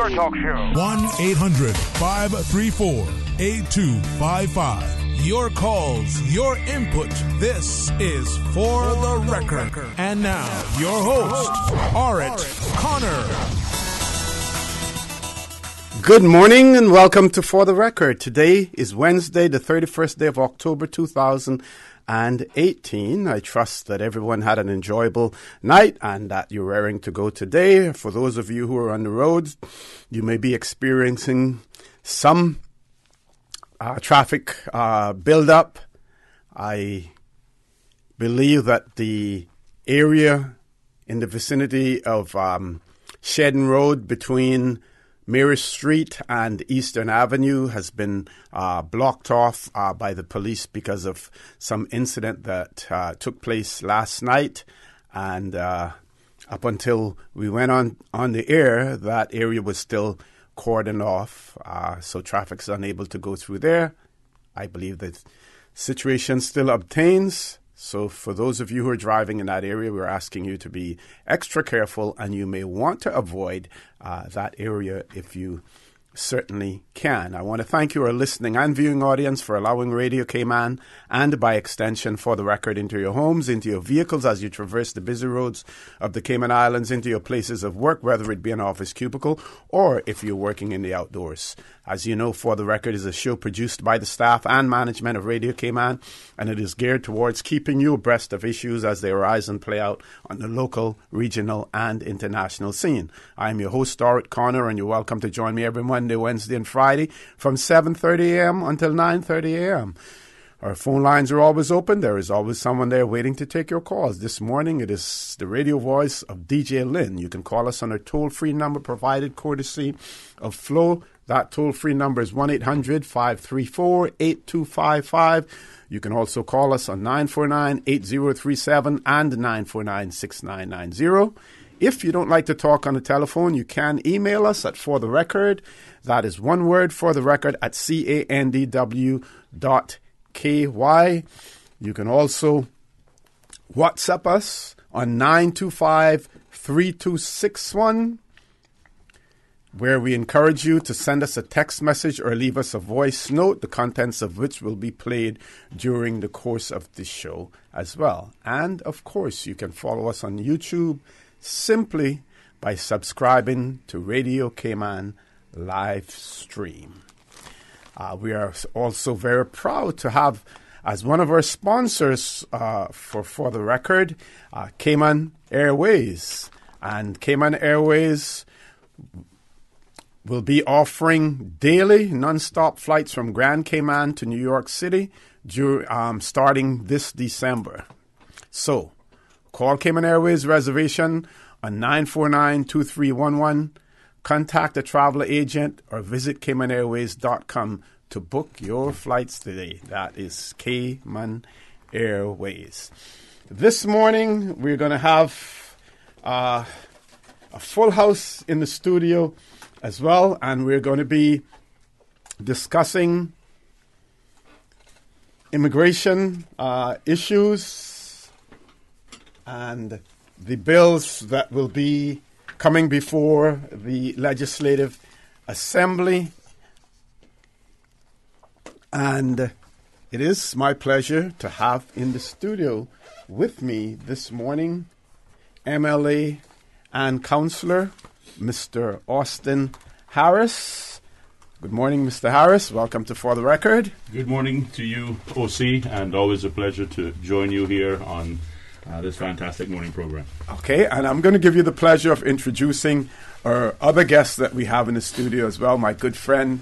Talk Show. 1-800-534-8255. Your calls, your input. This is For the Record. And now, your host, Art Connor. Good morning and welcome to For the Record. Today is Wednesday, the 31st day of October 2018. I trust that everyone had an enjoyable night and that you're raring to go today. For those of you who are on the roads, you may be experiencing some traffic build-up. I believe that the area in the vicinity of Shedden Road between Mary Street and Eastern Avenue has been blocked off by the police because of some incident that took place last night. And up until we went on the air, that area was still cordoned off, so traffic is unable to go through there. I believe the situation still obtains. So for those of you who are driving in that area, we're asking you to be extra careful, and you may want to avoid that area if you certainly can. I want to thank you, our listening and viewing audience, for allowing Radio Cayman and by extension For the Record into your homes, into your vehicles as you traverse the busy roads of the Cayman Islands, into your places of work, whether it be an office cubicle or if you're working in the outdoors. As you know, For the Record is a show produced by the staff and management of Radio Cayman, and it is geared towards keeping you abreast of issues as they arise and play out on the local, regional, and international scene. I'm your host, Art Connor, and you're welcome to join me every Monday, Wednesday, and Friday from 7:30 a.m. until 9:30 a.m. Our phone lines are always open. There is always someone there waiting to take your calls. This morning, it is the radio voice of DJ Lynn. You can call us on our toll-free number provided courtesy of Flo. That toll-free number is 1-800-534-8255. You can also call us on 949-8037 and 949-6990. If you don't like to talk on the telephone, you can email us at For the Record. That is one word, For the Record, at candw.ky. You can also WhatsApp us on 925-3261, where we encourage you to send us a text message or leave us a voice note, the contents of which will be played during the course of the show as well. And, of course, you can follow us on YouTube simply by subscribing to Radio Cayman live stream. We are also very proud to have as one of our sponsors for the Record, Cayman Airways. And Cayman Airways will be offering daily non-stop flights from Grand Cayman to New York City starting this December. So, call Cayman Airways reservation on 949-2311, contact a travel agent, or visit CaymanAirways.com to book your flights today. That is Cayman Airways. This morning, we're going to have a full house in the studio as well, and we're going to be discussing immigration issues and the bills that will be coming before the Legislative Assembly. And it is my pleasure to have in the studio with me this morning MLA and Councillor Mr. Austin Harris. Good morning, Mr. Harris. Welcome to For the Record. Good morning to you, OC, and always a pleasure to join you here on this fantastic morning program. Okay, and I'm going to give you the pleasure of introducing our other guest that we have in the studio as well. My good friend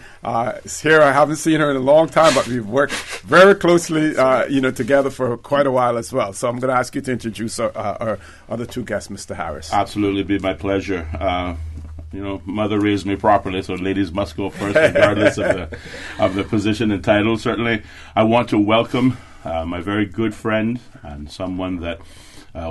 is here. I haven't seen her in a long time, but we've worked very closely, together for quite a while as well. So I'm going to ask you to introduce our other two guests, Mr. Harris. Absolutely, it'd be my pleasure. Mother raised me properly, so ladies must go first, regardless of the position and title. Certainly, I want to welcome my very good friend and someone that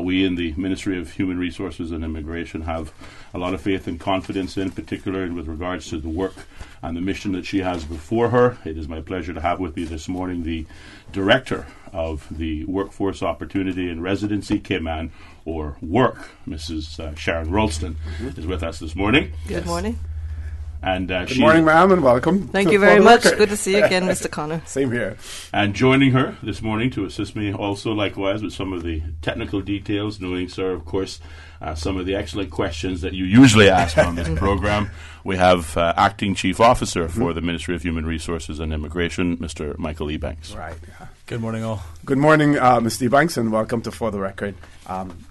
we in the Ministry of Human Resources and Immigration have a lot of faith and confidence in, particularly with regards to the work and the mission that she has before her. It is my pleasure to have with me this morning the Director of the Workforce Opportunity and Residency Cayman, or WORC, Mrs. Sharon Roulstone, is with us this morning. Good morning. And Good morning, ma'am, and welcome. Thank you very much. Good to see you again, Mr. Connor. Same here. And joining her this morning to assist me also likewise with some of the technical details, knowing, sir, of course, some of the excellent questions that you usually ask on this program. We have Acting Chief Officer for the Ministry of Human Resources and Immigration, Mr. Michael Ebanks. Right. Yeah. Good morning, all. Good morning, Mr. Ebanks, and welcome to For the Record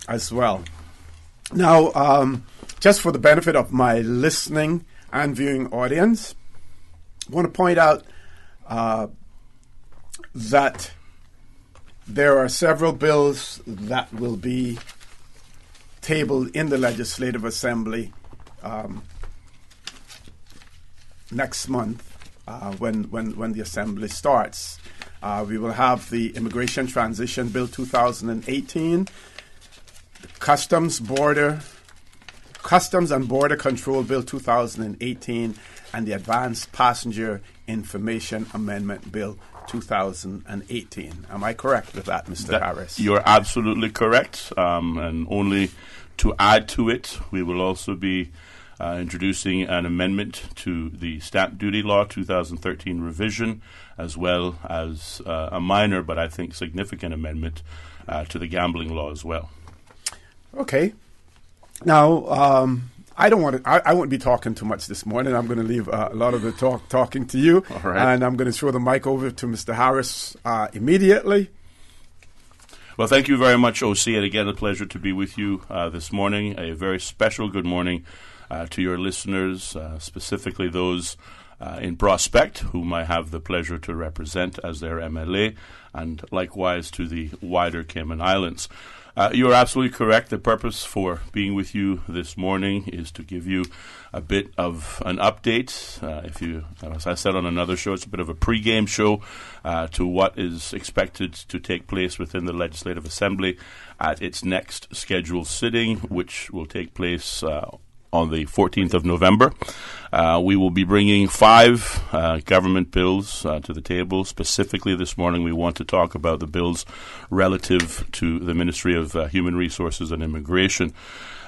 as well. Now, just for the benefit of my listening and viewing audience, I want to point out that there are several bills that will be tabled in the Legislative Assembly next month when the Assembly starts. We will have the Immigration Transition Bill 2018, the Customs and Border Control Bill 2018, and the Advanced Passenger Information Amendment Bill 2018. Am I correct with that, Mr. Harris? You're absolutely correct. And only to add to it, we will also be introducing an amendment to the Stamp Duty Law 2013 revision, as well as a minor but I think significant amendment to the gambling law as well. Okay. Now, I won't be talking too much this morning. I'm going to leave a lot of the talking to you. All right. And I'm going to throw the mic over to Mr. Harris immediately. Well, thank you very much, OC, and again, a pleasure to be with you this morning. A very special good morning to your listeners, specifically those in Prospect, whom I have the pleasure to represent as their MLA, and likewise to the wider Cayman Islands. You are absolutely correct. The purpose for being with you this morning is to give you a bit of an update. As I said on another show, it's a bit of a pre-game show to what is expected to take place within the Legislative Assembly at its next scheduled sitting, which will take place on the 14th of November. We will be bringing 5 government bills to the table. Specifically this morning, we want to talk about the bills relative to the Ministry of Human Resources and Immigration.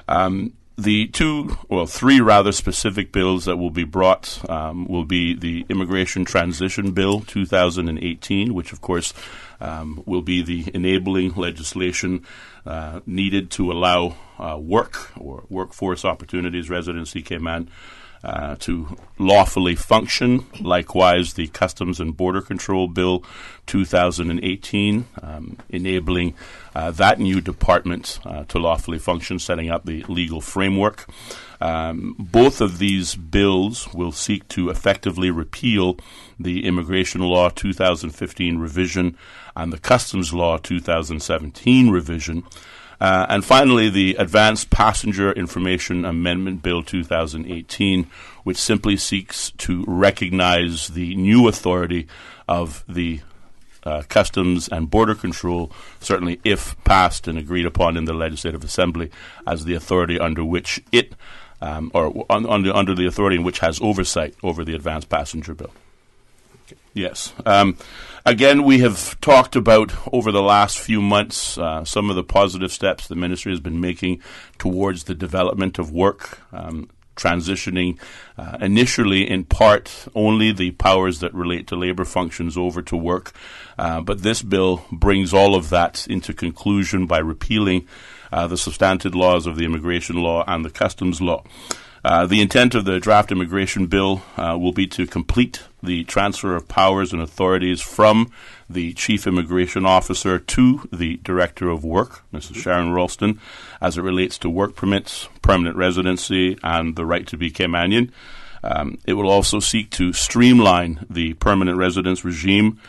The 3 rather specific bills that will be brought will be the Immigration Transition Bill 2018, which of course will be the enabling legislation needed to allow work or workforce opportunities, residency, Cayman, to lawfully function. Likewise, the Customs and Border Control Bill 2018, enabling that new department to lawfully function, setting up the legal framework. Both of these bills will seek to effectively repeal the Immigration Law 2015 revision and the Customs Law 2017 revision. And finally, the Advanced Passenger Information Amendment Bill 2018, which simply seeks to recognize the new authority of the Customs and Border Control, certainly if passed and agreed upon in the Legislative Assembly, as the authority under which it, under the authority in which has oversight over the Advanced Passenger Bill. Yes. Again, we have talked about over the last few months some of the positive steps the ministry has been making towards the development of work, transitioning initially in part only the powers that relate to labor functions over to work. But this bill brings all of that into conclusion by repealing the substantive laws of the immigration law and the customs law. The intent of the draft immigration bill will be to complete the transfer of powers and authorities from the Chief Immigration Officer to the Director of Work, Mrs. Sharon Roulstone, as it relates to work permits, permanent residency, and the right to be Caymanian. It will also seek to streamline the permanent residence regime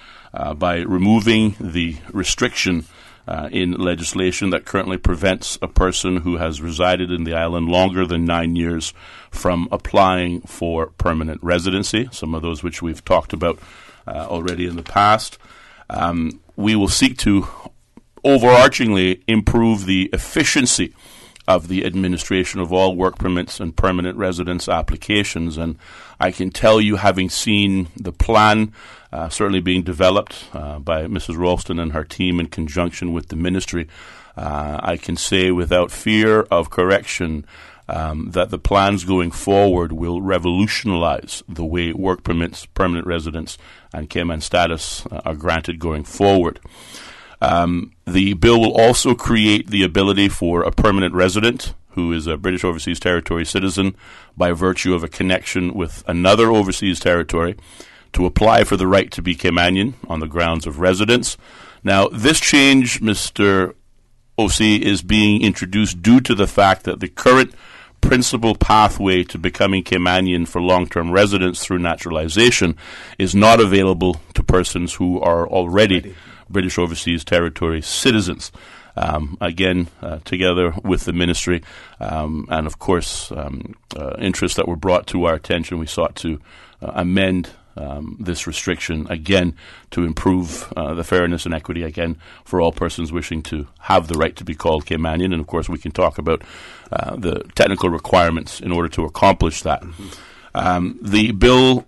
by removing the restriction in legislation that currently prevents a person who has resided in the island longer than 9 years from applying for permanent residency, some of those which we've talked about already in the past. We will seek to overarchingly improve the efficiency of the administration of all work permits and permanent residence applications. And I can tell you, having seen the plan certainly being developed by Mrs. Roulstone and her team in conjunction with the ministry, I can say without fear of correction that the plans going forward will revolutionize the way work permits, permanent residence, and Cayman status are granted going forward. The bill will also create the ability for a permanent resident who is a British Overseas Territory citizen by virtue of a connection with another overseas territory to apply for the right to be Caymanian on the grounds of residence. Now, this change, Mr. OC, is being introduced due to the fact that the current principal pathway to becoming Caymanian for long-term residence through naturalization is not available to persons who are already British Overseas Territory citizens. Again, together with the ministry and, of course, interests that were brought to our attention, we sought to amend this restriction, again, to improve the fairness and equity, again, for all persons wishing to have the right to be called Caymanian. And, of course, we can talk about the technical requirements in order to accomplish that. The bill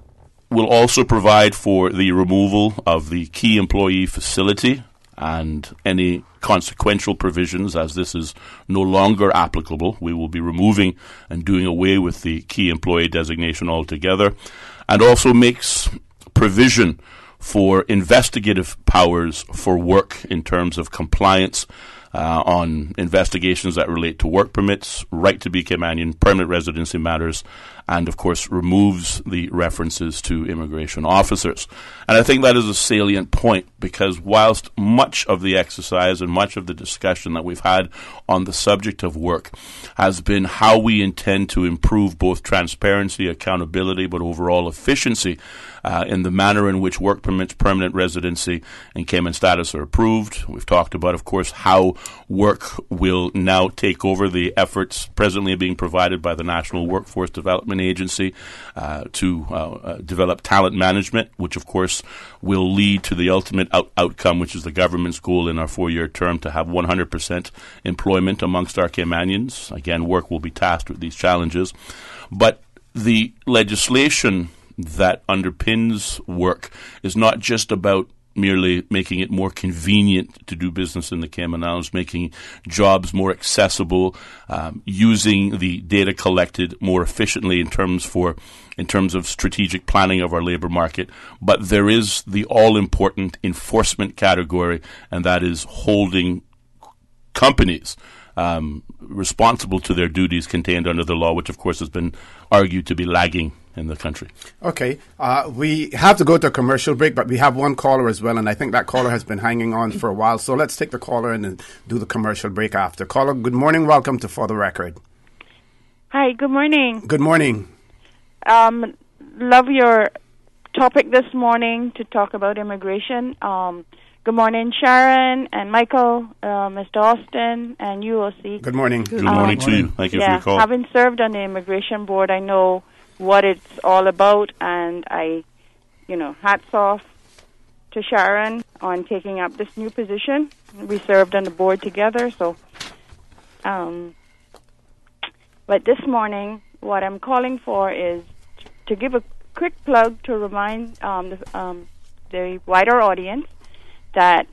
will also provide for the removal of the key employee facility and any consequential provisions, as this is no longer applicable. We will be removing and doing away with the key employee designation altogether, and also makes provision for investigative powers for work in terms of compliance on investigations that relate to work permits, right to be Caymanian, permanent residency matters, and, of course, removes the references to immigration officers. And I think that is a salient point, because whilst much of the exercise and much of the discussion that we've had on the subject of work has been how we intend to improve both transparency, accountability, but overall efficiency in the manner in which work permits, permanent residency, and Cayman status are approved. We've talked about, of course, how work will now take over the efforts presently being provided by the National Workforce Development Agency to develop talent management, which, of course, will lead to the ultimate outcome, which is the government's goal in our 4-year term to have 100% employment amongst our Caymanians. Again, work will be tasked with these challenges. But the legislation that underpins work is not just about merely making it more convenient to do business in the Cayman Islands, making jobs more accessible, using the data collected more efficiently in terms of strategic planning of our labor market. But there is the all-important enforcement category, and that is holding companies responsible to their duties contained under the law, which, of course, has been argued to be lagging in the country. Okay. We have to go to a commercial break, but we have one caller as well, and I think that caller has been hanging on for a while. So let's take the caller in and do the commercial break after. Caller, good morning. Welcome to For the Record. Hi, good morning. Good morning. Love your topic this morning to talk about immigration. Good morning, Sharon and Michael, Mr. Austin, and you, OC. Good morning. Good morning to you. Thank you for your call. Having served on the immigration board, I know what it's all about, and hats off to Sharon on taking up this new position. We served on the board together, so. But this morning, what I'm calling for is to give a quick plug to remind the wider audience that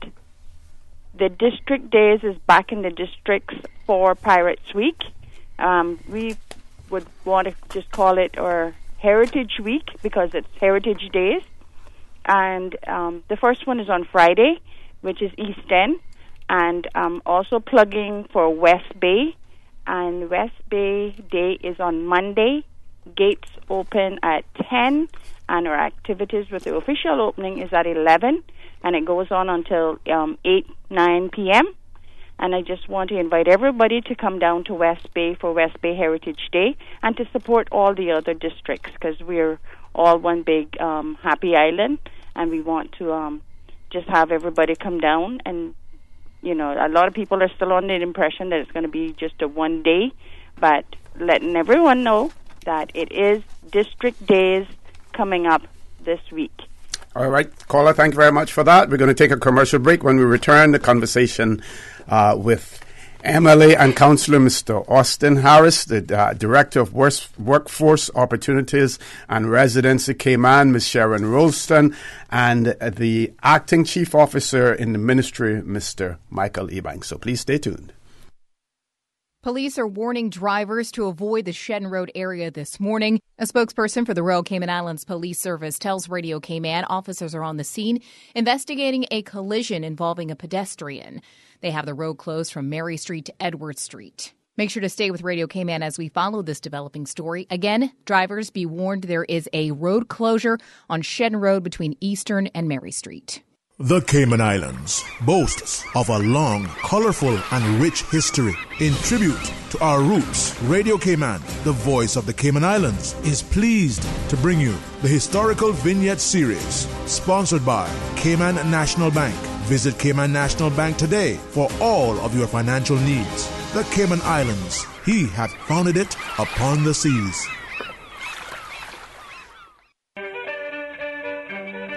the district days is back in the districts for Pirates Week. We would want to just call it our Heritage Week because it's Heritage Days. And the first one is on Friday, which is East End. And also plugging for West Bay. And West Bay Day is on Monday. Gates open at 10. And our activities with the official opening is at 11. And it goes on until 9 p.m. And I just want to invite everybody to come down to West Bay for West Bay Heritage Day and to support all the other districts because we're all one big happy island, and we want to just have everybody come down. And, a lot of people are still under the impression that it's going to be just a one day, but letting everyone know that it is district days coming up this week. All right, caller, thank you very much for that. We're going to take a commercial break. When we return, the conversation with MLA and Councillor Mr. Austin Harris, the Director of Workforce Opportunities and Residency Cayman, Ms. Sharon Roulstone, and the Acting Chief Officer in the Ministry, Mr. Michael Ebanks. So please stay tuned. Police are warning drivers to avoid the Shedden Road area this morning. A spokesperson for the Royal Cayman Islands Police Service tells Radio Cayman officers are on the scene investigating a collision involving a pedestrian. They have the road closed from Mary Street to Edward Street. Make sure to stay with Radio Cayman as we follow this developing story. Again, drivers be warned there is a road closure on Shedden Road between Eastern and Mary Street. The Cayman Islands boasts of a long, colorful, and rich history. In tribute to our roots, Radio Cayman, the voice of the Cayman Islands, is pleased to bring you the Historical Vignette Series, sponsored by Cayman National Bank. Visit Cayman National Bank today for all of your financial needs. The Cayman Islands, he hath founded it upon the seas.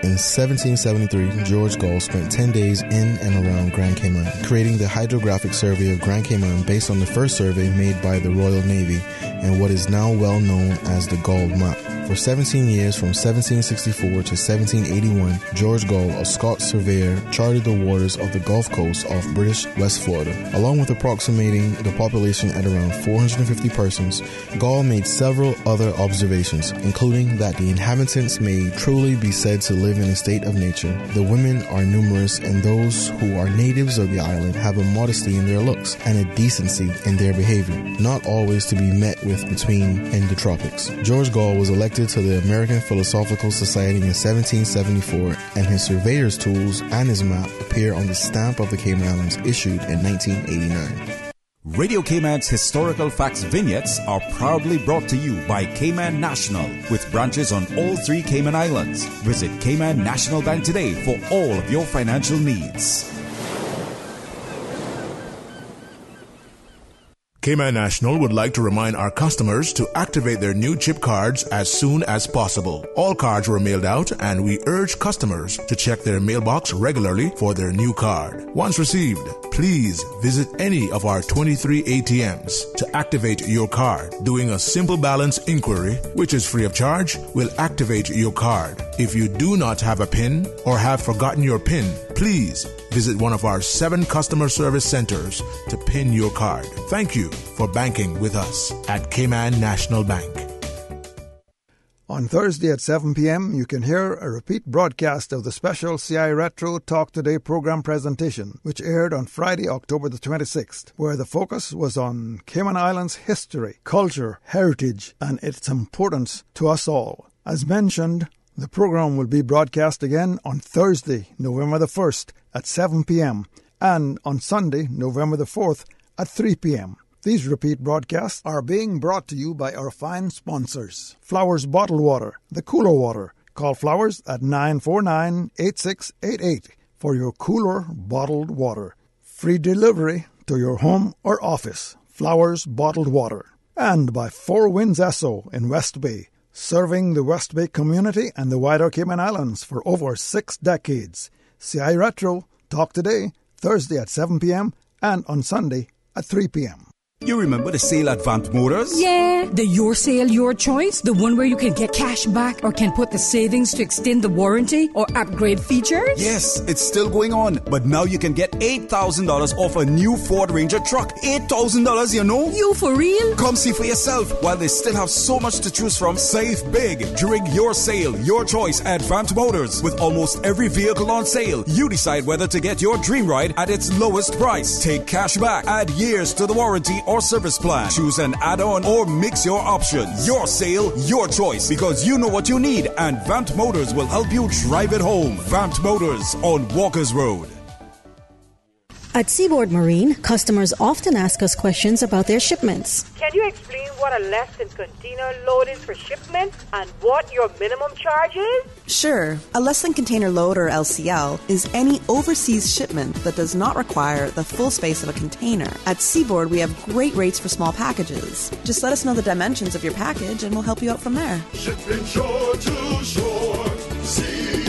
In 1773, George Gall spent 10 days in and around Grand Cayman, creating the Hydrographic Survey of Grand Cayman based on the first survey made by the Royal Navy and what is now well known as the Gall Map. For 17 years, from 1764 to 1781, George Gall, a Scots surveyor, charted the waters of the Gulf Coast off British West Florida. Along with approximating the population at around 450 persons, Gall made several other observations, including that the inhabitants may truly be said to live in a state of nature. The women are numerous, and those who are natives of the island have a modesty in their looks and a decency in their behavior, not always to be met with between in the tropics. George Gall was elected to the American Philosophical Society in 1774, and his surveyor's tools and his map appear on the stamp of the Cayman Islands issued in 1989. Radio Cayman's historical facts vignettes are proudly brought to you by Cayman National, with branches on all 3 Cayman Islands. Visit Cayman National Bank today for all of your financial needs. Cayman National would like to remind our customers to activate their new chip cards as soon as possible. All cards were mailed out, and we urge customers to check their mailbox regularly for their new card. Once received, please visit any of our 23 ATMs to activate your card. Doing a simple balance inquiry, which is free of charge, will activate your card. If you do not have a PIN or have forgotten your PIN, please visit one of our 7 customer service centers to PIN your card. Thank you for banking with us at Cayman National Bank. On Thursday at 7 p.m., you can hear a repeat broadcast of the special CI Retro Talk Today program presentation, which aired on Friday, October the 26th, where the focus was on Cayman Islands history, culture, heritage, and its importance to us all. As mentioned, the program will be broadcast again on Thursday, November the 1st at 7 p.m. and on Sunday, November the 4th at 3 p.m. These repeat broadcasts are being brought to you by our fine sponsors. Flowers Bottled Water, the cooler water. Call Flowers at 949-8688 for your cooler bottled water. Free delivery to your home or office. Flowers Bottled Water. And by Four Winds Esso in West Bay, serving the West Bay community and the wider Cayman Islands for over 6 decades. CI Retro, Talk Today, Thursday at 7 p.m. and on Sunday at 3 p.m. You remember the sale at Vant Motors? Yeah, the Your Sale, Your Choice. The one where you can get cash back or can put the savings to extend the warranty or upgrade features. Yes, it's still going on. But now you can get $8,000 off a new Ford Ranger truck. $8,000, you know? You for real? Come see for yourself. While they still have so much to choose from, save big during Your Sale, Your Choice at Vant Motors. With almost every vehicle on sale, you decide whether to get your dream ride at its lowest price. Take cash back, add years to the warranty or service plan. Choose an add-on or mix your options. Your sale, your choice, because you know what you need, and Vant Motors will help you drive it home. Vant Motors on Walkers Road. At Seaboard Marine, customers often ask us questions about their shipments. Can you explain what a less than container load is for shipment and what your minimum charge is? Sure. A less than container load, or LCL, is any overseas shipment that does not require the full space of a container. At Seaboard, we have great rates for small packages. Just let us know the dimensions of your package and we'll help you out from there. Shipping shore to shore, Seaboard.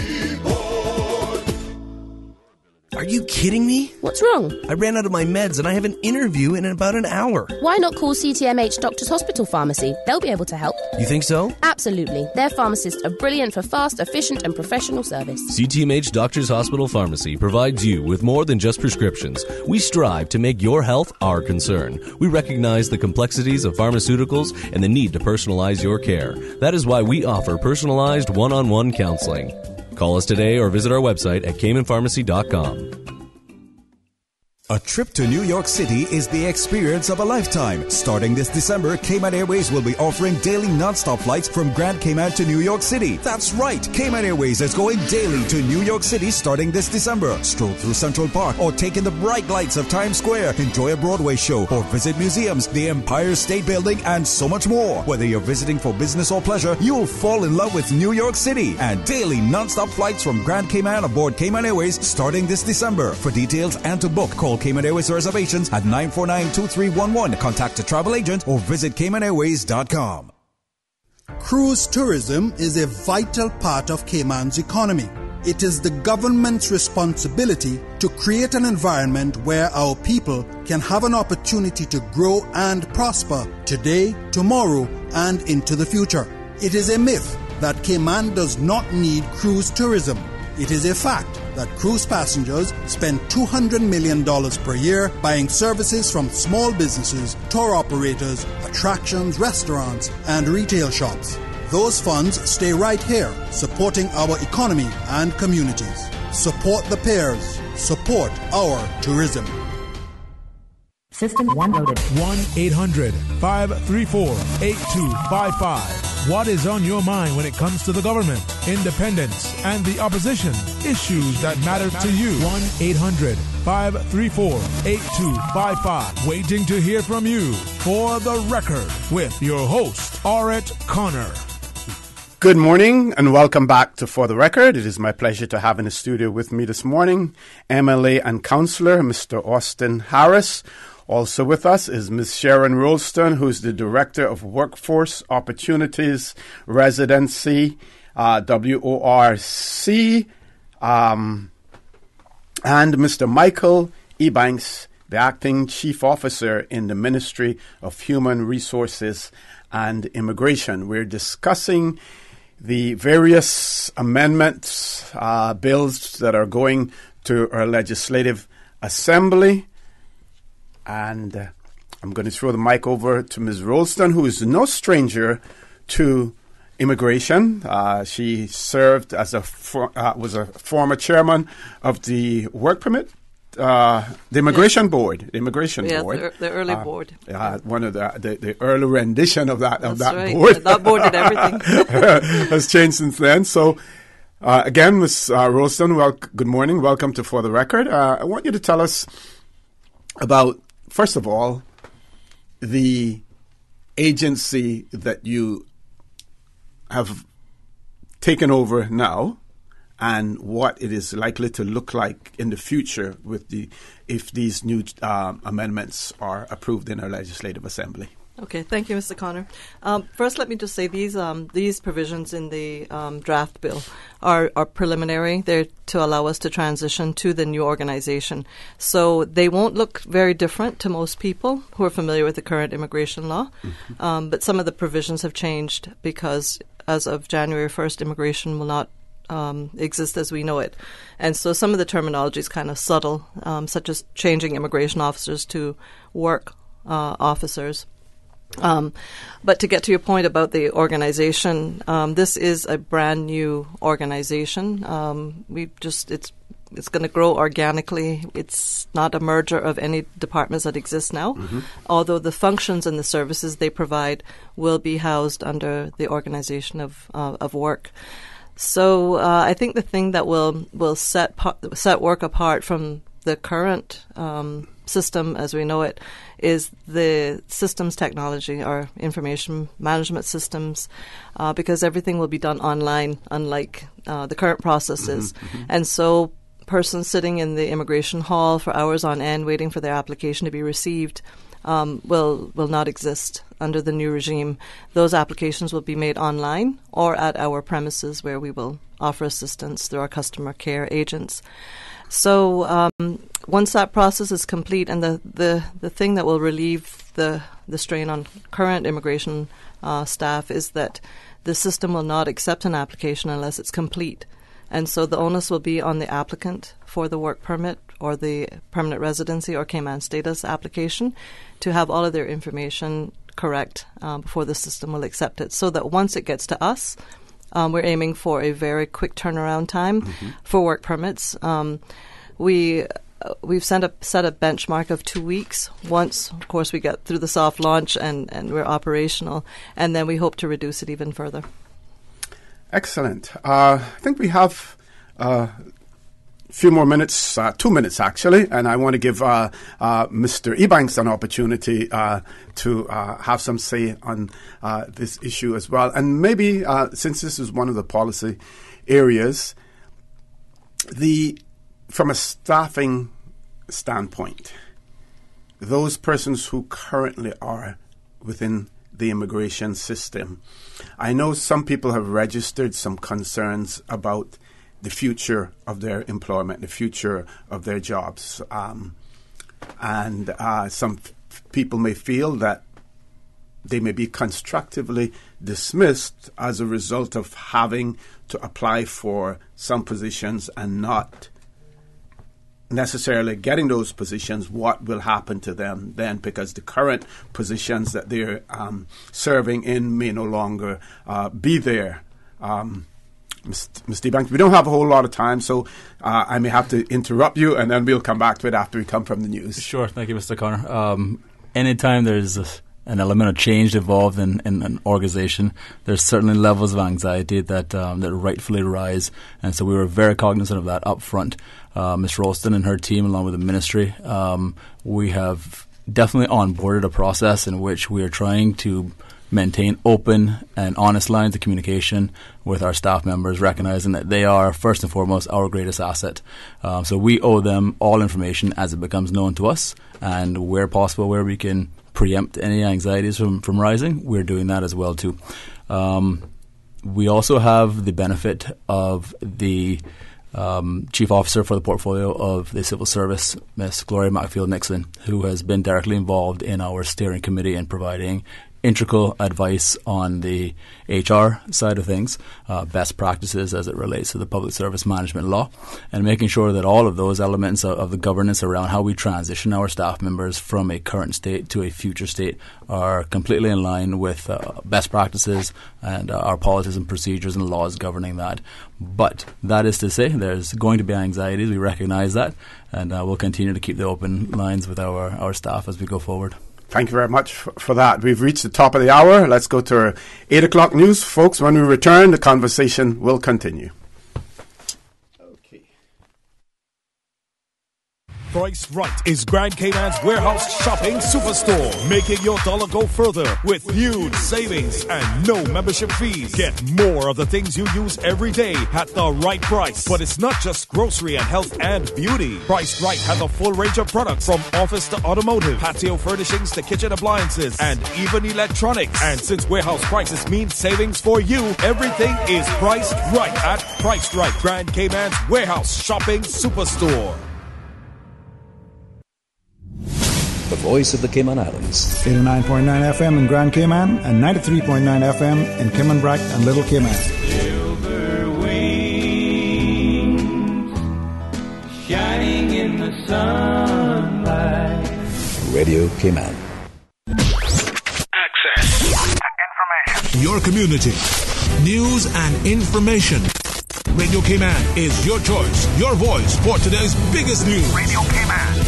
Are Are you kidding me? What's wrong? I ran out of my meds and I have an interview in about an hour. Why not call CTMH Doctors Hospital Pharmacy? They'll be able to help. You think so? Absolutely. Their pharmacists are brilliant for fast, efficient and professional service. CTMH Doctors Hospital Pharmacy provides you with more than just prescriptions. We strive to make your health our concern. We recognize the complexities of pharmaceuticals and the need to personalize your care. That is why we offer personalized one-on-one counseling. Call us today or visit our website at caymanpharmacy.com. A trip to New York City is the experience of a lifetime. Starting this December, Cayman Airways will be offering daily non-stop flights from Grand Cayman to New York City. That's right, Cayman Airways is going daily to New York City starting this December. Stroll through Central Park or take in the bright lights of Times Square, enjoy a Broadway show or visit museums, the Empire State Building and so much more. Whether you're visiting for business or pleasure, you'll fall in love with New York City. And daily non-stop flights from Grand Cayman aboard Cayman Airways starting this December. For details and to book, call Cayman Airways reservations at 949-2311. Contact a travel agent or visit CaymanAirways.com. Cruise tourism is a vital part of Cayman's economy. It is the government's responsibility to create an environment where our people can have an opportunity to grow and prosper today, tomorrow, and into the future. It is a myth that Cayman does not need cruise tourism. It is a fact that cruise passengers spend $200 million per year buying services from small businesses, tour operators, attractions, restaurants, and retail shops. Those funds stay right here, supporting our economy and communities. Support the pairs. Support our tourism. System 1 loaded. 1-800-534-8255. What is on your mind when it comes to the government, independence, and the opposition? Issues that matter to you. 1-800-534-8255. Waiting to hear from you. For the Record, with your host, Auret Connor. Good morning and welcome back to For the Record. It is my pleasure to have in the studio with me this morning MLA and Councillor Mr. Austin Harris. Also with us is Ms. Sharon Roulstone, who's the Director of Workforce Opportunities Residency, WORC, and Mr. Michael Ebanks, the Acting Chief Officer in the Ministry of Human Resources and Immigration. We're discussing the various amendments, bills that are going to our Legislative Assembly. And I'm going to throw the mic over to Ms. Roulstone, who is no stranger to immigration. She served as was a former chairman of the Work Permit, the Immigration Board. The Immigration Board. The early board. One of the early rendition of that That's that right. board. That board did everything. Has changed since then. So. Again, Ms. Roulstone, good morning. Welcome to For the Record. I want you to tell us about, first of all, the agency that you have taken over now and what it is likely to look like in the future if these new amendments are approved in our Legislative Assembly. Okay, thank you, Mr. Connor. First, let me just say these provisions in the draft bill are preliminary. They're to allow us to transition to the new organization. So they won't look very different to most people who are familiar with the current immigration law. Mm-hmm. But some of the provisions have changed because as of January 1st, immigration will not exist as we know it. And so some of the terminology is kind of subtle, such as changing immigration officers to work officers. But to get to your point about the organization, this is a brand new organization. It's going to grow organically. It's not a merger of any departments that exist now, mm-hmm. although the functions and the services they provide will be housed under the organization of WORC. So I think the thing that will set WORC apart from the current system as we know it is the systems technology, our information management systems, because everything will be done online, unlike the current processes. Mm-hmm, mm-hmm. And so persons sitting in the immigration hall for hours on end waiting for their application to be received will not exist under the new regime. Those applications will be made online or at our premises where we will offer assistance through our customer care agents. So once that process is complete, and the thing that will relieve the strain on current immigration staff is that the system will not accept an application unless it's complete. And so the onus will be on the applicant for the work permit or the permanent residency or Cayman status application to have all of their information correct before the system will accept it, so that once it gets to us, we're aiming for a very quick turnaround time for work permits. We've set a benchmark of 2 weeks once, of course, we get through the soft launch and we're operational, and then we hope to reduce it even further. Excellent. I think we have a few more minutes, 2 minutes actually, and I want to give Mr. Ebanks an opportunity to have some say on this issue as well. And maybe, since this is one of the policy areas, from a staffing standpoint, those persons who currently are within the immigration system, I know some people have registered some concerns about the future of their employment, the future of their jobs. And some people may feel that they may be constructively dismissed as a result of having to apply for some positions and not necessarily getting those positions. What will happen to them then, because the current positions that they're serving in may no longer be there. Mr. Ebanks, we don't have a whole lot of time, so I may have to interrupt you, and then we'll come back to it after we come from the news. Sure. Thank you, Mr. Connor. Anytime there's an element of change involved in an organization, there's certainly levels of anxiety that rightfully rise, and so we were very cognizant of that up front. Ms. Roulstone and her team, along with the ministry, we have definitely onboarded a process in which we are trying to maintain open and honest lines of communication with our staff members, recognizing that they are first and foremost our greatest asset. So we owe them all information as it becomes known to us, and where possible, where we can preempt any anxieties from rising, we're doing that as well too. We also have the benefit of the Chief Officer for the portfolio of the Civil Service, Ms. Gloria Macfield-Nixon, who has been directly involved in our steering committee in providing integral advice on the HR side of things, best practices as it relates to the public service management law, and making sure that all of those elements of the governance around how we transition our staff members from a current state to a future state are completely in line with best practices and our policies and procedures and laws governing that. But that is to say, there's going to be anxieties. We recognize that, and we'll continue to keep the open lines with our staff as we go forward. Thank you very much for that. We've reached the top of the hour. Let's go to our 8 o'clock news. Folks, when we return, the conversation will continue. Price Right is Grand Cayman's warehouse shopping superstore, making your dollar go further with huge savings and no membership fees. Get more of the things you use every day at the right price. But it's not just grocery and health and beauty. Price Right has a full range of products from office to automotive, patio furnishings to kitchen appliances, and even electronics. And since warehouse prices mean savings for you, everything is priced right at Price Right, Grand Cayman's warehouse shopping superstore. The voice of the Cayman Islands. 89.9 FM in Grand Cayman and 93.9 FM in Cayman Brac and Little Cayman. Silver wings shining in the sunlight. Radio Cayman. Access to information. Your community. News and information. Radio Cayman is your choice, your voice for today's biggest news. Radio Cayman.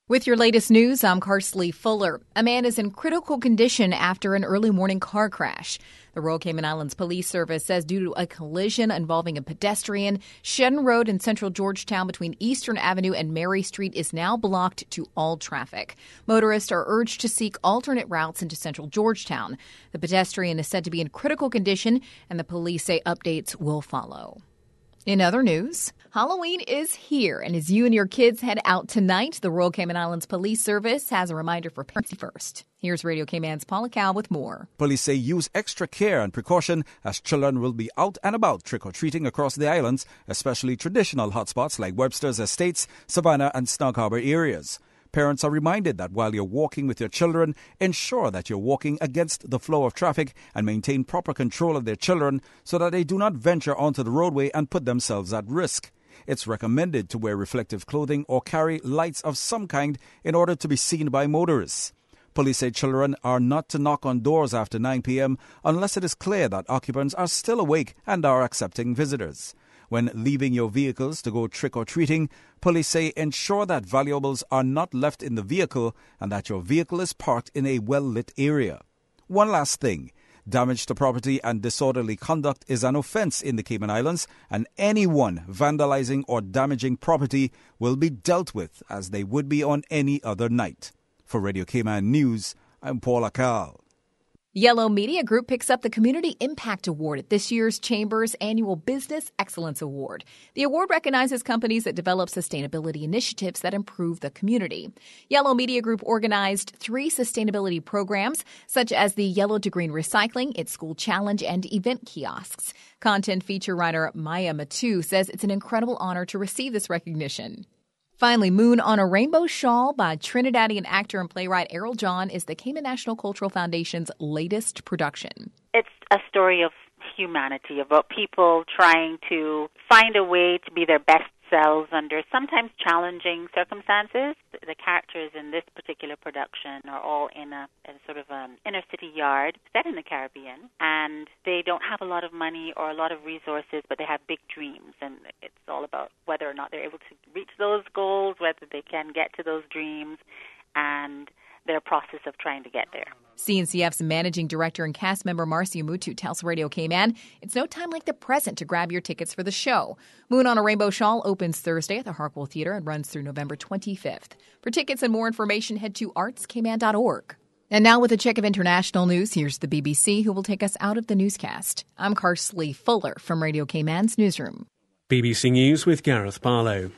With your latest news, I'm Carsley Fuller. A man is in critical condition after an early morning car crash. The Royal Cayman Islands Police Service says due to a collision involving a pedestrian, Sharon Road in central Georgetown between Eastern Avenue and Mary Street is now blocked to all traffic. Motorists are urged to seek alternate routes into central Georgetown. The pedestrian is said to be in critical condition, and the police say updates will follow. In other news, Halloween is here, and as you and your kids head out tonight, the Royal Cayman Islands Police Service has a reminder for parents first. Here's Radio Cayman's Paula Cow with more. Police say use extra care and precaution as children will be out and about trick-or-treating across the islands, especially traditional hotspots like Webster's Estates, Savannah and Snug Harbor areas. Parents are reminded that while you're walking with your children, ensure that you're walking against the flow of traffic and maintain proper control of their children so that they do not venture onto the roadway and put themselves at risk. It's recommended to wear reflective clothing or carry lights of some kind in order to be seen by motorists. Police say children are not to knock on doors after 9 p.m. unless it is clear that occupants are still awake and are accepting visitors. When leaving your vehicles to go trick-or-treating, police say ensure that valuables are not left in the vehicle and that your vehicle is parked in a well-lit area. One last thing. Damage to property and disorderly conduct is an offence in the Cayman Islands, and anyone vandalizing or damaging property will be dealt with as they would be on any other night. For Radio Cayman News, I'm Paula Carl. Yellow Media Group picks up the Community Impact Award at this year's Chamber's annual Business Excellence Award. The award recognizes companies that develop sustainability initiatives that improve the community. Yellow Media Group organized 3 sustainability programs, such as the Yellow to Green Recycling, its School Challenge, and event kiosks. Content feature writer Maya Matu says it's an incredible honor to receive this recognition. Finally, Moon on a Rainbow Shawl by Trinidadian actor and playwright Errol John is the Cayman National Cultural Foundation's latest production. It's a story of humanity, about people trying to find a way to be their best selves under sometimes challenging circumstances. The characters in this particular production are all in a sort of inner city yard set in the Caribbean, and they don't have a lot of money or a lot of resources, but they have big dreams, and it's all about whether or not they're able to reach those goals, whether they can get to those dreams, and their process of trying to get there. CNCF's managing director and cast member Marcia Mutu tells Radio Cayman it's no time like the present to grab your tickets for the show. Moon on a Rainbow Shawl opens Thursday at the Harkwell Theater and runs through November 25th. For tickets and more information, head to artscayman.org. And now with a check of international news, here's the BBC, who will take us out of the newscast. I'm Karsley Fuller from Radio Cayman's newsroom. BBC News with Gareth Barlow.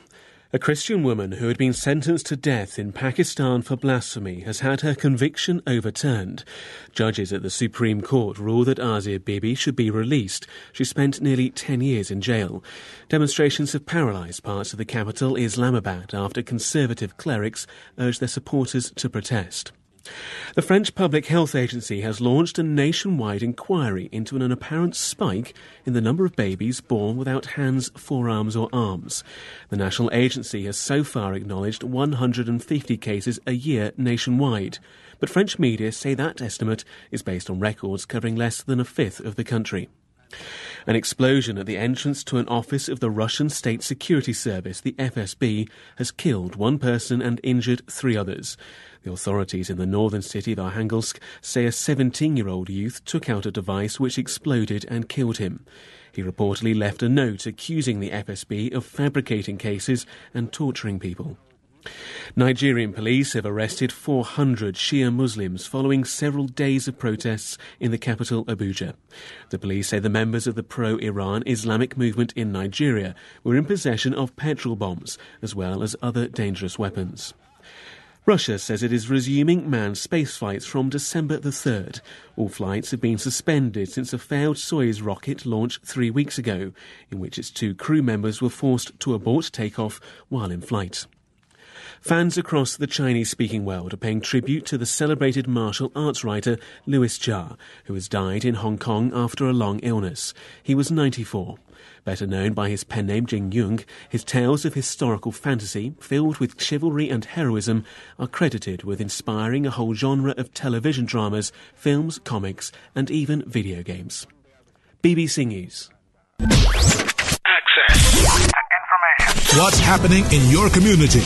A Christian woman who had been sentenced to death in Pakistan for blasphemy has had her conviction overturned. Judges at the Supreme Court ruled that Asia Bibi should be released. She spent nearly 10 years in jail. Demonstrations have paralysed parts of the capital, Islamabad, after conservative clerics urged their supporters to protest. The French Public Health Agency has launched a nationwide inquiry into an apparent spike in the number of babies born without hands, forearms or arms. The national agency has so far acknowledged 150 cases a year nationwide, but French media say that estimate is based on records covering less than a fifth of the country. An explosion at the entrance to an office of the Russian State Security Service, the FSB, has killed one person and injured 3 others. The authorities in the northern city of Arkhangelsk say a 17-year-old youth took out a device which exploded and killed him. He reportedly left a note accusing the FSB of fabricating cases and torturing people. Nigerian police have arrested 400 Shia Muslims following several days of protests in the capital, Abuja. The police say the members of the pro-Iran Islamic movement in Nigeria were in possession of petrol bombs as well as other dangerous weapons. Russia says it is resuming manned space flights from December the 3rd. All flights have been suspended since a failed Soyuz rocket launched 3 weeks ago, in which its 2 crew members were forced to abort takeoff while in flight. Fans across the Chinese-speaking world are paying tribute to the celebrated martial arts writer Louis Jia, who has died in Hong Kong after a long illness. He was 94. Better known by his pen name Jing Yung, his tales of historical fantasy, filled with chivalry and heroism, are credited with inspiring a whole genre of television dramas, films, comics, and even video games. BBC News. Access to information. What's happening in your community?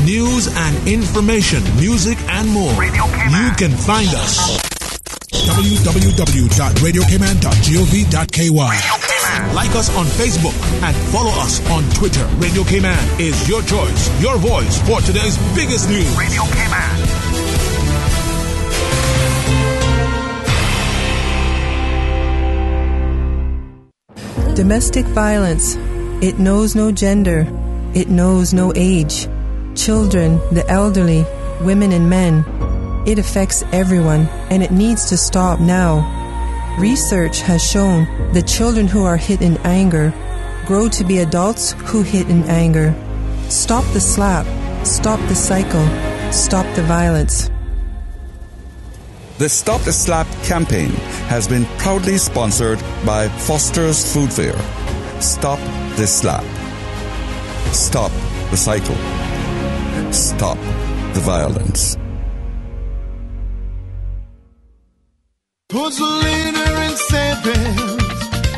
News and information, music and more. You can find us. www.radiocayman.gov.ky. Like us on Facebook and follow us on Twitter. Radio Cayman is your choice, your voice for today's biggest news. Radio Cayman. Domestic violence It knows no gender. It knows no age. Children, the elderly, women and men. It affects everyone, and it needs to stop now. Research has shown that children who are hit in anger grow to be adults who hit in anger. Stop the slap. Stop the cycle. Stop the violence. The Stop the Slap campaign has been proudly sponsored by Foster's Food Fair. Stop the slap. Stop the cycle. Stop the violence. Who's the leader in savings?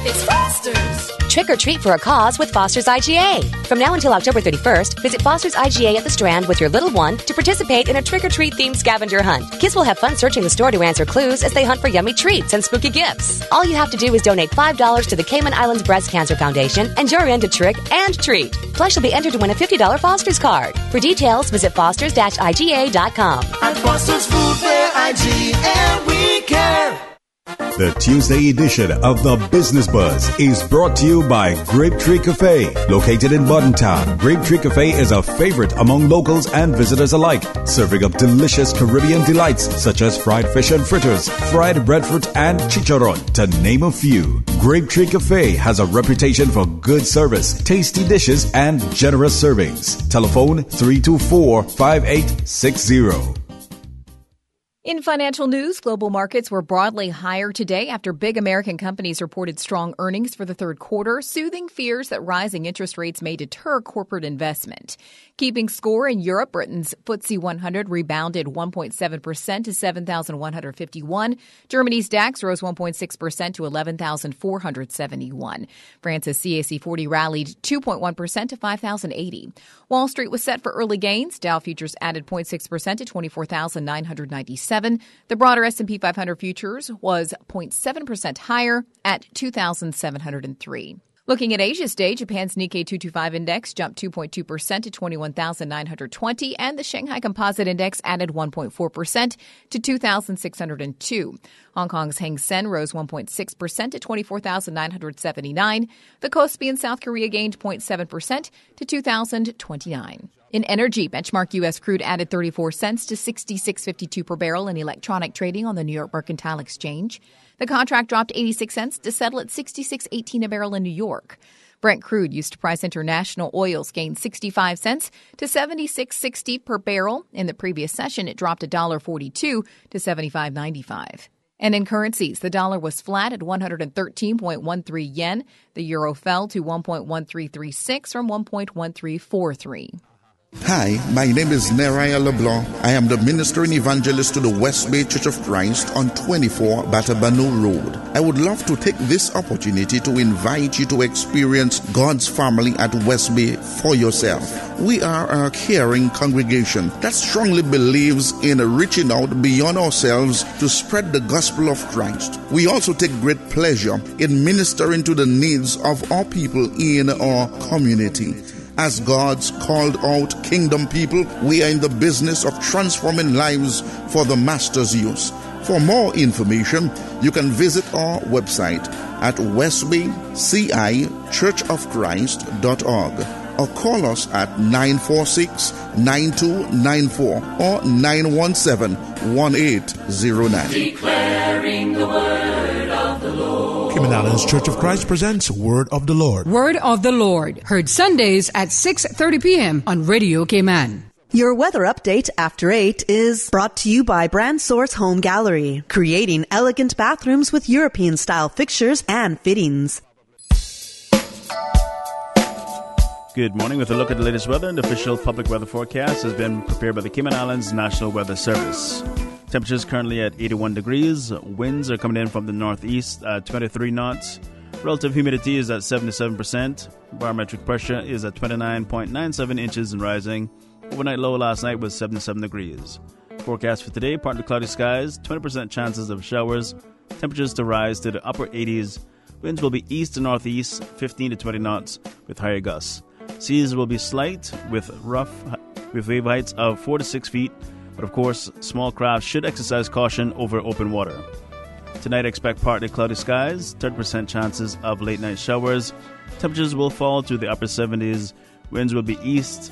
It's Foster's. Trick or treat for a cause with Foster's IGA. From now until October 31st, visit Foster's IGA at the Strand with your little one to participate in a trick-or-treat themed scavenger hunt. Kids will have fun searching the store to answer clues as they hunt for yummy treats and spooky gifts. All you have to do is donate $5 to the Cayman Islands Breast Cancer Foundation and you're in to trick and treat. Plus, you'll be entered to win a $50 Foster's card. For details, visit fosters-iga.com. At Foster's Food Fair IGA, we care. The Tuesday edition of The Business Buzz is brought to you by Grape Tree Cafe. Located in Buddentown, Grape Tree Cafe is a favorite among locals and visitors alike, serving up delicious Caribbean delights such as fried fish and fritters, fried breadfruit and chicharron, to name a few. Grape Tree Cafe has a reputation for good service, tasty dishes, and generous servings. Telephone 324-5860. In financial news, global markets were broadly higher today after big American companies reported strong earnings for the third quarter, soothing fears that rising interest rates may deter corporate investment. Keeping score in Europe, Britain's FTSE 100 rebounded 1.7% to 7,151. Germany's DAX rose 1.6% to 11,471. France's CAC 40 rallied 2.1% to 5,080. Wall Street was set for early gains. Dow futures added 0.6% to 24,997. The broader S&P 500 futures was 0.7% higher at 2,703. Looking at Asia's day, Japan's Nikkei 225 index jumped 2.2% to 21,920, and the Shanghai Composite Index added 1.4% to 2,602. Hong Kong's Hang Seng rose 1.6% to 24,979. The Kospi in South Korea gained 0.7% to 2,029. In energy, benchmark U.S. crude added 34 cents to 66.52 per barrel in electronic trading on the New York Mercantile Exchange. The contract dropped 86 cents to settle at 66.18 a barrel in New York. Brent crude, used to price international oils, gained 65 cents to 76.60 per barrel. In the previous session, it dropped $1.42 to 75.95. And in currencies, the dollar was flat at 113.13 yen. The euro fell to 1.1336 from 1.1343. Hi, my name is Neraya LeBlanc. I am the minister and evangelist to the West Bay Church of Christ on 24 Batabano Road. I would love to take this opportunity to invite you to experience God's family at West Bay for yourself. We are a caring congregation that strongly believes in reaching out beyond ourselves to spread the gospel of Christ. We also take great pleasure in ministering to the needs of our people in our community. As God's called out kingdom people, we are in the business of transforming lives for the Master's use. For more information, you can visit our website at westbaycichurchofchrist.org or call us at 946-9294 or 917-1809. Declaring the word of the Lord. Cayman Islands Church of Christ presents Word of the Lord. Word of the Lord, heard Sundays at 6:30 p.m. on Radio Cayman. Your weather update after 8 is brought to you by Brand Source Home Gallery, creating elegant bathrooms with European-style fixtures and fittings. Good morning. With a look at the latest weather, and the official public weather forecast has been prepared by the Cayman Islands National Weather Service. Temperatures currently at 81 degrees. Winds are coming in from the northeast at 23 knots. Relative humidity is at 77%. Barometric pressure is at 29.97 inches and rising. Overnight low last night was 77 degrees. Forecast for today, partly cloudy skies, 20% chances of showers. Temperatures to rise to the upper 80s. Winds will be east to northeast, 15 to 20 knots with higher gusts. Seas will be slight with wave heights of 4 to 6 feet. But of course, small craft should exercise caution over open water. Tonight, expect partly cloudy skies, 30% chances of late night showers. Temperatures will fall to the upper 70s. Winds will be east,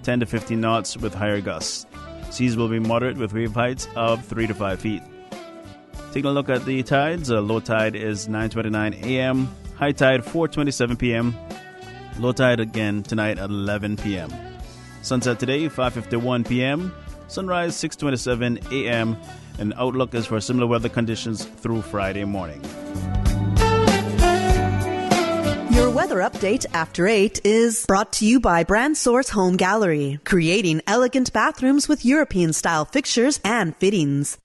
10 to 15 knots with higher gusts. Seas will be moderate with wave heights of 3 to 5 feet. Taking a look at the tides, low tide is 9:29 a.m., high tide 4:27 p.m., low tide again tonight at 11 p.m. Sunset today 5:51 p.m., sunrise 6:27 a.m., and outlook is for similar weather conditions through Friday morning. Your weather update after 8 is brought to you by Brand Source Home Gallery, creating elegant bathrooms with European-style fixtures and fittings.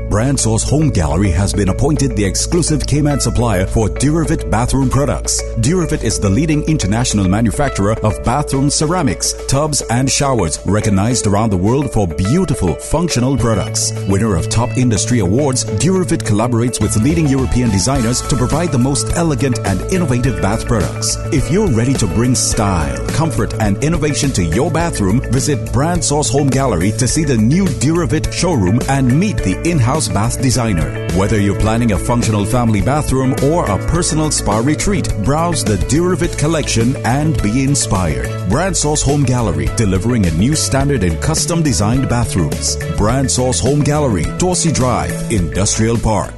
Brand Source Home Gallery has been appointed the exclusive Cayman supplier for Duravit bathroom products. Duravit is the leading international manufacturer of bathroom ceramics, tubs, and showers, recognized around the world for beautiful, functional products. Winner of top industry awards, Duravit collaborates with leading European designers to provide the most elegant and innovative bath products. If you're ready to bring style, comfort, and innovation to your bathroom, visit Brand Source Home Gallery to see the new Duravit showroom and meet the in-house bath designer. Whether you're planning a functional family bathroom or a personal spa retreat, browse the Duravit collection and be inspired. Brand Source Home Gallery, delivering a new standard in custom designed bathrooms. Brand Source Home Gallery, Dorsey Drive, Industrial Park.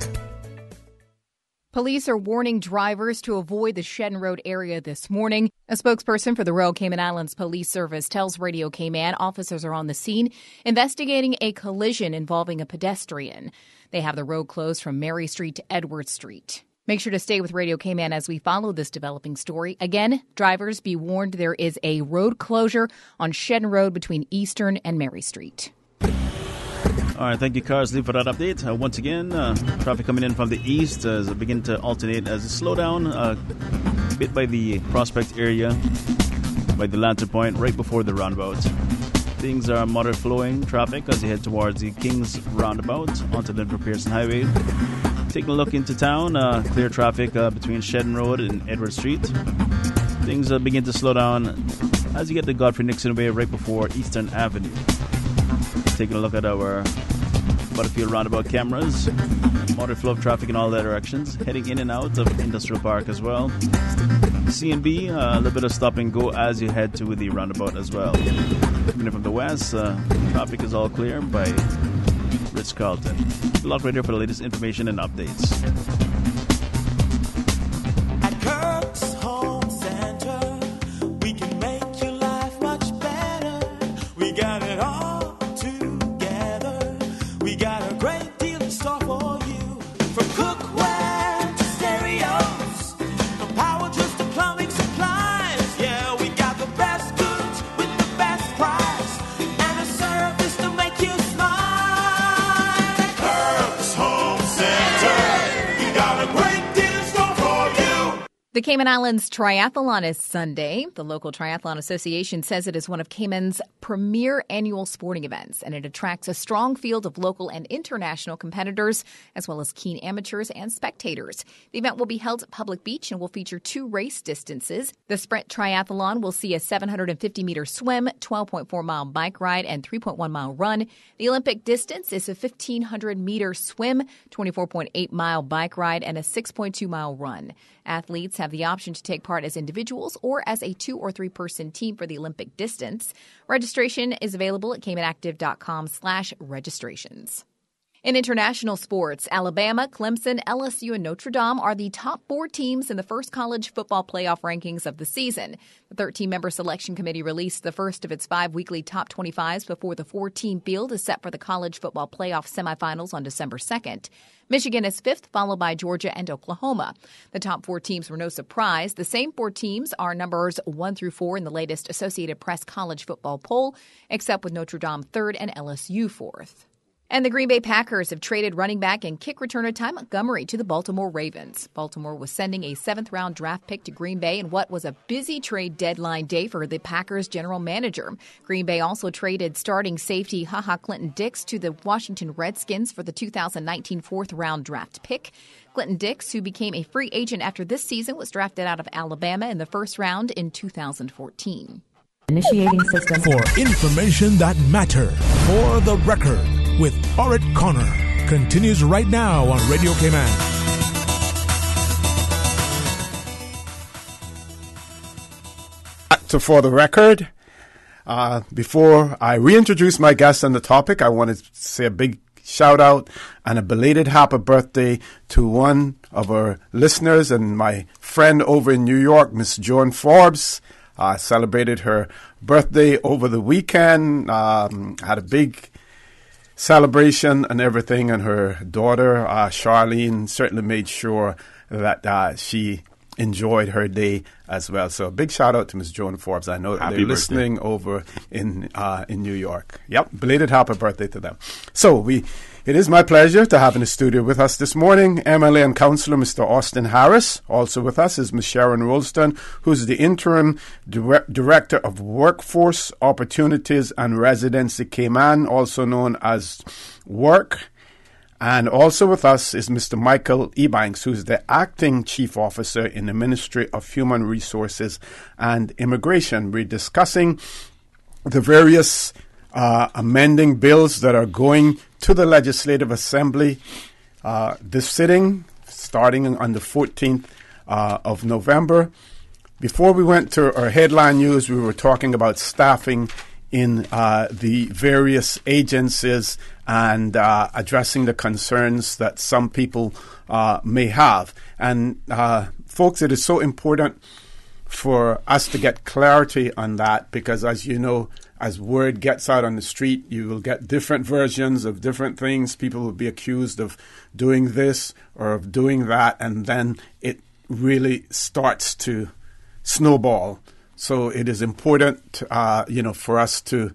Police are warning drivers to avoid the Shedden Road area this morning. A spokesperson for the Royal Cayman Islands Police Service tells Radio Cayman officers are on the scene investigating a collision involving a pedestrian. They have the road closed from Mary Street to Edward Street. Make sure to stay with Radio Cayman as we follow this developing story. Again, drivers be warned there is a road closure on Shedden Road between Eastern and Mary Street. All right, thank you, Carsley, for that update. Once again, traffic coming in from the east as it begins to alternate as a slowdown a bit by the Prospect area, by the Lantern Point, right before the roundabout. Things are moderate flowing traffic as you head towards the Kings roundabout onto the Pearson Highway. Taking a look into town, clear traffic between Shedden Road and Edward Street. Things begin to slow down as you get the Godfrey Nixon Way right before Eastern Avenue. Taking a look at our Butterfield roundabout cameras. Moderate flow of traffic in all directions. Heading in and out of Industrial Park as well. C&B, a little bit of stop and go as you head to the roundabout as well. Coming in from the west, traffic is all clear by Ritz-Carlton. Lock right here for the latest information and updates. At Kirk's Home Center, we can make your life much better. We got it all. We got a great deal in store for you. From cookware to stereos, from power tools to plumbing supplies. Yeah, we got the best goods with the best price and a service to make you smile. Kirk's Home Center, we got a great deal in store for you. The Cayman Islands Triathlon is Sunday. The local Triathlon Association says it is one of Cayman's premier annual sporting events, and it attracts a strong field of local and international competitors, as well as keen amateurs and spectators. The event will be held at Public Beach and will feature 2 race distances. The Sprint Triathlon will see a 750-meter swim, 12.4-mile bike ride, and 3.1-mile run. The Olympic distance is a 1,500-meter swim, 24.8-mile bike ride, and a 6.2-mile run. Athletes have the option to take part as individuals or as a 2- or 3-person team for the Olympic distance. Registration is available at caymanactive.com/registrations. In international sports, Alabama, Clemson, LSU, and Notre Dame are the top 4 teams in the first college football playoff rankings of the season. The 13-member selection committee released the first of its 5 weekly top 25s before the 4-team field is set for the college football playoff semifinals on December 2nd. Michigan is 5th, followed by Georgia and Oklahoma. The top 4 teams were no surprise. The same 4 teams are numbers 1 through 4 in the latest Associated Press college football poll, except with Notre Dame 3rd and LSU 4th. And the Green Bay Packers have traded running back and kick returner Ty Montgomery to the Baltimore Ravens. Baltimore was sending a 7th-round draft pick to Green Bay in what was a busy trade deadline day for the Packers general manager. Green Bay also traded starting safety Clinton Dix to the Washington Redskins for the 2019 4th-round draft pick. Clinton Dix, who became a free agent after this season, was drafted out of Alabama in the 1st round in 2014. Initiating system. For information that matters, for the record, with Orit Connor. continues right now on Radio Cayman. So for the record, before I reintroduce my guest on the topic, I want to say a big shout out and a belated happy birthday to one of our listeners and my friend over in New York, Miss Joan Forbes. Celebrated her birthday over the weekend, had a big celebration and everything, and her daughter, Charlene, certainly made sure that she enjoyed her day as well. So a big shout out to Miss Joan Forbes. I know they're listening over in New York. Yep, belated happy birthday to them. So it is my pleasure to have in the studio with us this morning MLA and Councillor Mr. Austin Harris. Also with us is Ms. Sharon Roulstone, who's the Interim Director of Workforce Opportunities and Residency Cayman, also known as WORC. And also with us is Mr. Michael Ebanks, who's the Acting Chief Officer in the Ministry of Human Resources and Immigration. We're discussing the various amending bills that are going to the Legislative Assembly this sitting, starting on the 14th of November. Before we went to our headline news, we were talking about staffing in the various agencies and addressing the concerns that some people may have. And folks, it is so important for us to get clarity on that because, as you know, as word gets out on the street, you will get different versions of different things. People will be accused of doing this or of doing that, and then it really starts to snowball. So it is important, for us to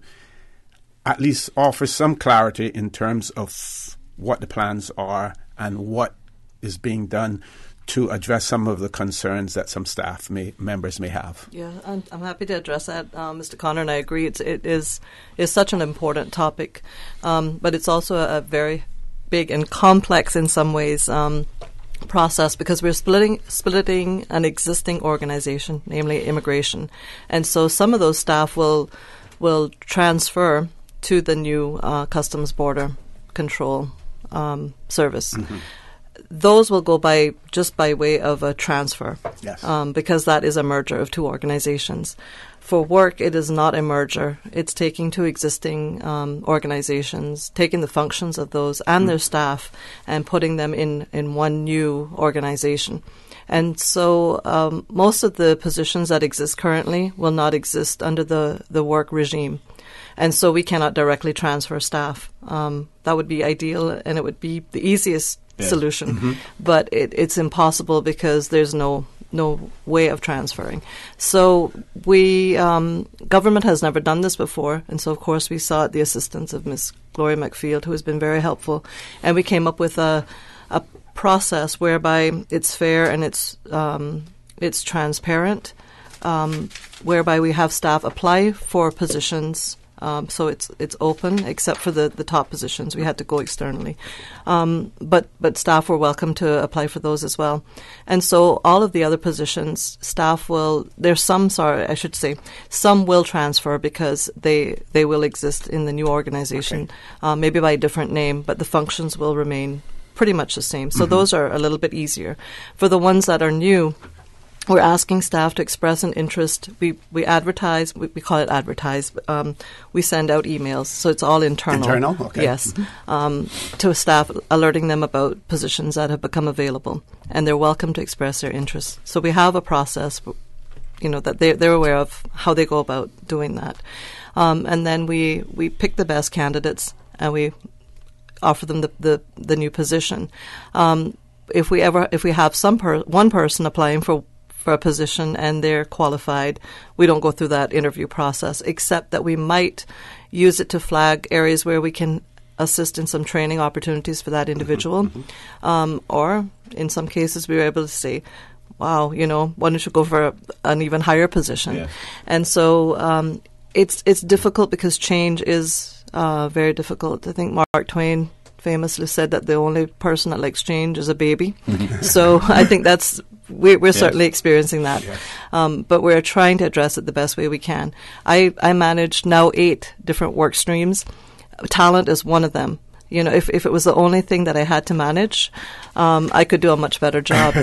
at least offer some clarity in terms of what the plans are and what is being done to address some of the concerns that some staff members may have. Yeah, I'm happy to address that, Mr. Connor, and I agree. It is such an important topic, but it's also a very big and complex in some ways process because we're splitting an existing organization, namely immigration, and so some of those staff will transfer to the new Customs Border Control Service. Mm-hmm. Those will go by way of a transfer, yes. Because that is a merger of two organizations. For WORC, it is not a merger. It's taking two existing organizations, taking the functions of those and their staff and putting them in one new organization. And so most of the positions that exist currently will not exist under the WORC regime. And so we cannot directly transfer staff. That would be ideal, and it would be the easiest solution. Mm-hmm. But it's impossible because there's no way of transferring. So government has never done this before, and so of course we sought the assistance of Ms. Gloria McField, who has been very helpful, and we came up with a process whereby it's fair and it's transparent, whereby we have staff apply for positions. So it's open except for the top positions. We had to go externally. But staff were welcome to apply for those as well. And so all of the other positions, some will transfer because they will exist in the new organization, maybe by a different name, but the functions will remain pretty much the same. So those are a little bit easier. For the ones that are new, we're asking staff to express an interest. We advertise. We call it advertise. We send out emails, so it's all internal. Internal, okay. Yes, to staff, alerting them about positions that have become available, and they're welcome to express their interest. So we have a process, that they're aware of how they go about doing that, and then we pick the best candidates and we offer them the new position. If we have one person applying for a position and they're qualified, we don't go through that interview process, except that we might use it to flag areas where we can assist in some training opportunities for that individual. Or in some cases we were able to say, wow, why don't you go for an even higher position? Yeah. And so it's difficult because change is very difficult. I think Mark Twain famously said that the only person that likes change is a baby. So I think we're certainly experiencing that. Yes. But we're trying to address it the best way we can. I manage now 8 different work streams. Talent is one of them. You know, if it was the only thing that I had to manage, I could do a much better job.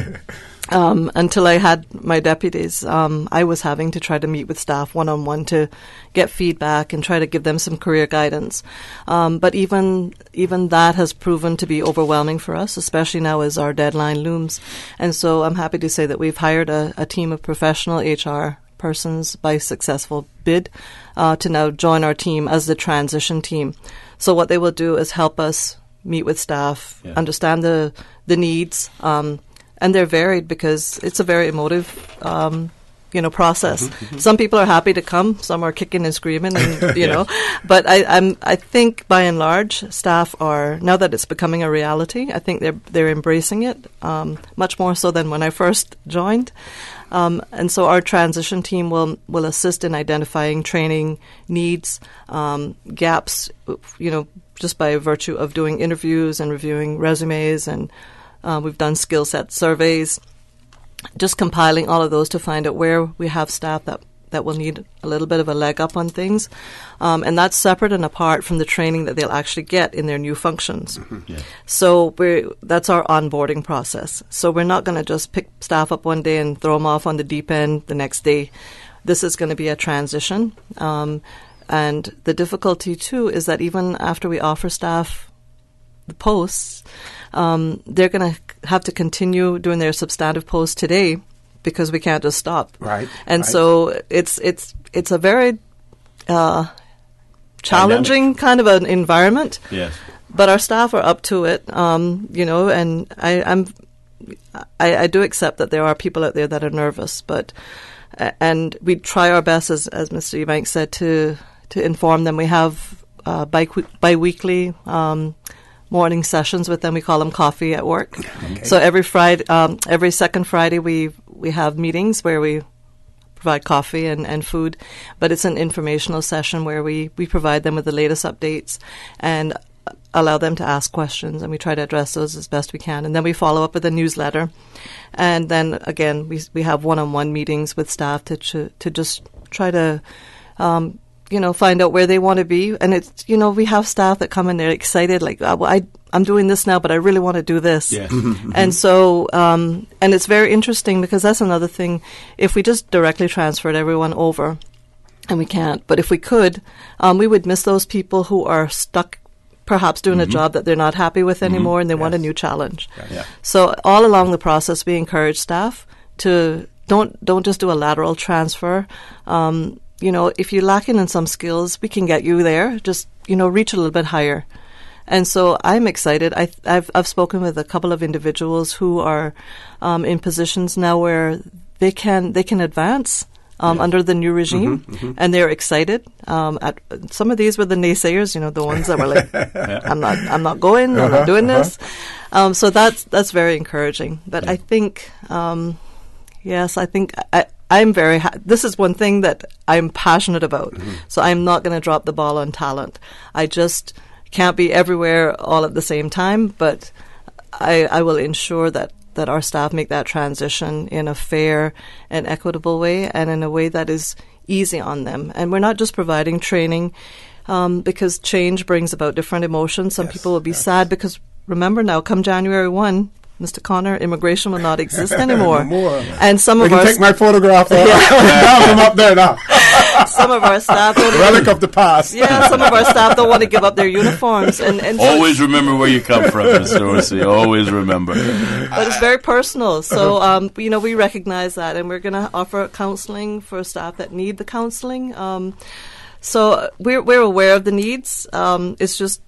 Until I had my deputies, I was having to try to meet with staff one-on-one to get feedback and try to give them some career guidance. But even that has proven to be overwhelming for us, especially now as our deadline looms. And so I'm happy to say that we've hired a team of professional HR persons by successful bid to now join our team as the transition team. So what they will do is help us meet with staff, understand the needs, and they're varied because it's a very emotive, process. Some people are happy to come, some are kicking and screaming, and you know. But I think by and large, staff are, now that it's becoming a reality, I think they're embracing it much more so than when I first joined. And so our transition team will assist in identifying training needs, gaps, just by virtue of doing interviews and reviewing resumes, and we've done skill set surveys, just compiling all of those to find out where we have staff that will need a little bit of a leg up on things. And that's separate and apart from the training that they'll actually get in their new functions. So that's our onboarding process. So we're not going to just pick staff up one day and throw them off on the deep end the next day. This is going to be a transition. And the difficulty, too, is that even after we offer staff the posts, they're going to have to continue doing their substantive posts today because we can't just stop. Right. And so it's a very challenging kind of an environment. Yes. But our staff are up to it, and I do accept that there are people out there that are nervous, and we try our best, as Mr. Eubank said, to inform them. We have bi-weekly morning sessions with them. We call them coffee at work. Okay. So every second Friday we have meetings where we provide coffee and food, but it's an informational session where we provide them with the latest updates and allow them to ask questions, and we try to address those as best we can. And then we follow up with a newsletter, and then again we have one-on-one meetings with staff to just try to find out where they want to be. And it's, we have staff that come in, they're excited, like, I'm doing this now, but I really want to do this. Yes. And so, and it's very interesting because that's another thing. If we just directly transferred everyone over, and we can't, but if we could, we would miss those people who are stuck perhaps doing a job that they're not happy with anymore, and they want a new challenge. Yeah. So all along the process, we encourage staff to don't just do a lateral transfer. If you're lacking in some skills, we can get you there. Just, reach a little bit higher. And so I'm excited. I've spoken with a couple of individuals who are in positions now where they can advance under the new regime, and they're excited. Some of these were the naysayers, the ones that were like, I'm not going, I'm not doing this. So that's very encouraging. But I think, I'm very this is one thing that I'm passionate about. So I'm not going to drop the ball on talent. I just can't be everywhere all at the same time, but I will ensure that our staff make that transition in a fair and equitable way, and in a way that is easy on them. And we're not just providing training because change brings about different emotions. Some people will be sad because, remember now, come January 1, Mr. Connor, immigration will not exist anymore. And some of our take my photograph from up there now. Some of our staff relic of the past. Yeah, some of our staff don't want to give up their uniforms. And always remember where you come from, Mr. Orsi. Always remember. But it's very personal. So we recognize that, and we're going to offer counseling for staff that need the counseling. So we're aware of the needs. It's just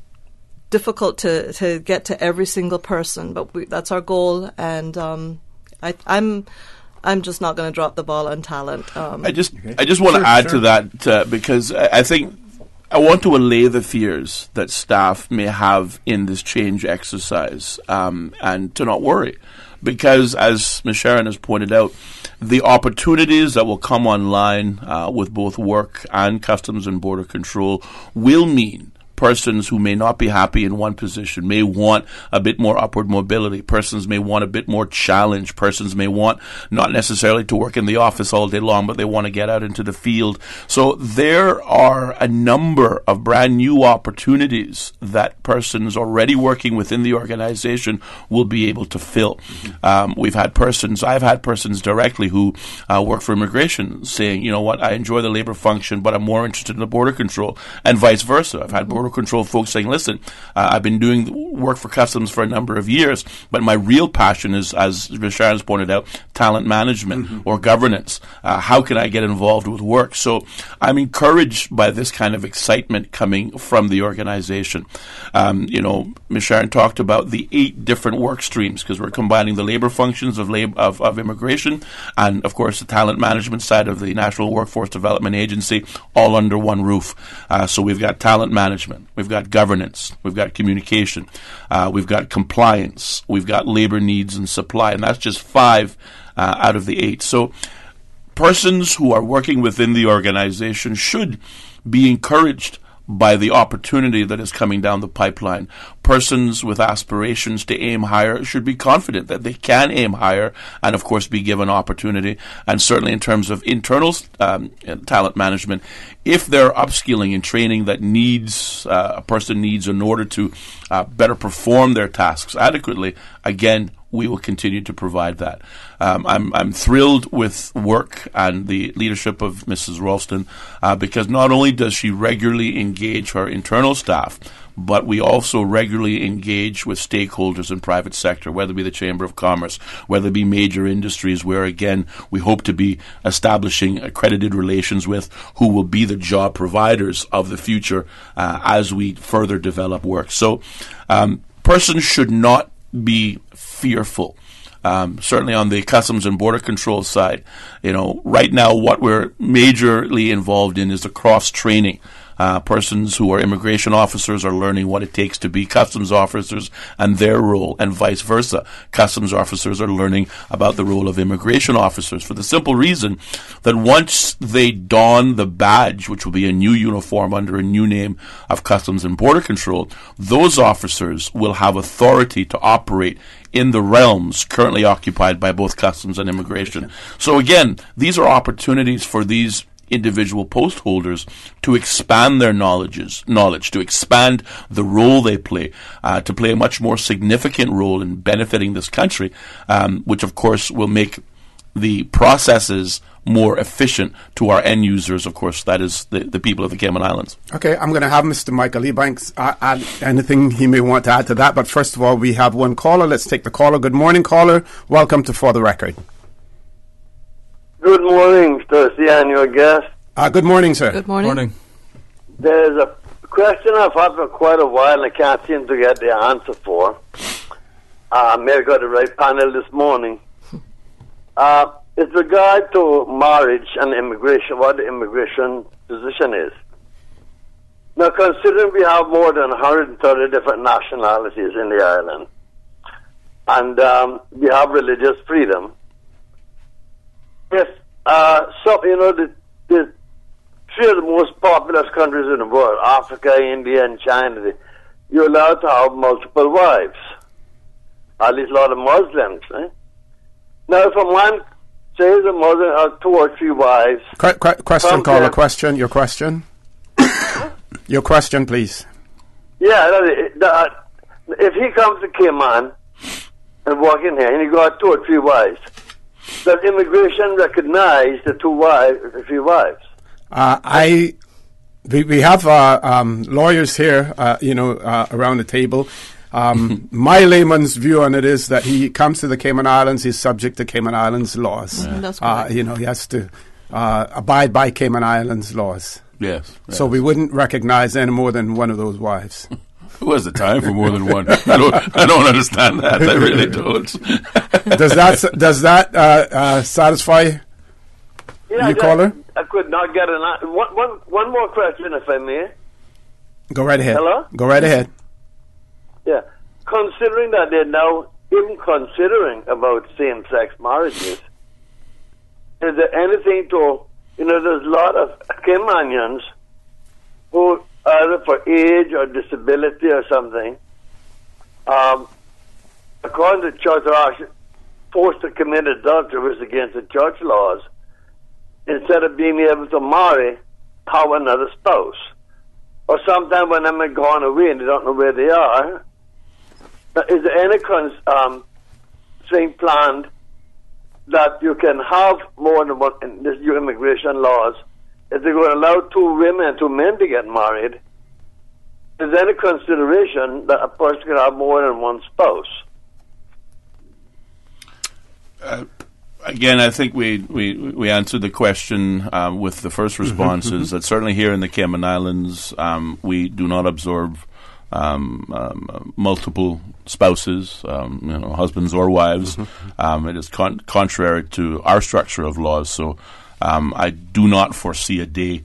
difficult to get to every single person, but that's our goal, and I'm just not going to drop the ball on talent. I just want to add to that because I think I want to allay the fears that staff may have in this change exercise, and to not worry, because as Ms. Sharon has pointed out, the opportunities that will come online with both work and Customs and Border Control will mean persons who may not be happy in one position may want a bit more upward mobility. Persons may want a bit more challenge. Persons may want not necessarily to work in the office all day long, but they want to get out into the field. So there are a number of brand new opportunities that persons already working within the organization will be able to fill. I've had persons directly who work for immigration saying, you know what, I enjoy the labor function, but I'm more interested in the border control, and vice versa. I've had border control folks saying, listen, I've been doing work for customs for a number of years, but my real passion is, as Sharon's pointed out, talent management or governance. How can I get involved with work? So I'm encouraged by this kind of excitement coming from the organization. Ms. Sharon talked about the 8 different work streams, because we're combining the labor functions of immigration and, of course, the talent management side of the National Workforce Development Agency, all under one roof. So we've got talent management, we've got governance, we've got communication, we've got compliance, we've got labor needs and supply, and that's just 5 out of the 8. So persons who are working within the organization should be encouraged by the opportunity that is coming down the pipeline. Persons with aspirations to aim higher should be confident that they can aim higher and, of course, be given opportunity. And certainly in terms of internal talent management, if there are upskilling and training that a person needs in order to better perform their tasks adequately, again, we will continue to provide that. I'm thrilled with WORC and the leadership of Mrs. Roulstone because not only does she regularly engage her internal staff, but we also regularly engage with stakeholders in private sector, whether it be the Chamber of Commerce, whether it be major industries, where, again, we hope to be establishing accredited relations with who will be the job providers of the future as we further develop work. So persons should not be fearful. Certainly on the Customs and Border Control side, right now what we're majorly involved in is the cross-training. Persons who are immigration officers are learning what it takes to be customs officers and their role, and vice versa. Customs officers are learning about the role of immigration officers, for the simple reason that once they don the badge, which will be a new uniform under a new name of Customs and Border Control, those officers will have authority to operate in the realms currently occupied by both Customs and Immigration. So again, these are opportunities for these individual post holders to expand their knowledge, to expand the role they play, to play a much more significant role in benefiting this country, which of course will make the processes more efficient to our end users, of course, that is the people of the Cayman Islands. Okay, I'm going to have Mr. Michael Ebanks add anything he may want to add to that, but first of all, we have one caller. Let's take the caller. Good morning, caller. Welcome to For the Record. Good morning, Stacy, and your guest. Good morning, sir. Good morning. There's a question I've had for quite a while and I can't seem to get the answer for. I may have got the right panel this morning. It's regard to marriage and immigration, what the immigration position is. Now, considering we have more than 130 different nationalities in the island, and we have religious freedom, if the 3 of the most populous countries in the world, Africa, India, and China, you're allowed to have multiple wives. At least a lot of Muslims. Now, if a man says a Muslim has 2 or 3 wives... Question, caller, question. Your question? Your question, please. Yeah, if he comes to Cayman and walk in here and he got 2 or 3 wives, does immigration recognize the 3 wives? We have lawyers here, around the table. My layman's view on it is that he comes to the Cayman Islands, he's subject to Cayman Islands laws. That's correct. He has to abide by Cayman Islands laws. Yes. So we wouldn't recognize any more than one of those wives. Who has the time for more than one? I don't understand that. I really don't. Does that satisfy you, caller? I could not get an answer. One more question, if I may. Go right ahead. Hello? Go right ahead. Yeah. Considering that they're now even considering about same-sex marriages, is there anything to, there's a lot of Caymanians who either for age or disability or something, according to church, are actually forced to commit adultery, which is against the church laws, instead of being able to marry, have another spouse. Or sometimes when them are gone away and they don't know where they are, is there any thing planned that you can have more than one in this new immigration laws? If they're going to allow 2 women and 2 men to get married, is there any consideration that a person can have more than one spouse? Again, I think we answered the question with the first responses. That certainly here in the Cayman Islands, we do not absorb multiple spouses, husbands or wives. It is contrary to our structure of laws. So I do not foresee a day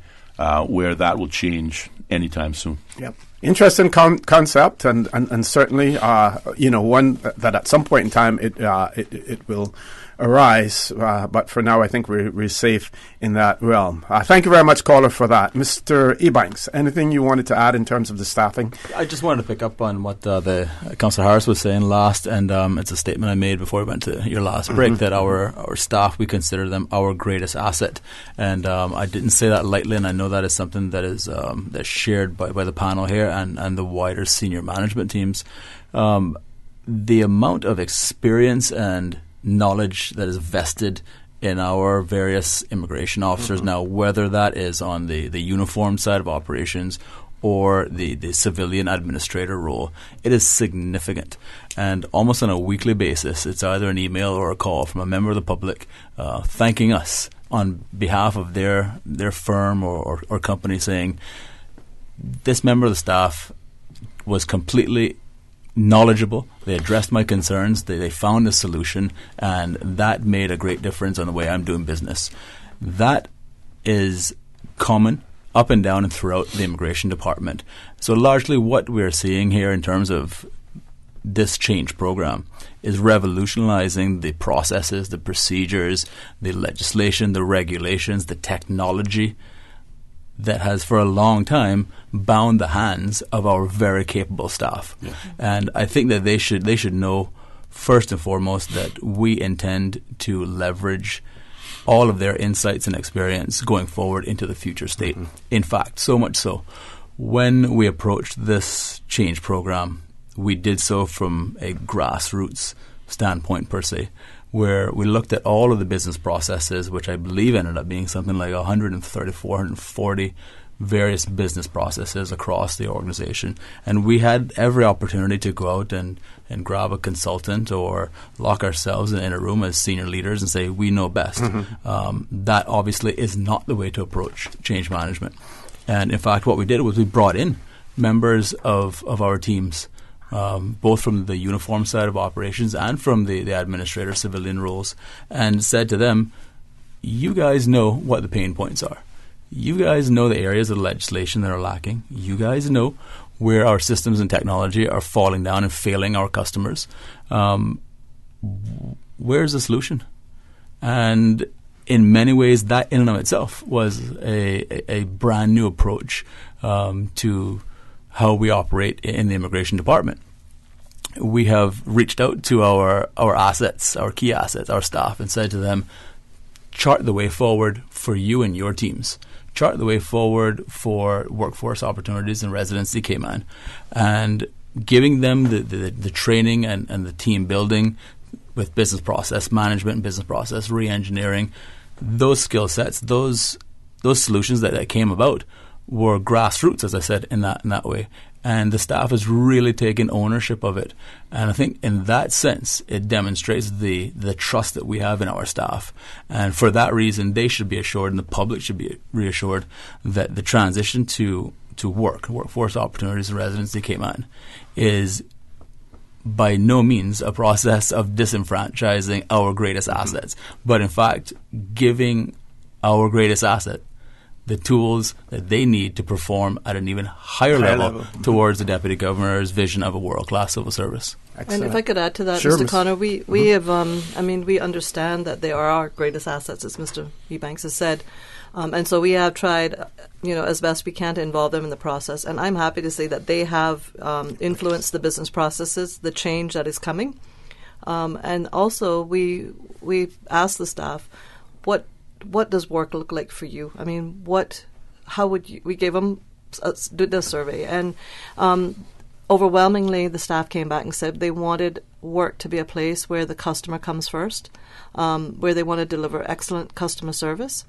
where that will change anytime soon. Yep. Interesting concept, and certainly, one that at some point in time it will arise. But for now, I think we're safe in that realm. Thank you very much, caller, for that. Mr. Ebanks, anything you wanted to add in terms of the staffing? I just wanted to pick up on what the Councillor Harris was saying last, and it's a statement I made before we went to your last break, that our staff, we consider them our greatest asset. And I didn't say that lightly, and I know that is something that is that's shared by the panel here and the wider senior management teams. The amount of experience and knowledge that is vested in our various immigration officers now, whether that is on the uniform side of operations or the civilian administrator role, it is significant. And almost on a weekly basis, it's either an email or a call from a member of the public thanking us on behalf of their firm or company, saying, this member of the staff was completely knowledgeable. They addressed my concerns. They found a solution, and that made a great difference on the way I'm doing business. That is common up and down and throughout the immigration department. So largely what we're seeing here in terms of this change program is revolutionizing the processes, the procedures, the legislation, the regulations, the technology that has for a long time bound the hands of our very capable staff. Yeah. And I think that they should know first and foremost that we intend to leverage all of their insights and experience going forward into the future state. In fact, so much so, when we approached this change program, we did so from a grassroots standpoint per se, where we looked at all of the business processes, which I believe ended up being something like 134, 140 various business processes across the organization. And we had every opportunity to go out and grab a consultant or lock ourselves in a room as senior leaders and say, we know best. That obviously is not the way to approach change management. And in fact, what we did was we brought in members of our teams, both from the uniform side of operations and from the administrator civilian roles, and said to them, you guys know what the pain points are. You guys know the areas of legislation that are lacking. You guys know where our systems and technology are falling down and failing our customers. Where's the solution? And in many ways, that in and of itself was a brand new approach to how we operate in the immigration department. We have reached out to our assets, our key assets, our staff, and said to them, chart the way forward for you and your teams. Chart the way forward for workforce opportunities in residency Cayman, and giving them the training and the team building with business process management and business process re-engineering. Those skill sets, those solutions that came about were grassroots, as I said, in that way. And the staff has really taken ownership of it. And I think in that sense, it demonstrates the trust that we have in our staff. And for that reason, they should be assured, and the public should be reassured, that the transition to workforce opportunities in residency Cayman is by no means a process of disenfranchising our greatest assets, but in fact, giving our greatest asset the tools that they need to perform at an even higher level towards the Deputy Governor's vision of a world-class civil service. Excellent. And if I could add to that, sure, Mr. Connor, we have, we understand that they are our greatest assets, as Mr. Ebanks has said. And so we have tried, as best we can to involve them in the process. And I'm happy to say that they have influenced the business processes, the change that is coming. And also we asked the staff, what does work look like for you? I mean, how would you? We gave them did the survey, and overwhelmingly the staff came back and said they wanted work to be a place where the customer comes first, where they want to deliver excellent customer service.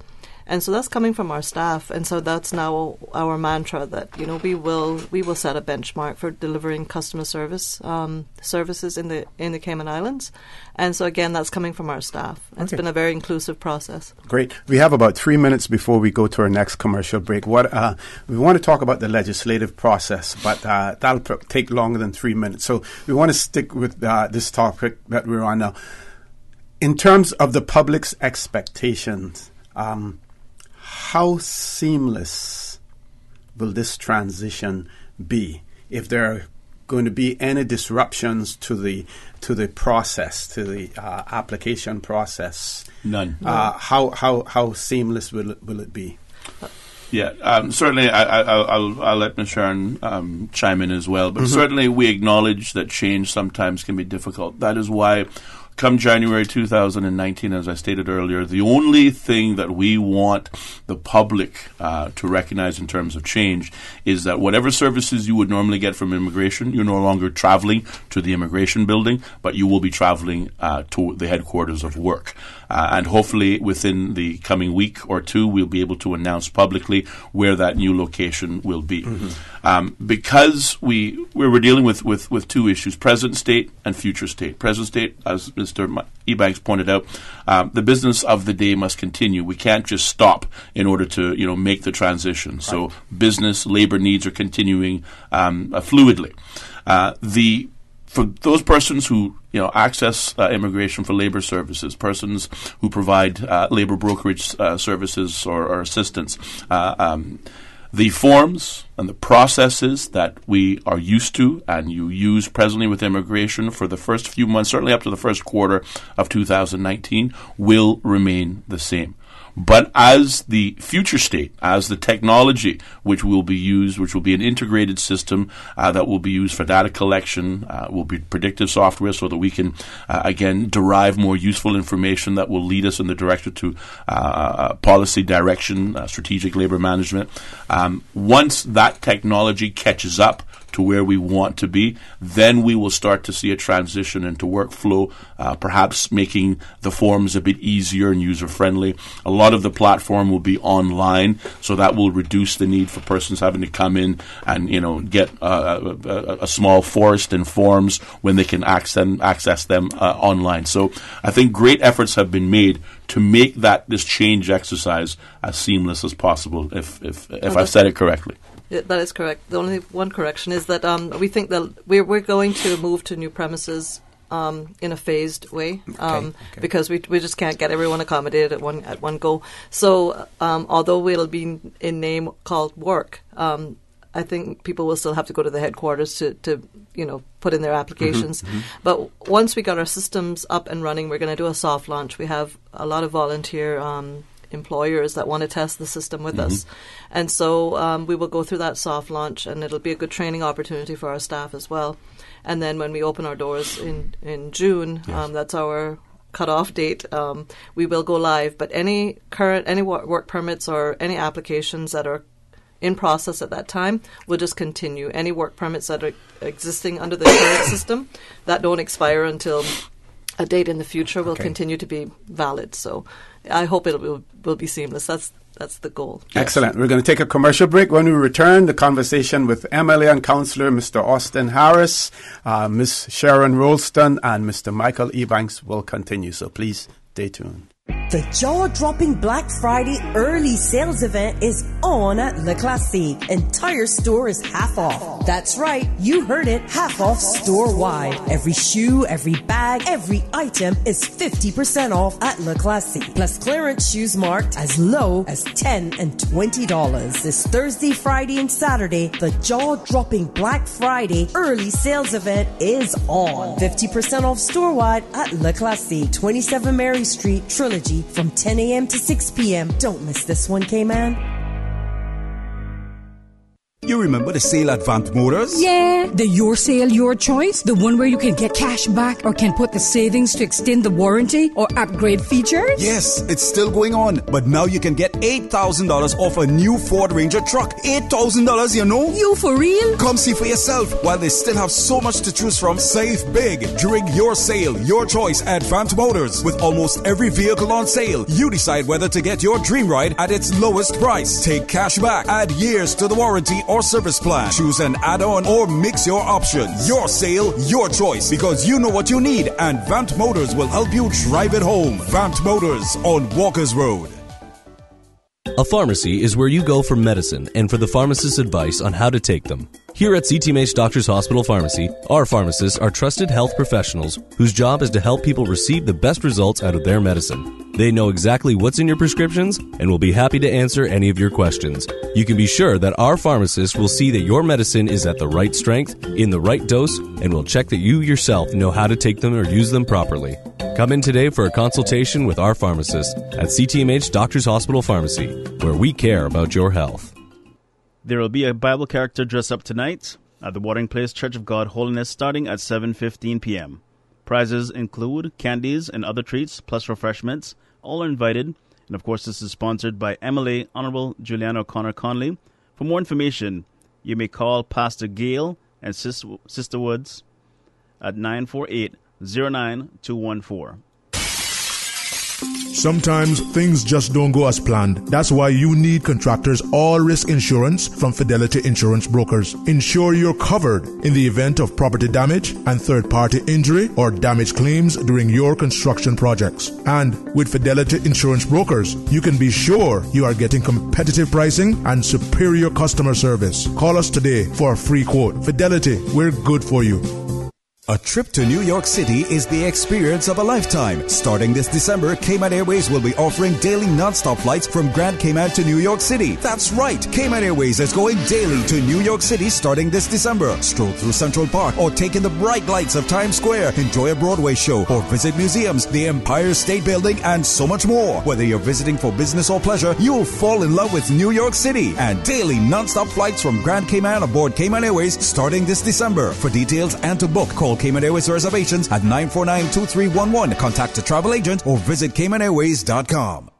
And so that's coming from our staff, and so that's now our mantra that we will set a benchmark for delivering customer services in the Cayman Islands, and so again that's coming from our staff. It's been a very inclusive process. Great. We have about 3 minutes before we go to our next commercial break. We want to talk about the legislative process, but that'll take longer than 3 minutes. So we want to stick with this topic that we're on now. In terms of the public's expectations, how seamless will this transition be? If there are going to be any disruptions to the process, to the application process? None. How seamless will it be? Yeah, certainly I'll let Ms. Sharon chime in as well, but certainly we acknowledge that change sometimes can be difficult. That is why come January 2019, as I stated earlier, the only thing that we want the public to recognize in terms of change is that whatever services you would normally get from immigration, you're no longer traveling to the immigration building, but you will be traveling to the headquarters of WORC. And hopefully within the coming week or two, we'll be able to announce publicly where that new location will be. Because we're dealing with two issues, present state and future state. Present state, as Mr. Ebanks pointed out, the business of the day must continue. We can't just stop in order to make the transition. Right. So business, labor needs are continuing fluidly. For those persons who access immigration for labor services, persons who provide labor brokerage services or assistance, the forms and the processes that we are used to and you use presently with immigration for the first few months, certainly up to the first quarter of 2019, will remain the same. But as the future state, as the technology which will be used, which will be an integrated system that will be used for data collection, will be predictive software so that we can, again, derive more useful information that will lead us in the direction to policy direction, strategic labor management. Once that technology catches up to where we want to be, then we will start to see a transition into workflow, perhaps making the forms a bit easier and user-friendly. A lot of the platform will be online, so that will reduce the need for persons having to come in and get a small forest in forms when they can access them online. So I think great efforts have been made to make this change exercise as seamless as possible, if I've said it correctly. Yeah, that is correct. The only one correction is that we think that we're going to move to new premises in a phased way, because we just can't get everyone accommodated at one go. So although we'll be in name called WORC, I think people will still have to go to the headquarters to put in their applications. But once we got our systems up and running, we're going to do a soft launch. We have a lot of volunteer employers that want to test the system with us. And so we will go through that soft launch, and it'll be a good training opportunity for our staff as well. And then when we open our doors in June, that's our cutoff date, we will go live. But any work permits or any applications that are in process at that time will just continue. Any work permits that are existing under the current system that don't expire until a date in the future will continue to be valid. So I hope it will be seamless. That's the goal. Excellent. We're going to take a commercial break. When we return, the conversation with MLA and Councillor Mr. Austin Harris, Ms. Sharon Roulstone, and Mr. Michael Ebanks will continue. So please stay tuned. The jaw-dropping Black Friday early sales event is on at Le Classique. Entire store is half off. That's right, you heard it, half off store-wide. Every shoe, every bag, every item is 50% off at Le Classique. Plus clearance shoes marked as low as $10 and $20. This Thursday, Friday, and Saturday, the jaw-dropping Black Friday early sales event is on. 50% off store-wide at Le Classique, 27 Mary Street, Trilogy, Pharmacy from 10 a.m. to 6 p.m. Don't miss this one, Cayman. You remember the sale at Vamp Motors? Yeah, the Your Sale, Your Choice, the one where you can get cash back or can put the savings to extend the warranty or upgrade features? Yes, it's still going on, but now you can get $8,000 off a new Ford Ranger truck. $8,000, you know? You for real? Come see for yourself. While they still have so much to choose from, save big during Your Sale, Your Choice at Vamp Motors. With almost every vehicle on sale, you decide whether to get your dream ride at its lowest price. Take cash back, add years to the warranty or service plan. Choose an add-on or mix your options. Your sale, your choice, because you know what you need, and Vamp Motors will help you drive it home. Vamp Motors on Walkers Road. A pharmacy is where you go for medicine and for the pharmacist's advice on how to take them. Here at CTMH Doctors Hospital Pharmacy, our pharmacists are trusted health professionals whose job is to help people receive the best results out of their medicine. They know exactly what's in your prescriptions and will be happy to answer any of your questions. You can be sure that our pharmacists will see that your medicine is at the right strength, in the right dose, and will check that you yourself know how to take them or use them properly. Come in today for a consultation with our pharmacist at CTMH Doctors Hospital Pharmacy, where we care about your health. There will be a Bible character dress up tonight at the Watering Place Church of God Holiness starting at 7:15 p.m. Prizes include candies and other treats, plus refreshments. All are invited. And, of course, this is sponsored by MLA Honorable Juliana O'Connor Conley. For more information, you may call Pastor Gail and Sister Woods at 948-09214. Sometimes things just don't go as planned. That's why you need Contractors All Risk Insurance from Fidelity Insurance Brokers. Ensure you're covered in the event of property damage and third-party injury or damage claims during your construction projects. And with Fidelity Insurance Brokers, you can be sure you are getting competitive pricing and superior customer service. Call us today for a free quote. Fidelity, we're good for you. A trip to New York City is the experience of a lifetime. Starting this December, Cayman Airways will be offering daily non-stop flights from Grand Cayman to New York City. That's right, Cayman Airways is going daily to New York City starting this December. Stroll through Central Park or take in the bright lights of Times Square, enjoy a Broadway show, or visit museums, the Empire State Building, and so much more. Whether you're visiting for business or pleasure, you'll fall in love with New York City. And daily non-stop flights from Grand Cayman aboard Cayman Airways starting this December. For details and to book, call Cayman Airways reservations at 949-2311. Contact a travel agent or visit CaymanAirways.com.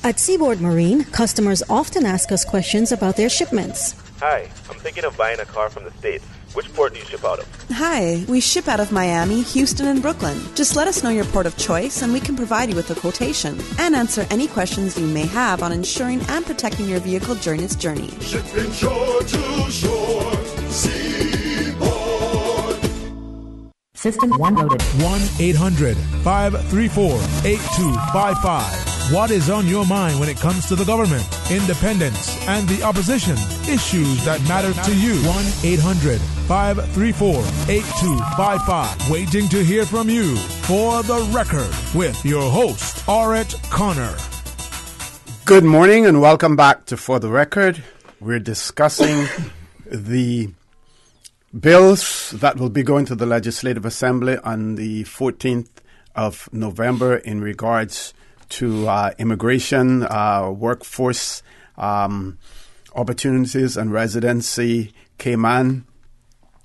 At Seaboard Marine, customers often ask us questions about their shipments. Hi, I'm thinking of buying a car from the States. Which port do you ship out of? Hi, we ship out of Miami, Houston, and Brooklyn. Just let us know your port of choice and we can provide you with a quotation and answer any questions you may have on insuring and protecting your vehicle during its journey. Shipping shore to shore, System 1 loaded. 1-800-534-8255. What is on your mind when it comes to the government, independence, and the opposition? Issues that matter to you. 1-800-534-8255. Waiting to hear from you. For the Record with your host, Auret Connor. Good morning and welcome back to For the Record. We're discussing the bills that will be going to the Legislative Assembly on the 14th of November in regards to immigration, workforce opportunities and residency, Cayman.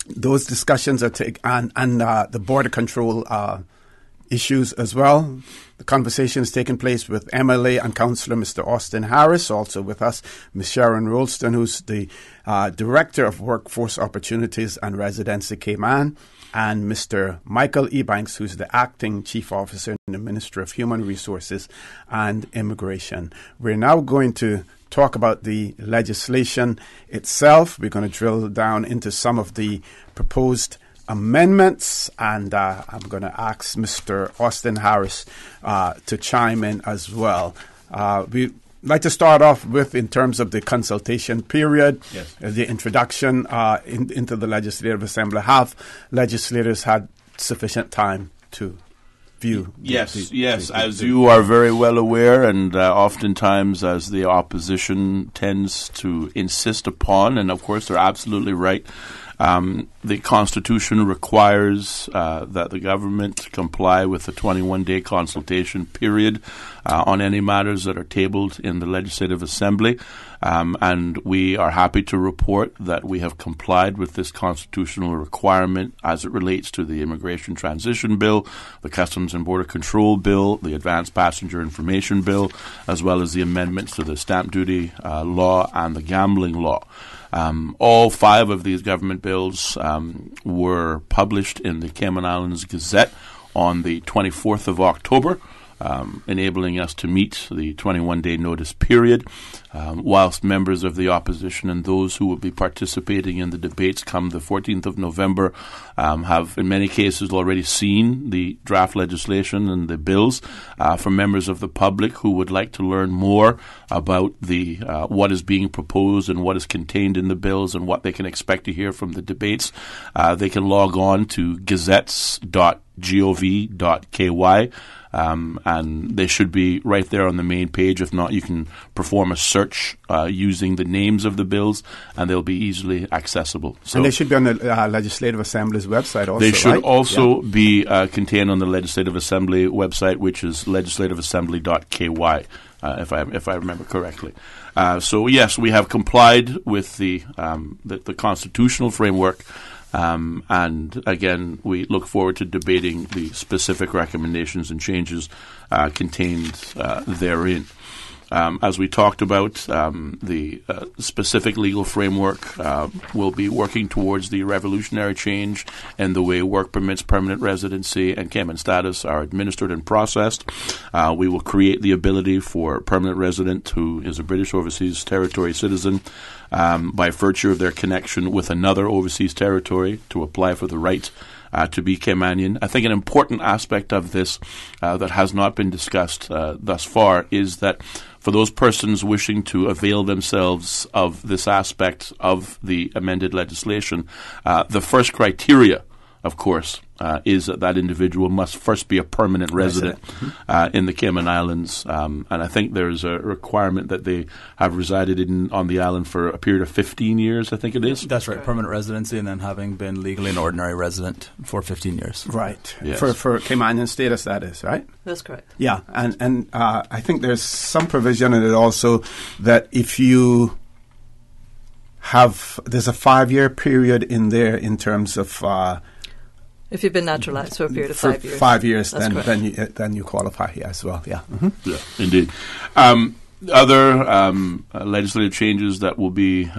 Those discussions are and the border control issues as well. The conversation is taking place with MLA and Councillor Mr. Austin Harris, also with us, Ms. Sharon Roulstone, who's the Director of Workforce Opportunities and Residency Cayman, and Mr. Michael Ebanks, who's the Acting Chief Officer in the Ministry of Human Resources and Immigration. We're now going to talk about the legislation itself. We're going to drill down into some of the proposed amendments, and I'm going to ask Mr. Austin Harris to chime in as well. We'd like to start off with, in terms of the consultation period, the introduction into the Legislative Assembly. Have legislators had sufficient time to view? Yes. As you are very well aware, and oftentimes as the opposition tends to insist upon, and of course they're absolutely right, The Constitution requires that the government comply with the 21-day consultation period on any matters that are tabled in the Legislative Assembly. And we are happy to report that we have complied with this constitutional requirement as it relates to the Immigration Transition Bill, the Customs and Border Control Bill, the Advanced Passenger Information Bill, as well as the amendments to the stamp duty law and the gambling law. All 5 of these government bills were published in the Cayman Islands Gazette on the 24th of October, enabling us to meet the 21-day notice period, whilst members of the opposition and those who will be participating in the debates come the 14th of November have in many cases already seen the draft legislation and the bills. For members of the public who would like to learn more about the what is being proposed and what is contained in the bills and what they can expect to hear from the debates, they can log on to gazettes.gov.ky. And they should be right there on the main page. If not, you can perform a search using the names of the bills, and they'll be easily accessible. So and they should be on the Legislative Assembly's website also, they should right? also be contained on the Legislative Assembly website, which is legislativesembly.ky, if I remember correctly. So, yes, we have complied with the constitutional framework. And again, we look forward to debating the specific recommendations and changes contained therein. As we talked about, the specific legal framework will be working towards the revolutionary change in the way work permits, permanent residency, and Cayman status are administered and processed. We will create the ability for a permanent resident who is a British Overseas Territory citizen by virtue of their connection with another overseas territory to apply for the right to be Caymanian. I think an important aspect of this that has not been discussed thus far is that for those persons wishing to avail themselves of this aspect of the amended legislation, the first criteria, of course, is that individual must first be a permanent resident in the Cayman Islands. And I think there's a requirement that they have resided on the island for a period of 15 years, I think it is. That's right, permanent residency, and then having been legally an ordinary resident for 15 years. Right. Yes. For Caymanian status, that is, right? That's correct. Yeah, and I think there's some provision in it also that if you there's a 5-year period in there in terms of if you've been naturalized for a period of 5 years. 5 years, That's then you qualify as well. Yeah. Yeah, indeed. Other legislative changes that will be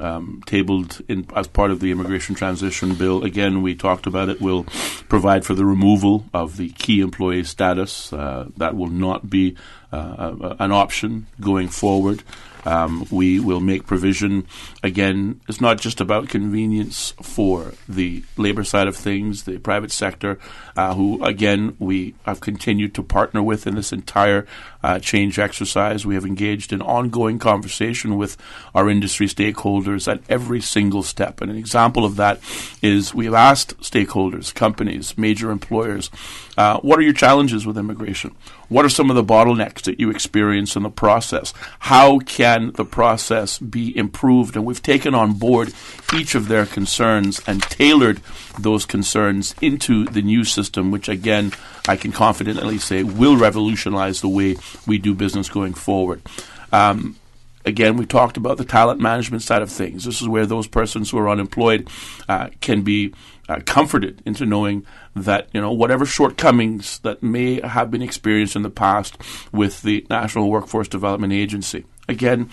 tabled as part of the Immigration Transition Bill, again, we talked about it, will provide for the removal of the key employee status. That will not be an option going forward. We will make provision, again, it's not just about convenience for the labor side of things, the private sector, who, again, we have continued to partner with in this entire change exercise. We have engaged in ongoing conversation with our industry stakeholders at every single step. And an example of that is we have asked stakeholders, companies, major employers, what are your challenges with immigration? What are some of the bottlenecks that you experience in the process? How can the process be improved? And we've taken on board each of their concerns and tailored those concerns into the new system, which, again, I can confidently say will revolutionize the way we do business going forward. Again, we talked about the talent management side of things. This is where those persons who are unemployed can be comforted into knowing that, whatever shortcomings that may have been experienced in the past with the National Workforce Development Agency. Again,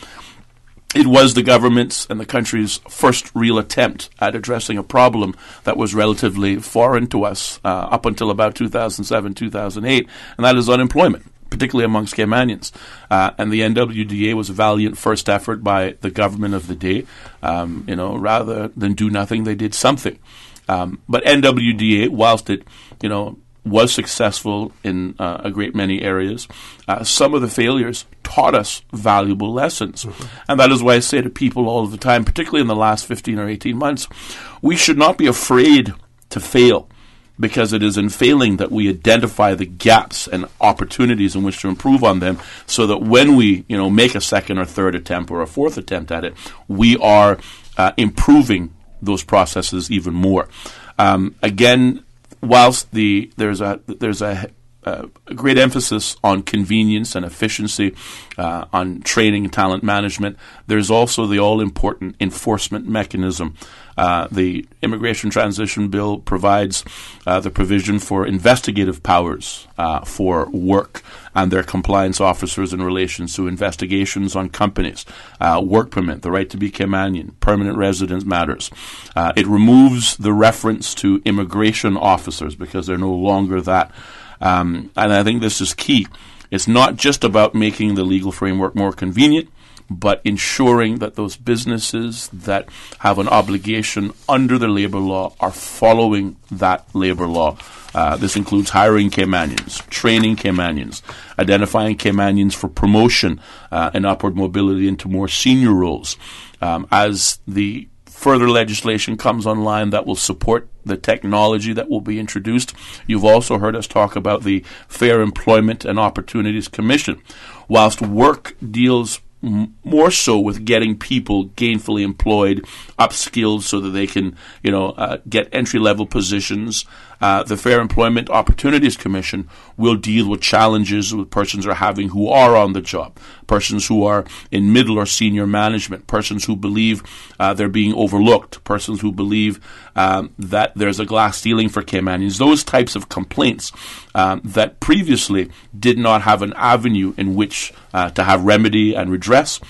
it was the government's and the country's first real attempt at addressing a problem that was relatively foreign to us up until about 2007, 2008, and that is unemployment, particularly amongst Caymanians. And the NWDA was a valiant first effort by the government of the day. Rather than do nothing, they did something. But NWDA, whilst it, was successful in a great many areas, some of the failures taught us valuable lessons. Mm-hmm. And that is why I say to people all the time, particularly in the last 15 or 18 months, we should not be afraid to fail, because it is in failing that we identify the gaps and opportunities in which to improve on them, so that when we, make a second or third attempt or a fourth attempt at it, we are improving those processes even more. Again, whilst there's a great emphasis on convenience and efficiency, on training and talent management, there's also the all-important enforcement mechanism. The Immigration Transition Bill provides the provision for investigative powers for WORC and their compliance officers in relation to investigations on companies, work permit, the right to be Caymanian, permanent residence matters. It removes the reference to immigration officers because they're no longer that. And I think this is key. It's not just about making the legal framework more convenient, but ensuring that those businesses that have an obligation under the labor law are following that labor law. This includes hiring Caymanians, training Caymanians, identifying Caymanians for promotion and upward mobility into more senior roles. As the further legislation comes online that will support the technology that will be introduced. You've also heard us talk about the Fair Employment and Opportunities Commission. Whilst WORC deals more so with getting people gainfully employed, upskilled so that they can, get entry-level positions. The Fair Employment Opportunities Commission will deal with challenges with persons are having who are on the job, persons who are in middle or senior management, persons who believe they're being overlooked, persons who believe that there's a glass ceiling for Caymanians. Those types of complaints that previously did not have an avenue in which to have remedy and redress,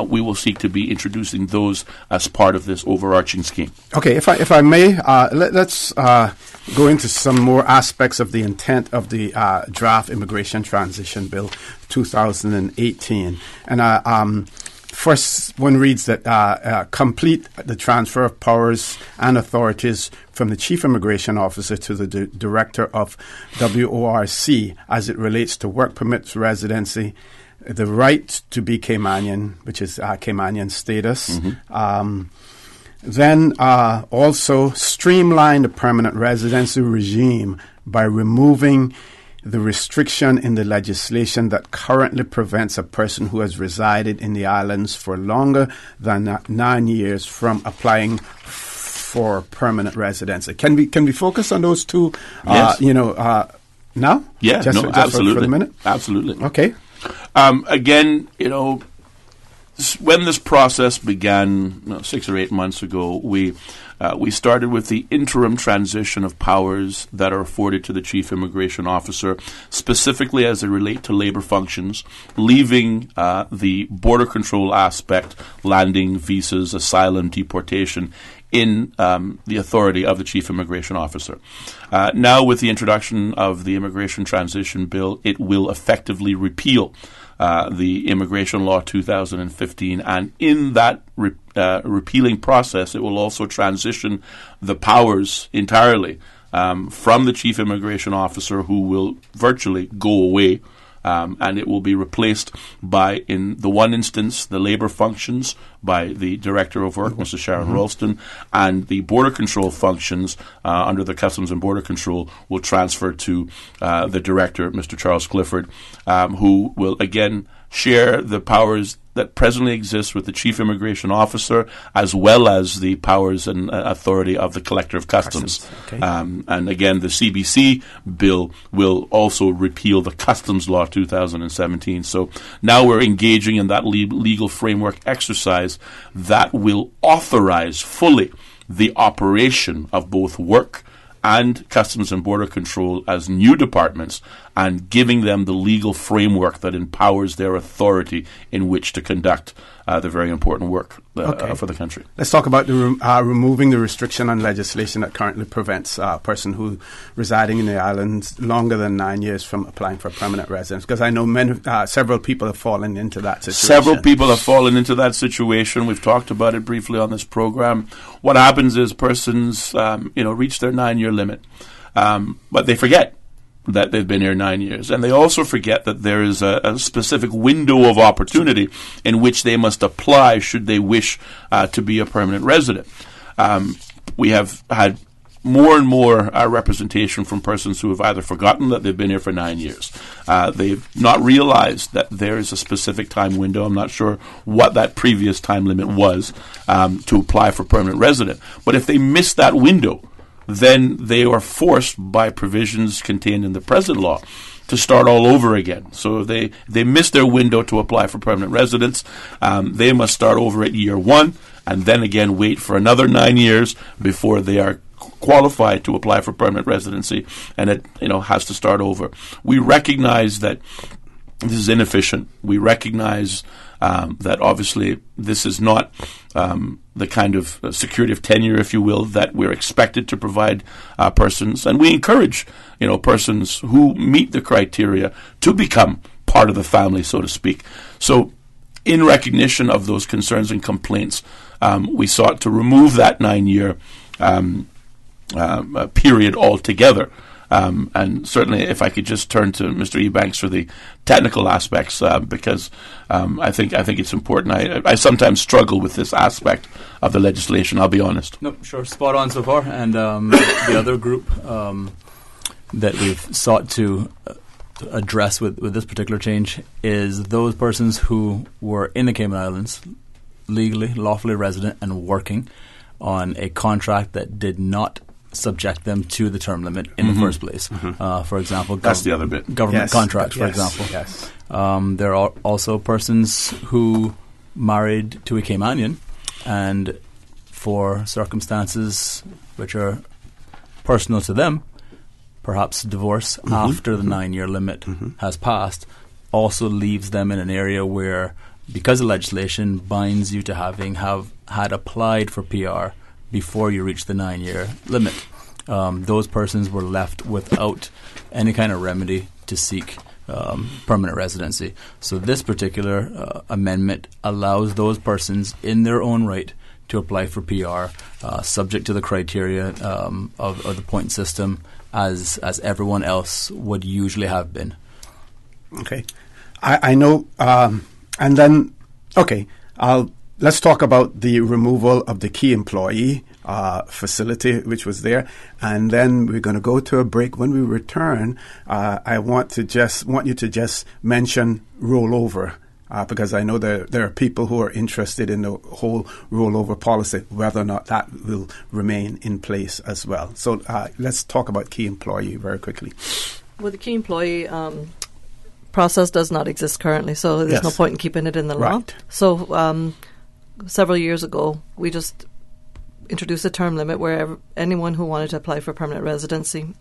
we will seek to be introducing those as part of this overarching scheme. Okay, if I may, let's go into some more aspects of the intent of the draft Immigration Transition Bill 2018. And first one reads that complete the transfer of powers and authorities from the Chief Immigration Officer to the Director of WORC as it relates to work permits, residency, the right to be Caymanian, which is Caymanian status. Mm-hmm. Then also streamline the permanent residency regime by removing the restriction in the legislation that currently prevents a person who has resided in the islands for longer than 9 years from applying for permanent residency. Can we focus on those two? Yes. Now? Yeah. Just absolutely. For the minute. Absolutely. Okay. Again, when this process began 6 or 8 months ago, we started with the interim transition of powers that are afforded to the Chief Immigration Officer, specifically as they relate to labor functions, leaving the border control aspect, landing, visas, asylum, deportation, in the authority of the Chief Immigration Officer. Now, with the introduction of the Immigration Transition Bill, it will effectively repeal the Immigration Law 2015, and in that repealing process, it will also transition the powers entirely from the Chief Immigration Officer, who will virtually go away, and it will be replaced by, in the one instance, the labor functions by the Director of Work, Mrs. Sharon Roulstone, and the border control functions under the Customs and Border Control will transfer to the Director, Mr. Charles Clifford, who will again share the powers that presently exist with the Chief Immigration Officer, as well as the powers and authority of the Collector of Customs. Okay. And again, the CBC bill will also repeal the Customs Law 2017. So now we're engaging in that legal framework exercise that will authorize fully the operation of both WORC and Customs and Border Control as new departments, and giving them the legal framework that empowers their authority in which to conduct the very important work for the country. Let's talk about the removing the restriction on legislation that currently prevents a person who residing in the islands longer than 9 years from applying for permanent residence. Because I know several people have fallen into that situation. Several people have fallen into that situation. We've talked about it briefly on this program. What happens is persons, reach their 9-year limit, but they forget that they've been here 9 years. And they also forget that there is a specific window of opportunity in which they must apply should they wish to be a permanent resident. We have had more and more representation from persons who have either forgotten that they've been here for 9 years. They've not realized that there is a specific time window. I'm not sure what that previous time limit was to apply for permanent resident. But if they miss that window, then they are forced by provisions contained in the present law to start all over again. So if they miss their window to apply for permanent residence, they must start over at year 1 and then again wait for another 9 years before they are qualified to apply for permanent residency, and it has to start over. We recognize that this is inefficient. We recognize that obviously this is not the kind of security of tenure, if you will, that we're expected to provide persons, and we encourage persons who meet the criteria to become part of the family, so to speak. So, in recognition of those concerns and complaints, we sought to remove that 9-year period altogether. And certainly, if I could just turn to Mr. Ebanks for the technical aspects, because I think it's important. I sometimes struggle with this aspect of the legislation, I'll be honest. No, sure, spot on so far. And the other group that we've sought to address with this particular change is those persons who were in the Cayman Islands legally, lawfully resident and working on a contract that did not subject them to the term limit in the first place. For example, that's the other bit. Government contracts, for example. Yes. There are also persons who married to a Caymanian and for circumstances which are personal to them, perhaps divorce after the 9-year limit has passed, also leaves them in an area where, because the legislation binds you to have had applied for PR before you reach the 9-year limit, those persons were left without any kind of remedy to seek permanent residency. So this particular amendment allows those persons in their own right to apply for PR, subject to the criteria of the point system as everyone else would usually have been. Okay. I know. And then, okay, let's talk about the removal of the key employee facility, which was there, and then we're going to go to a break. When we return, I want you to just mention rollover, because I know there are people who are interested in the whole rollover policy, whether or not that will remain in place as well. So let's talk about key employee very quickly. Well, the key employee process does not exist currently, so there's no point in keeping it in the law. So several years ago, we just introduced a term limit where anyone who wanted to apply for permanent residency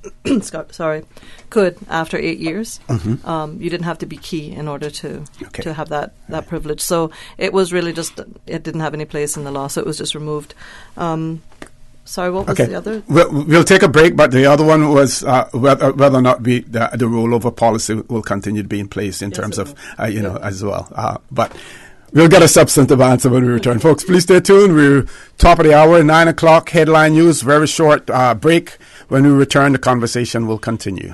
could after 8 years. You didn't have to be key in order to have that privilege. So it was really just, it didn't have any place in the law, so it was just removed. Sorry, what was the other? We'll take a break, but the other one was whether or not the rollover policy will continue to be in place in terms of, as well. But we'll get a substantive answer when we return. Folks, please stay tuned. We're top of the hour, 9 o'clock, headline news, very short break. When we return, the conversation will continue.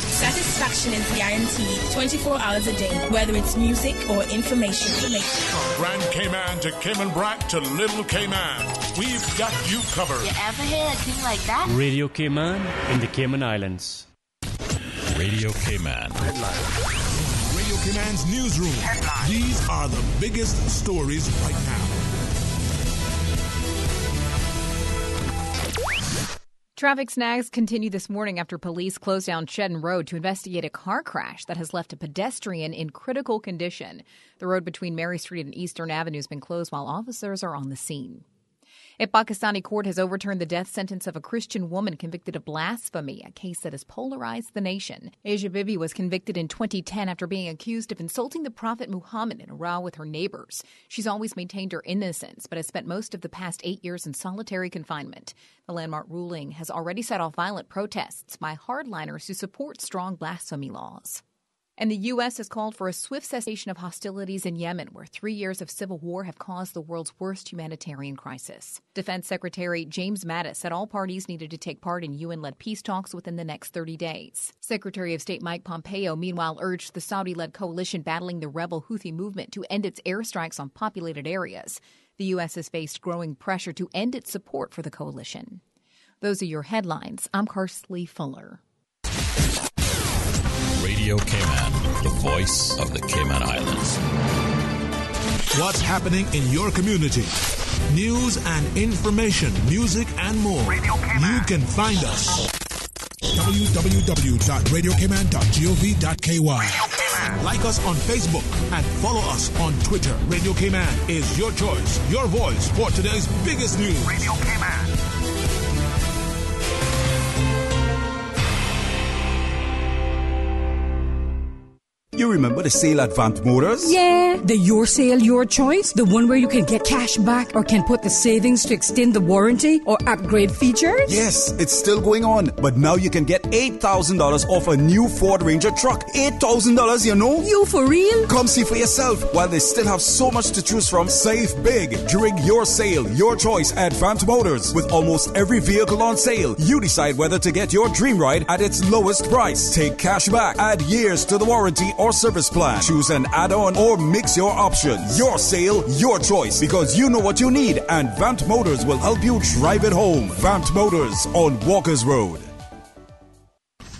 Satisfaction is guaranteed 24 hours a day, whether it's music or information. Grand Cayman to Cayman Brac to Little Cayman. We've got you covered. You ever hear a thing like that? Radio Cayman in the Cayman Islands. Radio Cayman. Radio Cayman's newsroom. These are the biggest stories right now. Traffic snags continue this morning after police closed down Shedden Road to investigate a car crash that has left a pedestrian in critical condition. The road between Mary Street and Eastern Avenue has been closed while officers are on the scene. A Pakistani court has overturned the death sentence of a Christian woman convicted of blasphemy, a case that has polarized the nation. Asia Bibi was convicted in 2010 after being accused of insulting the Prophet Muhammad in a row with her neighbors. She's always maintained her innocence, but has spent most of the past 8 years in solitary confinement. The landmark ruling has already set off violent protests by hardliners who support strong blasphemy laws. And the U.S. has called for a swift cessation of hostilities in Yemen, where 3 years of civil war have caused the world's worst humanitarian crisis. Defense Secretary James Mattis said all parties needed to take part in UN-led peace talks within the next 30 days. Secretary of State Mike Pompeo, meanwhile, urged the Saudi-led coalition battling the rebel Houthi movement to end its airstrikes on populated areas. The U.S. has faced growing pressure to end its support for the coalition. Those are your headlines. I'm Karsley Fuller. Radio Cayman, the voice of the Cayman Islands. What's happening in your community? News and information, music and more. You can find us. www.radiocayman.gov.ky. Like us on Facebook and follow us on Twitter. Radio Cayman is your choice, your voice for today's biggest news. Radio Cayman. You remember the sale at Vant Motors? Yeah, the Your Sale, Your Choice, the one where you can get cash back or can put the savings to extend the warranty or upgrade features? Yes, it's still going on, but now you can get $8,000 off a new Ford Ranger truck. $8,000, you know? You for real? Come see for yourself. While they still have so much to choose from, save big during Your Sale, Your Choice at Vant Motors. With almost every vehicle on sale, you decide whether to get your dream ride at its lowest price. Take cash back, add years to the warranty or service plan. Choose an add-on or mix your options. Your sale, your choice, because you know what you need, and Vant Motors will help you drive it home. Vant Motors on Walkers Road.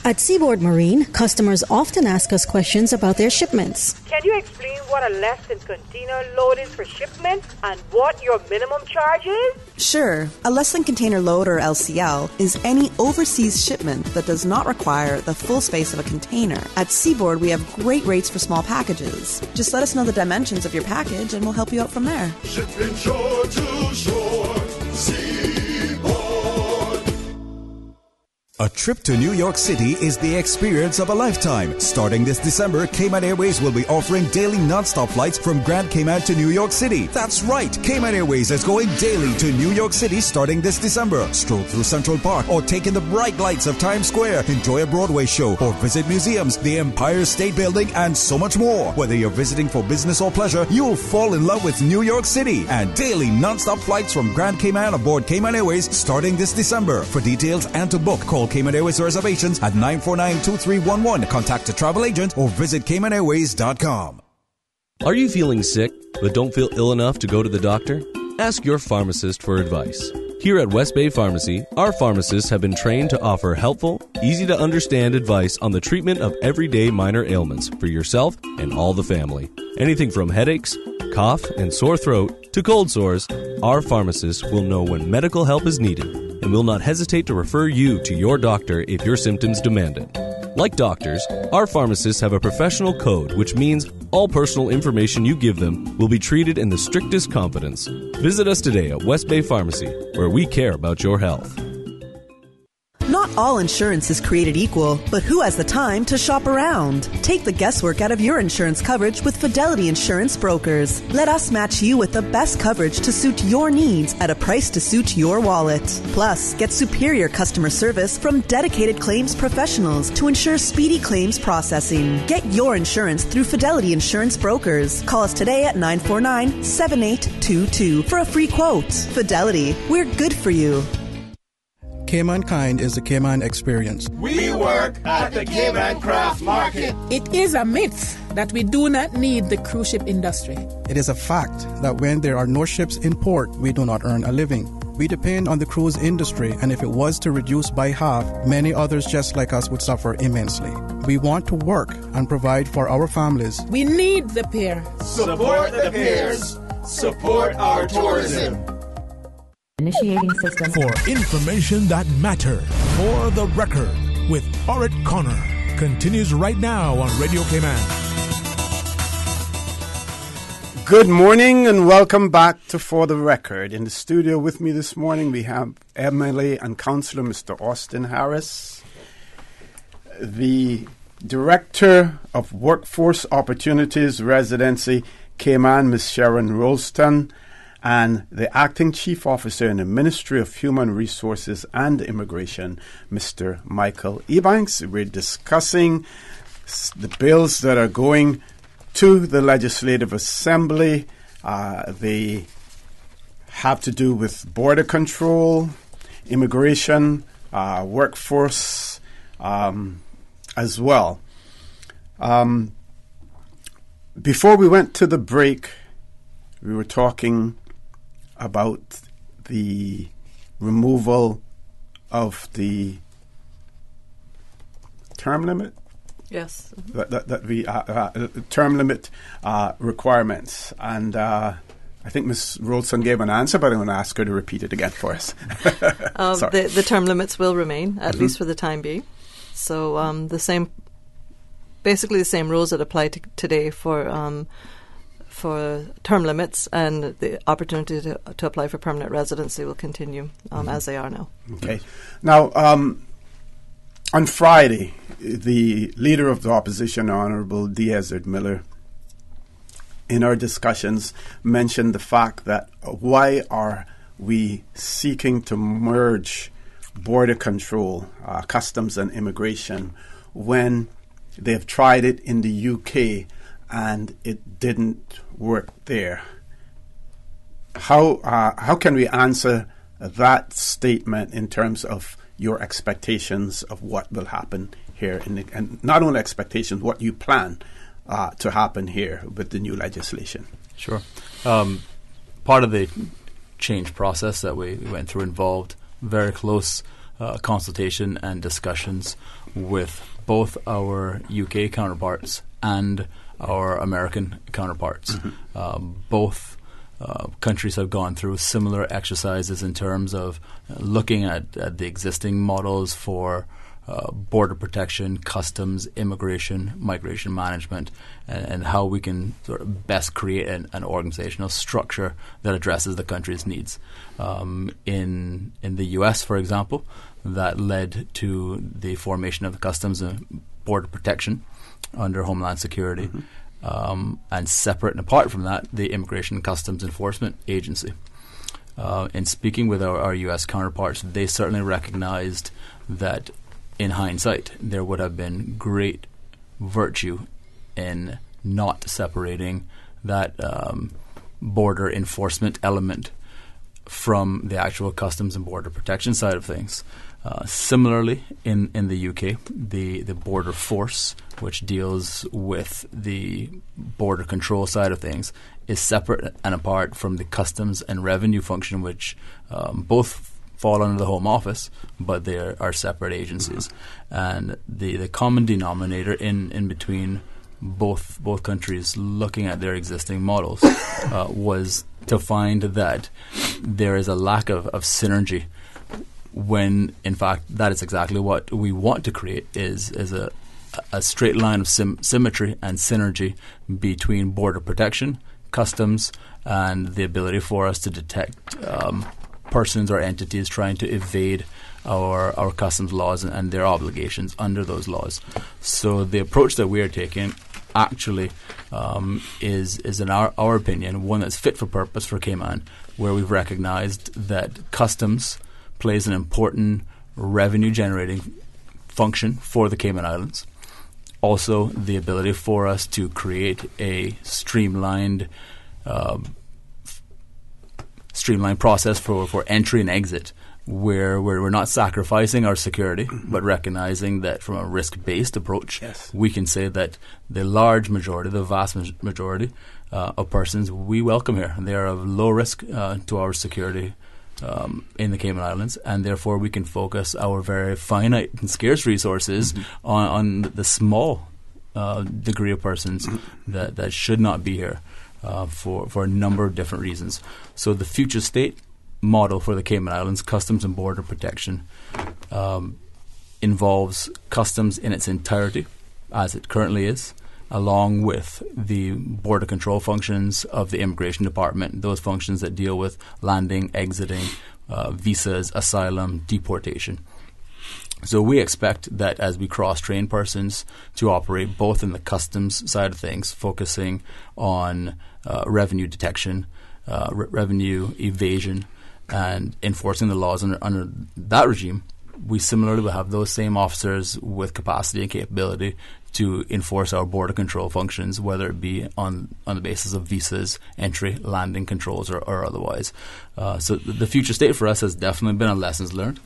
At Seaboard Marine, customers often ask us questions about their shipments. Can you explain what a less than container load is for shipment and what your minimum charge is? Sure. A less than container load, or LCL, is any overseas shipment that does not require the full space of a container. At Seaboard, we have great rates for small packages. Just let us know the dimensions of your package and we'll help you out from there. Shipping shore to shore. A trip to New York City is the experience of a lifetime. Starting this December, Cayman Airways will be offering daily non-stop flights from Grand Cayman to New York City. That's right, Cayman Airways is going daily to New York City starting this December. Stroll through Central Park or take in the bright lights of Times Square, enjoy a Broadway show, or visit museums, the Empire State Building, and so much more. Whether you're visiting for business or pleasure, you'll fall in love with New York City. And daily non-stop flights from Grand Cayman aboard Cayman Airways starting this December. For details and to book, call Cayman Airways reservations at 949-2311. Contact a travel agent or visit CaymanAirways.com. Are you feeling sick but don't feel ill enough to go to the doctor? Ask your pharmacist for advice. Here at West Bay Pharmacy, our pharmacists have been trained to offer helpful, easy-to-understand advice on the treatment of everyday minor ailments for yourself and all the family. Anything from headaches, cough, and sore throat to cold sores, our pharmacists will know when medical help is needed and will not hesitate to refer you to your doctor if your symptoms demand it. Like doctors, our pharmacists have a professional code, which means all personal information you give them will be treated in the strictest confidence. Visit us today at West Bay Pharmacy, where we care about your health. Not all insurance is created equal, but who has the time to shop around? Take the guesswork out of your insurance coverage with Fidelity Insurance Brokers. Let us match you with the best coverage to suit your needs at a price to suit your wallet. Plus, get superior customer service from dedicated claims professionals to ensure speedy claims processing. Get your insurance through Fidelity Insurance Brokers. Call us today at 949-7822 for a free quote. Fidelity, we're good for you. Cayman Kind is the Cayman experience. We work at the Cayman Craft Market. It is a myth that we do not need the cruise ship industry. It is a fact that when there are no ships in port, we do not earn a living. We depend on the cruise industry, and if it was to reduce by half, many others just like us would suffer immensely. We want to work and provide for our families. We need the pier. Support the piers. Support our tourism. Initiating system. For information that matters. For the record with Orit Connor. Continues right now on Radio Cayman. Good morning and welcome back to For the Record. In the studio with me this morning we have MLA and Councillor Mr. Austin Harris, the Director of Workforce Opportunities Residency Cayman, Ms. Sharon Roulstone, and the Acting Chief Officer in the Ministry of Human Resources and Immigration, Mr. Michael Ebanks. We're discussing the bills that are going to the Legislative Assembly. They have to do with border control, immigration, workforce as well. Before we went to the break, we were talking about the removal of the term limit? Yes. That we term limit requirements, and I think Ms. Roulstone gave an answer, but I'm going to ask her to repeat it again for us. The term limits will remain, at least for the time being. So basically the same rules that apply today for term limits, and the opportunity to apply for permanent residency will continue as they are now. Okay. Now, on Friday, the Leader of the Opposition, Honourable D. Ezard Miller, in our discussions mentioned the fact that why are we seeking to merge border control, customs and immigration, when they've tried it in the UK and it didn't work there? How can we answer that statement in terms of your expectations of what will happen here, and not only expectations, what you plan to happen here with the new legislation? Sure. Part of the change process that we went through involved very close consultation and discussions with both our UK counterparts and our American counterparts. Both countries have gone through similar exercises in terms of looking at the existing models for border protection, customs, immigration, migration management, and how we can sort of best create an organizational structure that addresses the country's needs. In the U.S., for example, that led to the formation of the Customs and Border Protection under Homeland Security, and separate and apart from that, the Immigration and Customs Enforcement Agency. In speaking with our U.S. counterparts, they certainly recognized that in hindsight, there would have been great virtue in not separating that border enforcement element from the actual customs and border protection side of things. Similarly, in the UK, the border force, which deals with the border control side of things, is separate and apart from the customs and revenue function, which both fall under the Home Office, but they are separate agencies. And the common denominator in between both countries looking at their existing models was to find that there is a lack of synergy, when in fact that is exactly what we want to create, is a straight line of symmetry and synergy between border protection, customs, and the ability for us to detect persons or entities trying to evade our customs laws and their obligations under those laws. So the approach that we are taking actually is in our opinion, one that's fit for purpose for Cayman, where we've recognized that customs plays an important revenue generating function for the Cayman Islands. Also, the ability for us to create a streamlined process for entry and exit, where we're not sacrificing our security, but recognizing that from a risk-based approach, we can say that the large majority, the vast majority of persons we welcome here, they are of low risk to our security in the Cayman Islands, and therefore we can focus our very finite and scarce resources on the small degree of persons that should not be here for a number of different reasons. So the future state model for the Cayman Islands, Customs and Border Protection, involves customs in its entirety, as it currently is, along with the border control functions of the Immigration Department, those functions that deal with landing, exiting, visas, asylum, deportation. So we expect that as we cross-train persons to operate both in the customs side of things, focusing on revenue detection, revenue evasion, and enforcing the laws under that regime, we similarly will have those same officers with capacity and capability to enforce our border control functions, whether it be on the basis of visas, entry, landing controls, or otherwise. So the future state for us has definitely been a lessons learned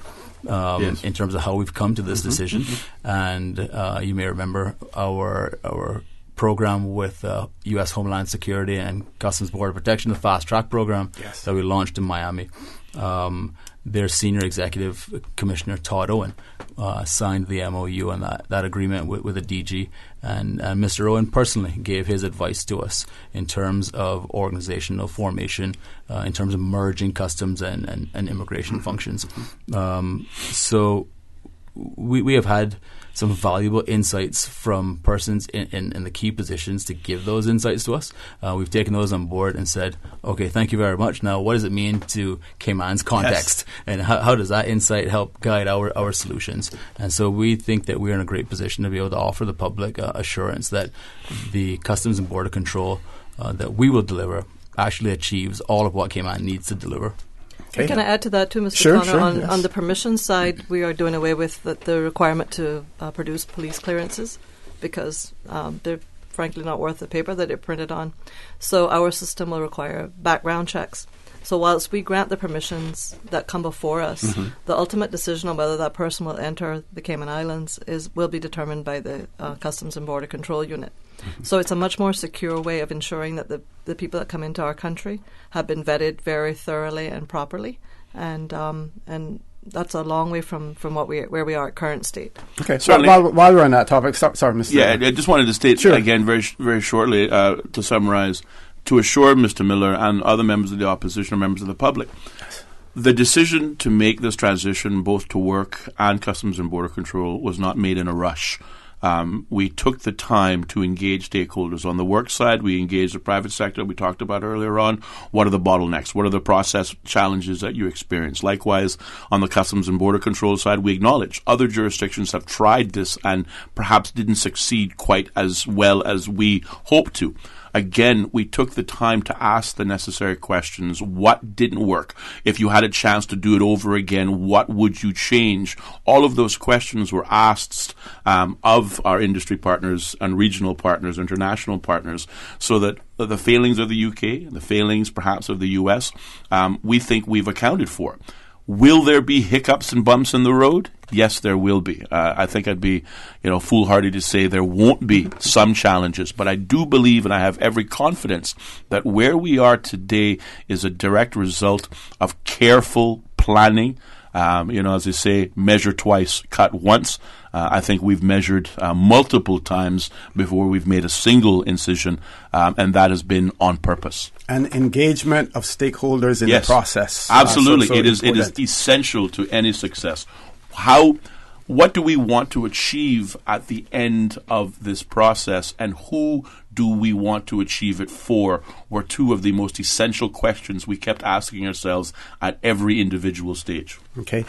in terms of how we've come to this decision. And you may remember our program with U.S. Homeland Security and Customs Border Protection, the Fast Track program that we launched in Miami. Their senior executive commissioner, Todd Owen, signed the MOU and that agreement with the DG. And Mr. Owen personally gave his advice to us in terms of organizational formation, in terms of merging customs and immigration functions. So we have had some valuable insights from persons in the key positions to give those insights to us. We've taken those on board and said, okay, thank you very much. Now, what does it mean to Cayman's context? Yes. And how does that insight help guide our solutions? And so we think that we're in a great position to be able to offer the public assurance that the Customs and Border Control that we will deliver actually achieves all of what Cayman needs to deliver. Okay. Can I add to that too, Mr. Sure, Connor? yes. On the permission side, we are doing away with the requirement to produce police clearances because they're frankly not worth the paper that they're printed on. So our system will require background checks. So whilst we grant the permissions that come before us, the ultimate decision on whether that person will enter the Cayman Islands will be determined by the Customs and Border Control Unit. So it's a much more secure way of ensuring that the people that come into our country have been vetted very thoroughly and properly, and that's a long way from where we are at current state. Okay, so while we're on that topic, sorry, Mr. Yeah, I just wanted to state again very very shortly to summarize, to assure Mr. Miller and other members of the opposition or members of the public, the decision to make this transition both to WORC and Customs and Border Control was not made in a rush. We took the time to engage stakeholders. On the WORC side, we engaged the private sector. We talked about earlier on what are the bottlenecks, what are the process challenges that you experience. Likewise, on the Customs and Border Control side, we acknowledge other jurisdictions have tried this and perhaps didn't succeed quite as well as we hoped to. Again, we took the time to ask the necessary questions. What didn't work? If you had a chance to do it over again, what would you change? All of those questions were asked of our industry partners and regional partners, international partners, so that the failings of the UK, the failings perhaps of the US, we think we've accounted for. Will there be hiccups and bumps in the road? Yes, there will be. I think I'd be, foolhardy to say there won't be some challenges, but I do believe, and I have every confidence, that where we are today is a direct result of careful planning. As they say, measure twice, cut once. I think we've measured multiple times before we've made a single incision, and that has been on purpose. And engagement of stakeholders in the process. Absolutely. It is essential to any success. What do we want to achieve at the end of this process, and who do we want to achieve it for, were two of the most essential questions we kept asking ourselves at every individual stage. Okay.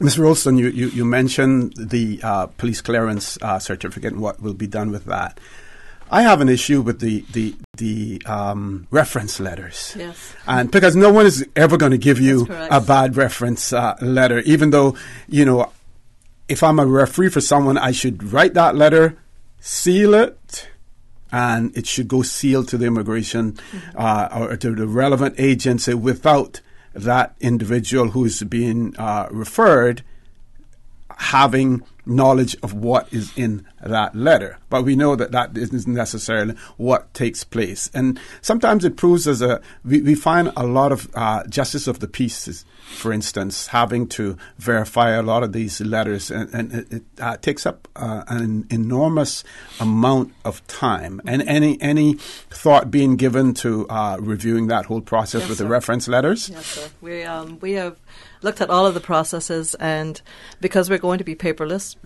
Ms. Roulstone, you mentioned the police clearance certificate and what will be done with that. I have an issue with the reference letters. Yes. And because no one is ever going to give you a bad reference letter, even though, if I'm a referee for someone, I should write that letter, seal it, and it should go sealed to the immigration or to the relevant agency without that individual who's being referred having knowledge of what is in that letter. But we know that isn't necessarily what takes place. And sometimes it proves as we find a lot of justice of the peace, for instance, having to verify a lot of these letters, and it takes up an enormous amount of time. And any thought being given to reviewing that whole process with the reference letters? Yes, sir. We have looked at all of the processes, and because we're going to be paperless,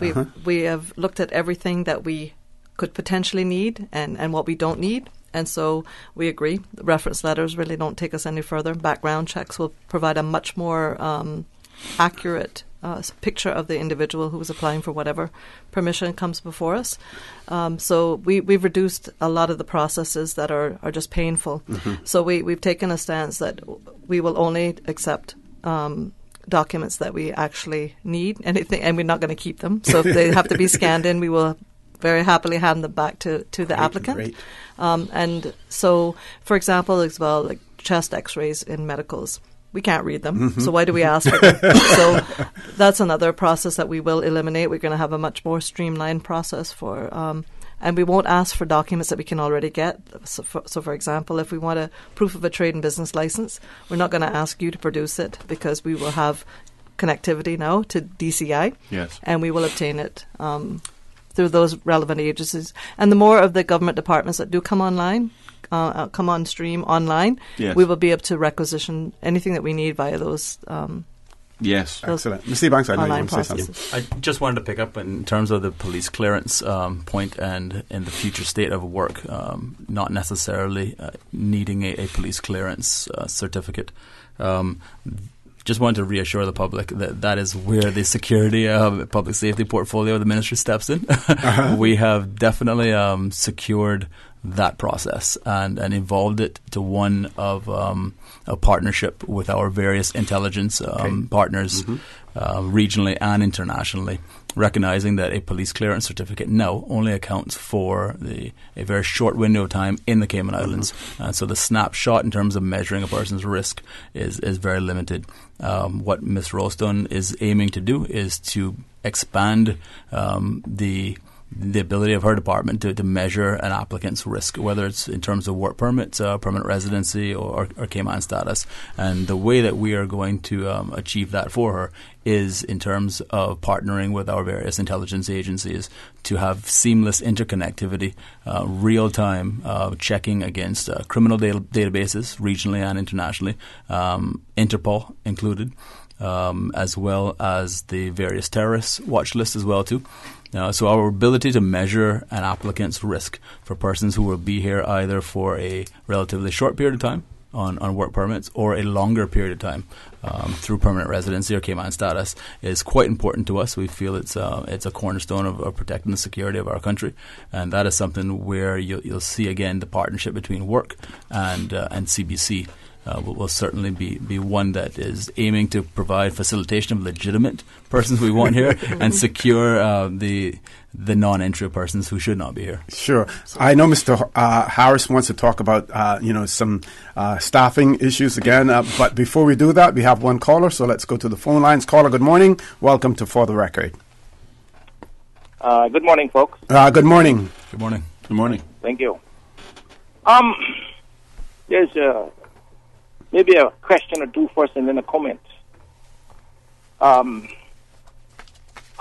we have looked at everything that we could potentially need and what we don't need. And so we agree. The reference letters really don't take us any further. Background checks will provide a much more accurate picture of the individual who is applying for whatever permission comes before us. So we've reduced a lot of the processes that are just painful. So we've taken a stance that we will only accept documents that we actually need, and we're not going to keep them. So if they have to be scanned in, we will very happily hand them back to the applicant. Great. And so, for example, as well, like chest x-rays in medicals, we can't read them, so why do we ask for them? So that's another process that we will eliminate. We're going to have a much more streamlined process for and we won't ask for documents that we can already get. So for example, if we want a proof of a trade and business license, we're not going to ask you to produce it because we will have connectivity now to DCI, yes, and we will obtain it through those relevant agencies. And the more of the government departments that do come online, come on stream online, yes, we will be able to requisition anything that we need via those. Yes, excellent. Mr. Banks, I know you want to say something. I just wanted to pick up in terms of the police clearance point and in the future state of work, not necessarily needing a police clearance certificate. Just wanted to reassure the public that that is where the security public safety portfolio of the ministry steps in. We have definitely secured that process and evolved it to one of a partnership with our various intelligence partners regionally and internationally, recognizing that a police clearance certificate now only accounts for a very short window of time in the Cayman Islands. So the snapshot in terms of measuring a person's risk is very limited. What Ms. Roulstone is aiming to do is to expand the ability of her department to measure an applicant's risk, whether it's in terms of work permits, permanent residency, or Cayman status. And the way that we are going to achieve that for her is in terms of partnering with our various intelligence agencies to have seamless interconnectivity, real-time checking against criminal databases, regionally and internationally, Interpol included, as well as the various terrorist watch lists as well too. So our ability to measure an applicant's risk for persons who will be here either for a relatively short period of time on work permits or a longer period of time through permanent residency or Cayman status is quite important to us. We feel it's a cornerstone of protecting the security of our country, and that is something where you'll see again the partnership between WORC and CBC. Will certainly be one that is aiming to provide facilitation of legitimate persons we want here and secure the non-entry of persons who should not be here. Sure. I know Mr. Harris wants to talk about some staffing issues again, but before we do that, we have one caller, so let's go to the phone lines. Caller, good morning. Welcome to For the Record. Good morning, folks. Good morning. Good morning. Good morning. Thank you. There's maybe a question or two first and then a comment. How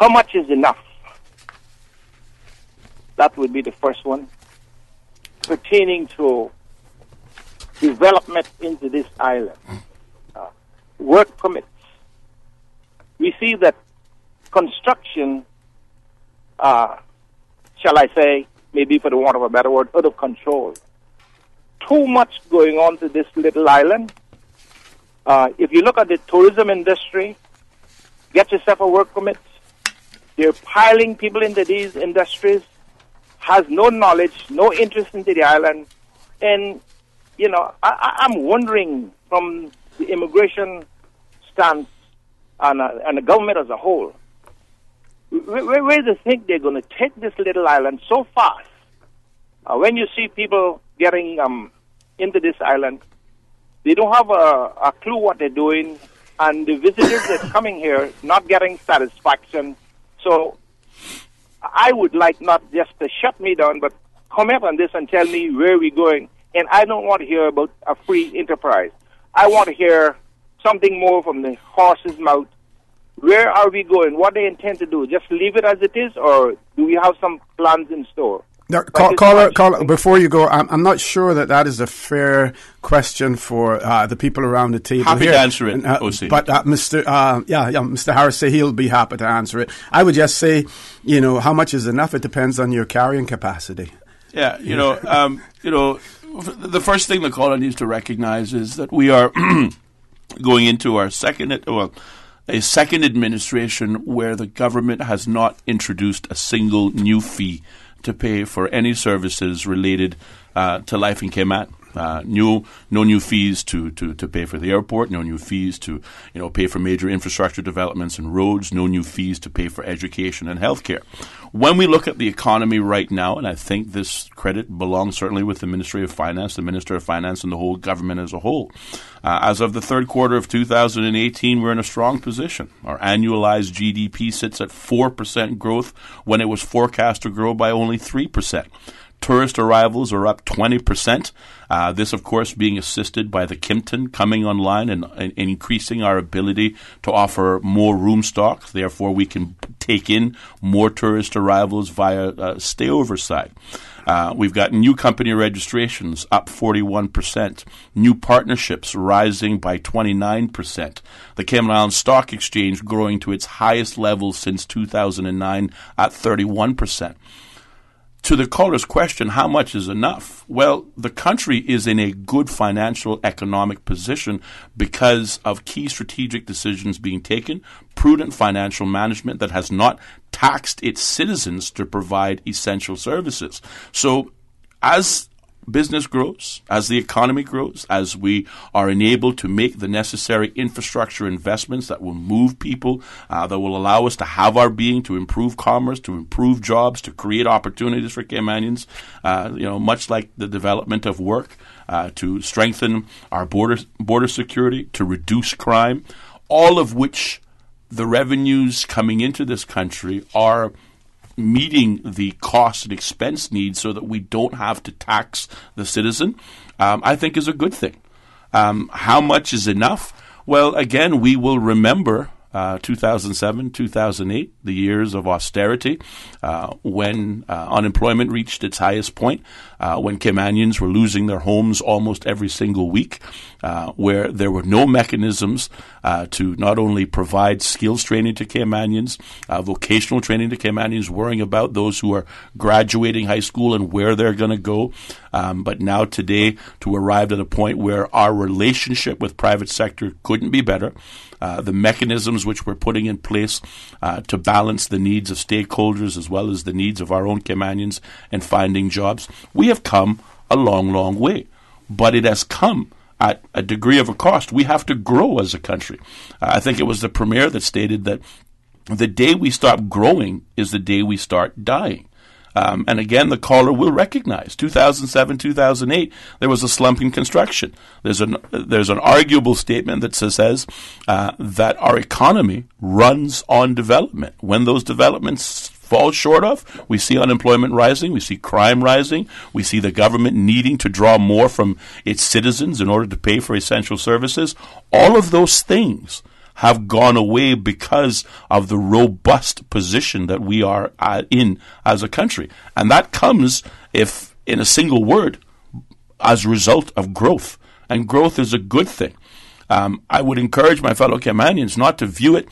much is enough? That would be the first one. Pertaining to development into this island. Work permits. We see that construction, shall I say, maybe for the want of a better word, out of control. Too much going on to this little island. If you look at the tourism industry, get yourself a work permit. They're piling people into these industries, has no knowledge, no interest into the island. And, I'm wondering from the immigration stance and the government as a whole, where do they think they're going to take this little island so fast? When you see people getting into this island, they don't have a clue what they're doing, and the visitors that's coming here not getting satisfaction. So I would like not just to shut me down, but comment on this and tell me where we're going. And I don't want to hear about a free enterprise. I want to hear something more from the horse's mouth. Where are we going? What they intend to do? Just leave it as it is, or do we have some plans in store? Now, caller, before you go, I'm not sure that is a fair question for the people around the table. Happy here. to answer it, OC. But Mr. Harris say he'll be happy to answer it. I would just say, how much is enough? It depends on your carrying capacity. Yeah, the first thing the caller needs to recognize is that we are going into our second administration where the government has not introduced a single new fee to pay for any services related to life in Cayman. No new fees to pay for the airport, no new fees to pay for major infrastructure developments and roads, no new fees to pay for education and healthcare. When we look at the economy right now, and I think this credit belongs certainly with the Ministry of Finance, the Minister of Finance, and the whole government as a whole. As of the third quarter of 2018, we're in a strong position. Our annualized GDP sits at 4% growth when it was forecast to grow by only 3%. Tourist arrivals are up 20%. This, of course, being assisted by the Kimpton coming online and increasing our ability to offer more room stock. Therefore, we can take in more tourist arrivals via stayover side. We've got new company registrations up 41%, new partnerships rising by 29%, the Cayman Islands Stock Exchange growing to its highest level since 2009 at 31%. To the caller's question, how much is enough? Well, the country is in a good financial economic position because of key strategic decisions being taken, prudent financial management that has not taxed its citizens to provide essential services. So as business grows, as the economy grows, as we are enabled to make the necessary infrastructure investments that will move people, that will allow us to have our being, to improve commerce, to improve jobs, to create opportunities for Caymanians, much like the development of WORC, to strengthen our border security, to reduce crime, all of which the revenues coming into this country are meeting the cost and expense needs so that we don't have to tax the citizen, I think is a good thing. How much is enough? Well, again, we will remember 2007, 2008, the years of austerity, when unemployment reached its highest point, when Caymanians were losing their homes almost every single week, where there were no mechanisms to not only provide skills training to Caymanians, vocational training to Caymanians, worrying about those who are graduating high school and where they're going to go, but now today to arrive at a point where our relationship with private sector couldn't be better. The mechanisms which we're putting in place to balance the needs of stakeholders as well as the needs of our own Caymanians and finding jobs. We have come a long, long way, but it has come at a degree of a cost. We have to grow as a country. I think it was the Premier that stated that the day we stop growing is the day we start dying. And again, the caller will recognize 2007, 2008, there was a slump in construction. There's an arguable statement that says that our economy runs on development. When those developments fall short of, we see unemployment rising, we see crime rising, we see the government needing to draw more from its citizens in order to pay for essential services. All of those things have gone away because of the robust position that we are in as a country. And that comes, if in a single word, as a result of growth. And growth is a good thing. I would encourage my fellow Caymanians not to view it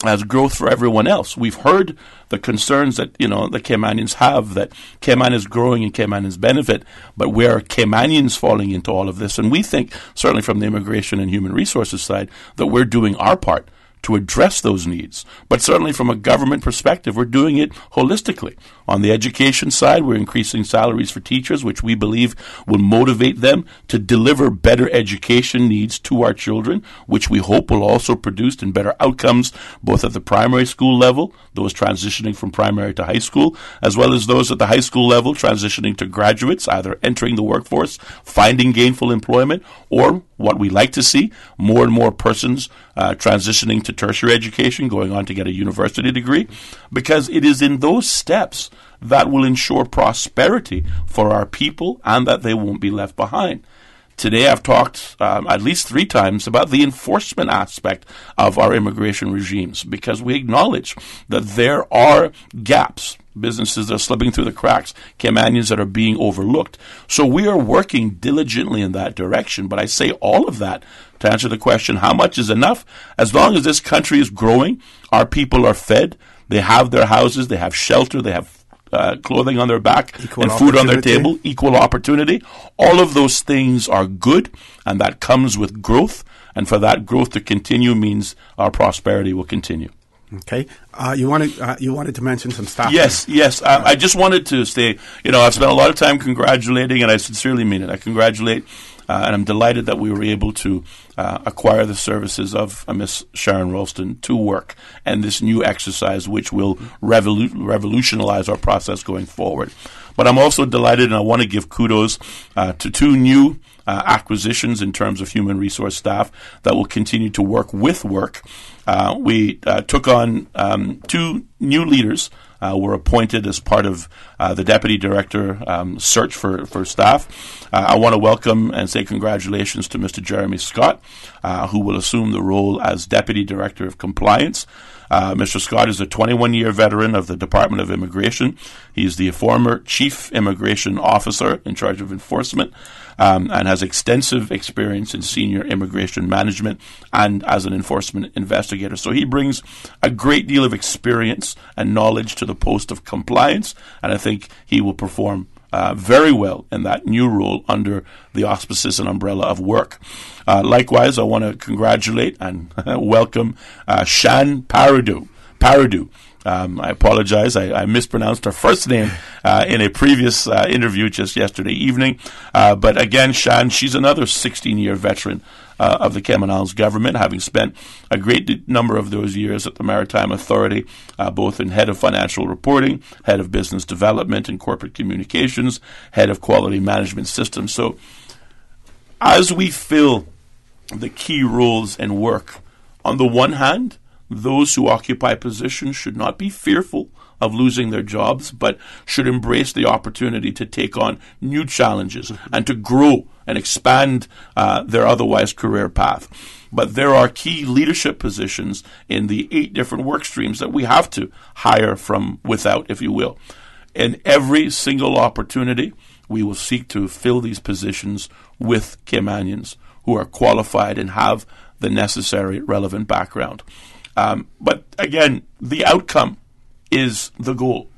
as growth for everyone else. We've heard the concerns that, the Caymanians have, that Cayman is growing and Caymanians benefit, but where are Caymanians falling into all of this? And we think, certainly from the Immigration and Human Resources side, that we're doing our part to address those needs. But certainly from a government perspective, we're doing it holistically. On the education side, we're increasing salaries for teachers, which we believe will motivate them to deliver better education needs to our children, which we hope will also produce in better outcomes, both at the primary school level, those transitioning from primary to high school, as well as those at the high school level transitioning to graduates, either entering the workforce, finding gainful employment, or what we like to see, more and more persons transitioning to tertiary education, going on to get a university degree, because it is in those steps that will ensure prosperity for our people and that they won't be left behind. Today I've talked at least 3 times about the enforcement aspect of our immigration regimes, because we acknowledge that there are gaps, businesses that are slipping through the cracks, Caymanians that are being overlooked. So we are working diligently in that direction. But I say all of that to answer the question, how much is enough? As long as this country is growing, our people are fed, they have their houses, they have shelter, they have clothing on their back and food on their table, equal opportunity. All of those things are good, and that comes with growth. And for that growth to continue means our prosperity will continue. Okay. You wanted to mention some stuff. Yes. I just wanted to say, I've spent a lot of time congratulating, and I sincerely mean it. I congratulate, and I'm delighted that we were able to acquire the services of Miss Sharon Roulstone to WORC and this new exercise, which will revolutionize our process going forward. But I'm also delighted, and I want to give kudos to two new acquisitions in terms of human resource staff that will continue to work with WORC. We took on two new leaders were appointed as part of the Deputy Director search for staff. I want to welcome and say congratulations to Mr. Jeremy Scott, who will assume the role as Deputy Director of Compliance. Mr. Scott is a 21-year veteran of the Department of Immigration. He's the former Chief Immigration Officer in charge of enforcement and has extensive experience in senior immigration management and as an enforcement investigator. So he brings a great deal of experience and knowledge to the post of compliance, and I think he will perform very well in that new role under the auspices and umbrella of WORC. Likewise, I want to congratulate and welcome Sharon Roulstone. I apologize. I mispronounced her first name in a previous interview just yesterday evening. But again, Shan, she's another 16-year veteran of the Cayman Islands government, having spent a great number of those years at the Maritime Authority, both in head of financial reporting, head of business development and corporate communications, head of quality management systems. So as we fill the key roles and work, on the one hand, those who occupy positions should not be fearful of losing their jobs, but should embrace the opportunity to take on new challenges and to grow and expand their otherwise career path. But there are key leadership positions in the 8 different work streams that we have to hire from without, if you will. In every single opportunity, we will seek to fill these positions with Caymanians who are qualified and have the necessary relevant background. But again, the outcome is the goal.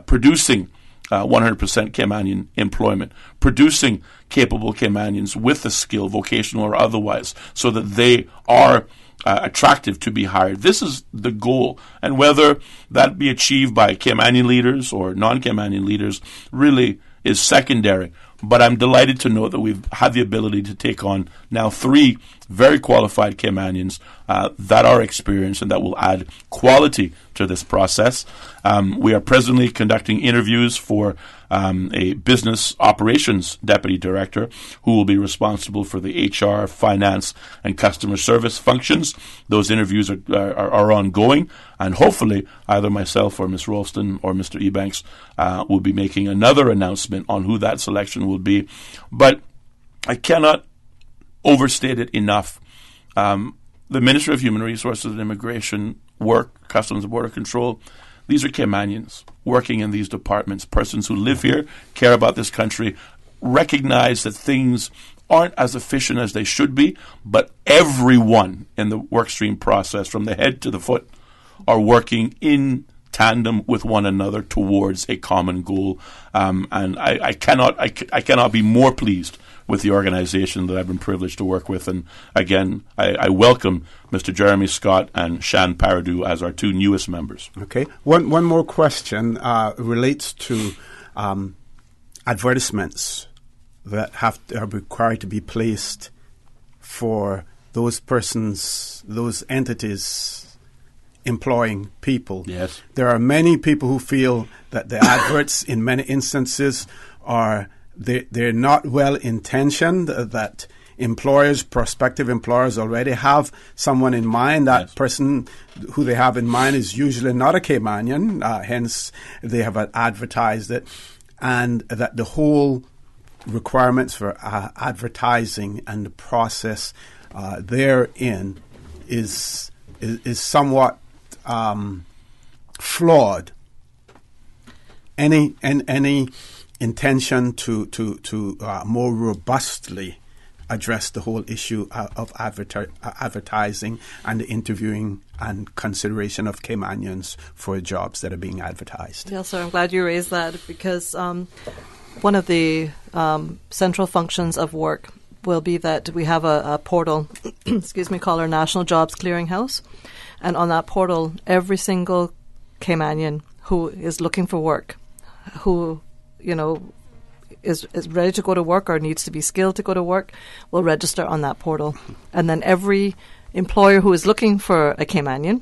Producing 100% Caymanian employment, producing capable Caymanians with the skill, vocational or otherwise, so that they are attractive to be hired. This is the goal. And whether that be achieved by Caymanian leaders or non-Caymanian leaders really is secondary. But I'm delighted to know that we've had the ability to take on now 3 very qualified Caymanians that are experienced and that will add quality to this process. We are presently conducting interviews for a business operations deputy director who will be responsible for the HR, finance, and customer service functions. Those interviews are ongoing, and hopefully either myself or Ms. Roulstone or Mr. Ebanks will be making another announcement on who that selection will be. But I cannot overstate it enough. The Ministry of Human Resources and Immigration, WORC, Customs and Border Control, these are Caymanians working in these departments, persons who live here, care about this country, recognize that things aren't as efficient as they should be, but everyone in the workstream process, from the head to the foot, are working in tandem with one another towards a common goal. And I cannot be more pleased with the organization that I've been privileged to work with. And again, I welcome Mr. Jeremy Scott and Sharon Roulstone as our 2 newest members. Okay. One more question relates to advertisements that are required to be placed for those persons, those entities employing people. Yes. There are many people who feel that the adverts in many instances they're not well intentioned, that prospective employers already have someone in mind. That person who they have in mind is usually not a Caymanian, hence they have advertised it, and that the whole requirements for advertising and the process therein is somewhat flawed. Any intention to more robustly address the whole issue of advertising and the interviewing and consideration of Caymanians for jobs that are being advertised? Yeah, so I'm glad you raised that, because one of the central functions of WORC will be that we have a portal, called our National Jobs Clearinghouse. And on that portal, every single Caymanian who is looking for work, who, is ready to go to work or needs to be skilled to go to work, will register on that portal. And then every employer who is looking for a Caymanian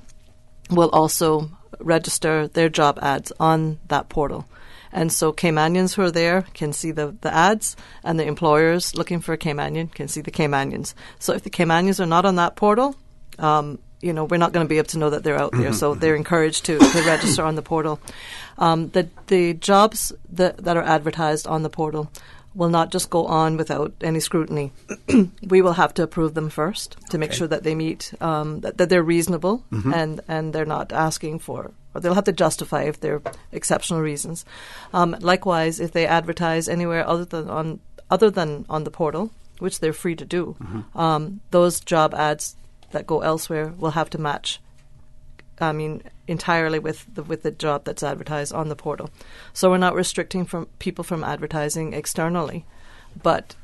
will also register their job ads on that portal. And so Caymanians who are there can see the ads, and the employers looking for a Caymanian can see the Caymanians. So if the Caymanians are not on that portal, we're not going to be able to know that they're out there. So they're encouraged to register on the portal. The jobs that are advertised on the portal will not just go on without any scrutiny. We will have to approve them first to make sure that they meet, that they're reasonable and they're not asking for, or they'll have to justify if they're exceptional reasons. Likewise, if they advertise anywhere other than on the portal, which they're free to do, those job ads that go elsewhere will have to match, entirely with the job that's advertised on the portal. So we're not restricting people from advertising externally, but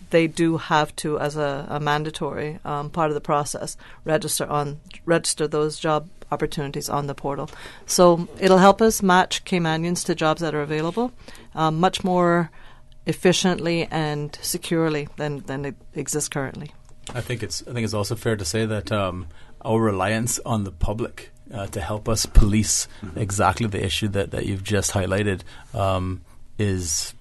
they do have to, as a mandatory part of the process, register those job opportunities on the portal. So it'll help us match Caymanians to jobs that are available much more efficiently and securely than it exists currently. I think it's also fair to say that our reliance on the public to help us police exactly the issue that you've just highlighted is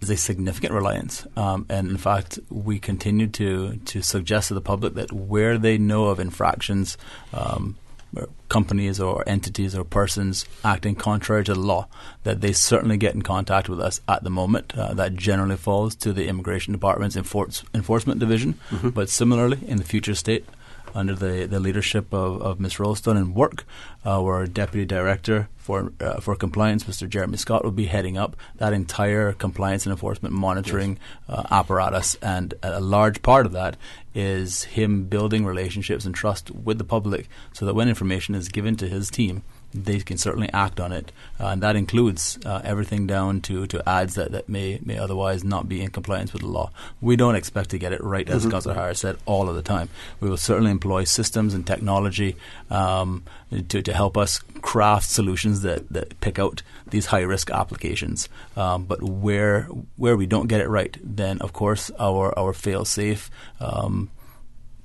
a significant reliance. And in fact, we continue to suggest to the public that where they know of infractions, or companies or entities or persons acting contrary to the law, that they certainly get in contact with us at the moment. That generally falls to the Immigration Department's Enforcement Division. But similarly, in the future state, under the leadership of Ms. Roulstone and WORC, our Deputy Director for Compliance, Mr. Jeremy Scott, will be heading up that entire compliance and enforcement monitoring apparatus. And a large part of that is him building relationships and trust with the public so that when information is given to his team, they can certainly act on it. And that includes everything down to ads that may otherwise not be in compliance with the law. We don't expect to get it right, as Councillor Harris said, all of the time. We will certainly employ systems and technology to help us craft solutions that pick out these high-risk applications. But where we don't get it right, then, of course, our fail-safe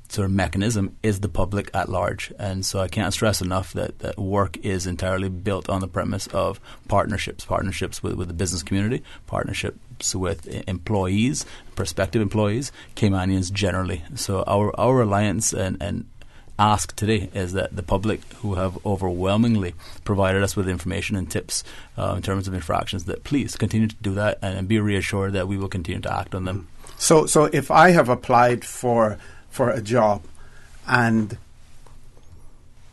sort of mechanism is the public at large. And so I can't stress enough that WORC is entirely built on the premise of partnerships with the business community, partnerships with employees, prospective employees, Caymanians generally. So our reliance and ask today is that the public, who have overwhelmingly provided us with information and tips in terms of infractions, that please continue to do that and be reassured that we will continue to act on them. So if I have applied for a job and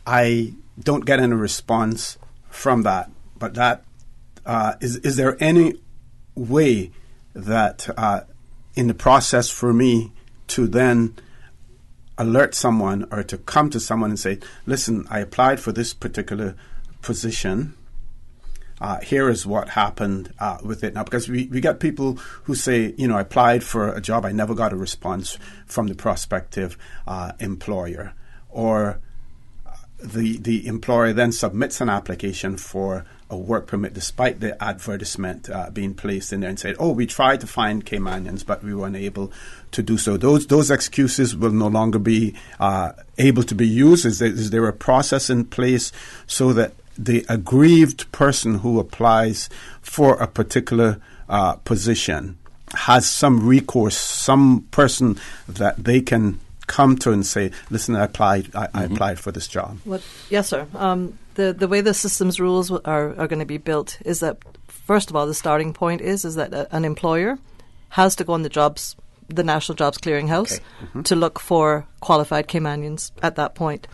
I don't get any response from that, but that is there any way that in the process for me to then alert someone or to come to someone and say, listen, I applied for this particular position, here is what happened with it now? Because we get people who say, I applied for a job, I never got a response from the prospective employer. Or the employer then submits an application for a work permit despite the advertisement being placed in there and said, we tried to find Caymanians, but we weren't able to do so. Those excuses will no longer be able to be used. Is there a process in place so that the aggrieved person who applies for a particular position has some recourse, some person that they can come to and say, listen, I applied for this job? Yes, sir. The way the systems rules are going to be built is that, first of all, the starting point is that an employer has to go on the National Jobs Clearinghouse to look for qualified Caymanians at that point.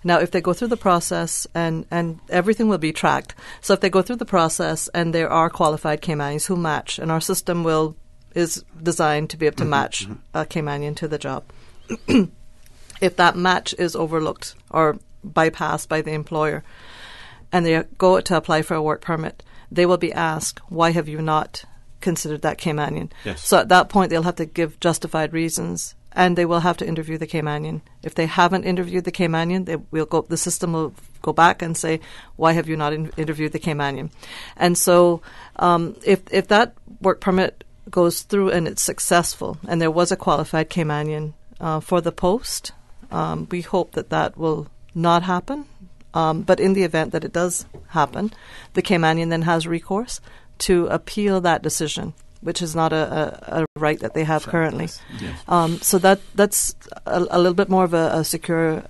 Now, if they go through the process and everything will be tracked, so if they go through the process and there are qualified Caymanians who match, and our system is designed to be able to match a Caymanian to the job. If that match is overlooked or bypassed by the employer and they go to apply for a work permit, they will be asked, why have you not considered that Caymanian. Yes. So at that point, they'll have to give justified reasons, and they will have to interview the Caymanian. If they haven't interviewed the Caymanian, the system will go back and say, why have you not interviewed the Caymanian? And so if that work permit goes through and it's successful, and there was a qualified Caymanian for the post, we hope that will not happen. But in the event that it does happen, the Caymanian then has recourse to appeal that decision, which is not a right that they have currently. Yes. So that's a little bit more of a secure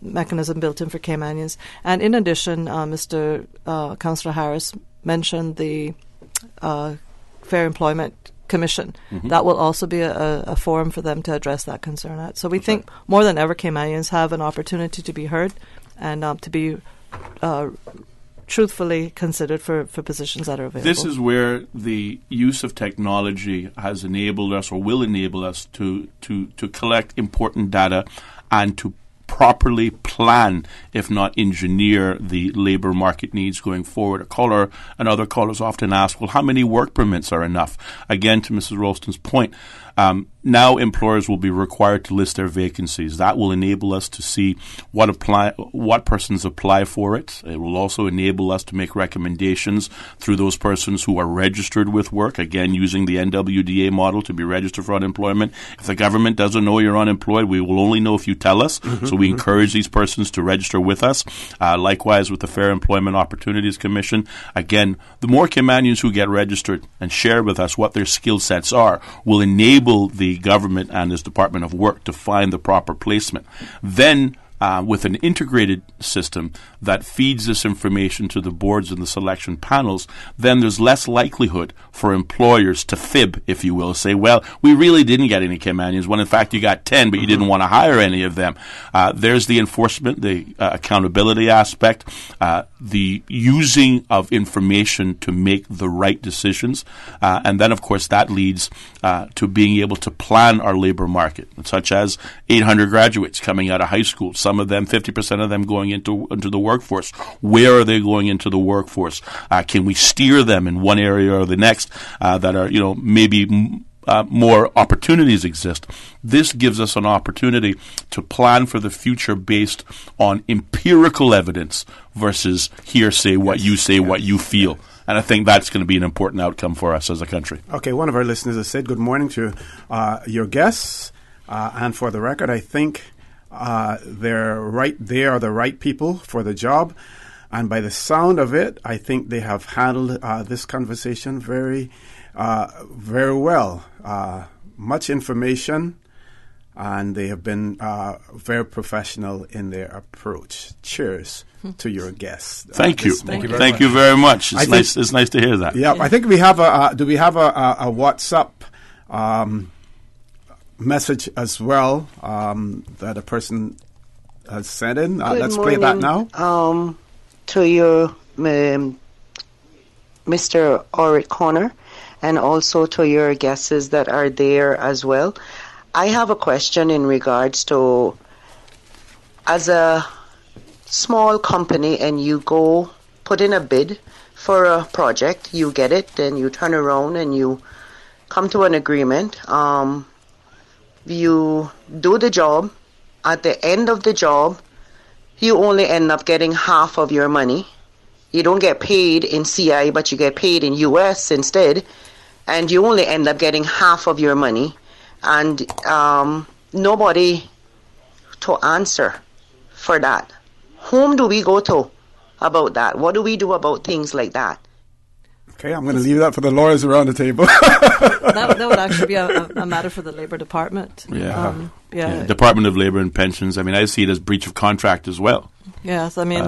mechanism built in for Caymanians. And in addition, Mr. Councillor Harris mentioned the Fair Employment Commission. Mm-hmm. That will also be a forum for them to address that concern at. So we think more than ever Caymanians have an opportunity to be heard and to be truthfully considered for positions that are available. This is where the use of technology has enabled us or will enable us to collect important data and to properly plan, if not engineer, the labor market needs going forward. A caller and other callers often ask, well, how many work permits are enough? Again, to Mrs. Roulstone's point, now employers will be required to list their vacancies. That will enable us to see what persons apply for it. It will also enable us to make recommendations through those persons who are registered with work, again, using the NWDA model to be registered for unemployment. If the government doesn't know you're unemployed, we will only know if you tell us. Mm-hmm. So we encourage these persons to register with us. Likewise with the Fair Employment Opportunities Commission. Again, the more Caymanians who get registered and share with us what their skill sets are will enable the government and its Department of Work to find the proper placement. Then, with an integrated system that feeds this information to the boards and the selection panels, then there's less likelihood for employers to fib, if you will, say, well, we really didn't get any Caymanians, when in fact you got 10, but you didn't want to hire any of them. There's the enforcement, the accountability aspect, the using of information to make the right decisions, and then, of course, that leads to being able to plan our labor market, such as 800 graduates coming out of high school, some of them, 50% of them going into the workforce. Where are they going into the workforce? Can we steer them in one area or the next that are, maybe more opportunities exist? This gives us an opportunity to plan for the future based on empirical evidence versus hearsay, what you say, what you feel. And I think that's going to be an important outcome for us as a country. Okay, one of our listeners has said good morning to your guests. And for the record, I think they're right. They are the right people for the job. And by the sound of it, I think they have handled this conversation very well. Much information, and they have been very professional in their approach. Cheers to your guests. Thank you. Thank you very much. It's nice to hear that. Yeah, I think we have do we have a WhatsApp message as well that a person has sent in? Let's play that now. To your Mr. Oric Connor, and also to your guests that are there as well. I have a question in regards to, as a small company and you go put in a bid for a project, you get it, then you turn around and you come to an agreement. You do the job. At the end of the job, you only end up getting half of your money. You don't get paid in CI, but you get paid in US instead. And you only end up getting half of your money. And nobody to answer for that. Whom do we go to about that? What do we do about things like that? Okay, I'm going to leave that for the lawyers around the table. that would actually be a matter for the Labour Department. Yeah. Department of Labour and Pensions. I mean, I see it as breach of contract as well. Yes, I mean,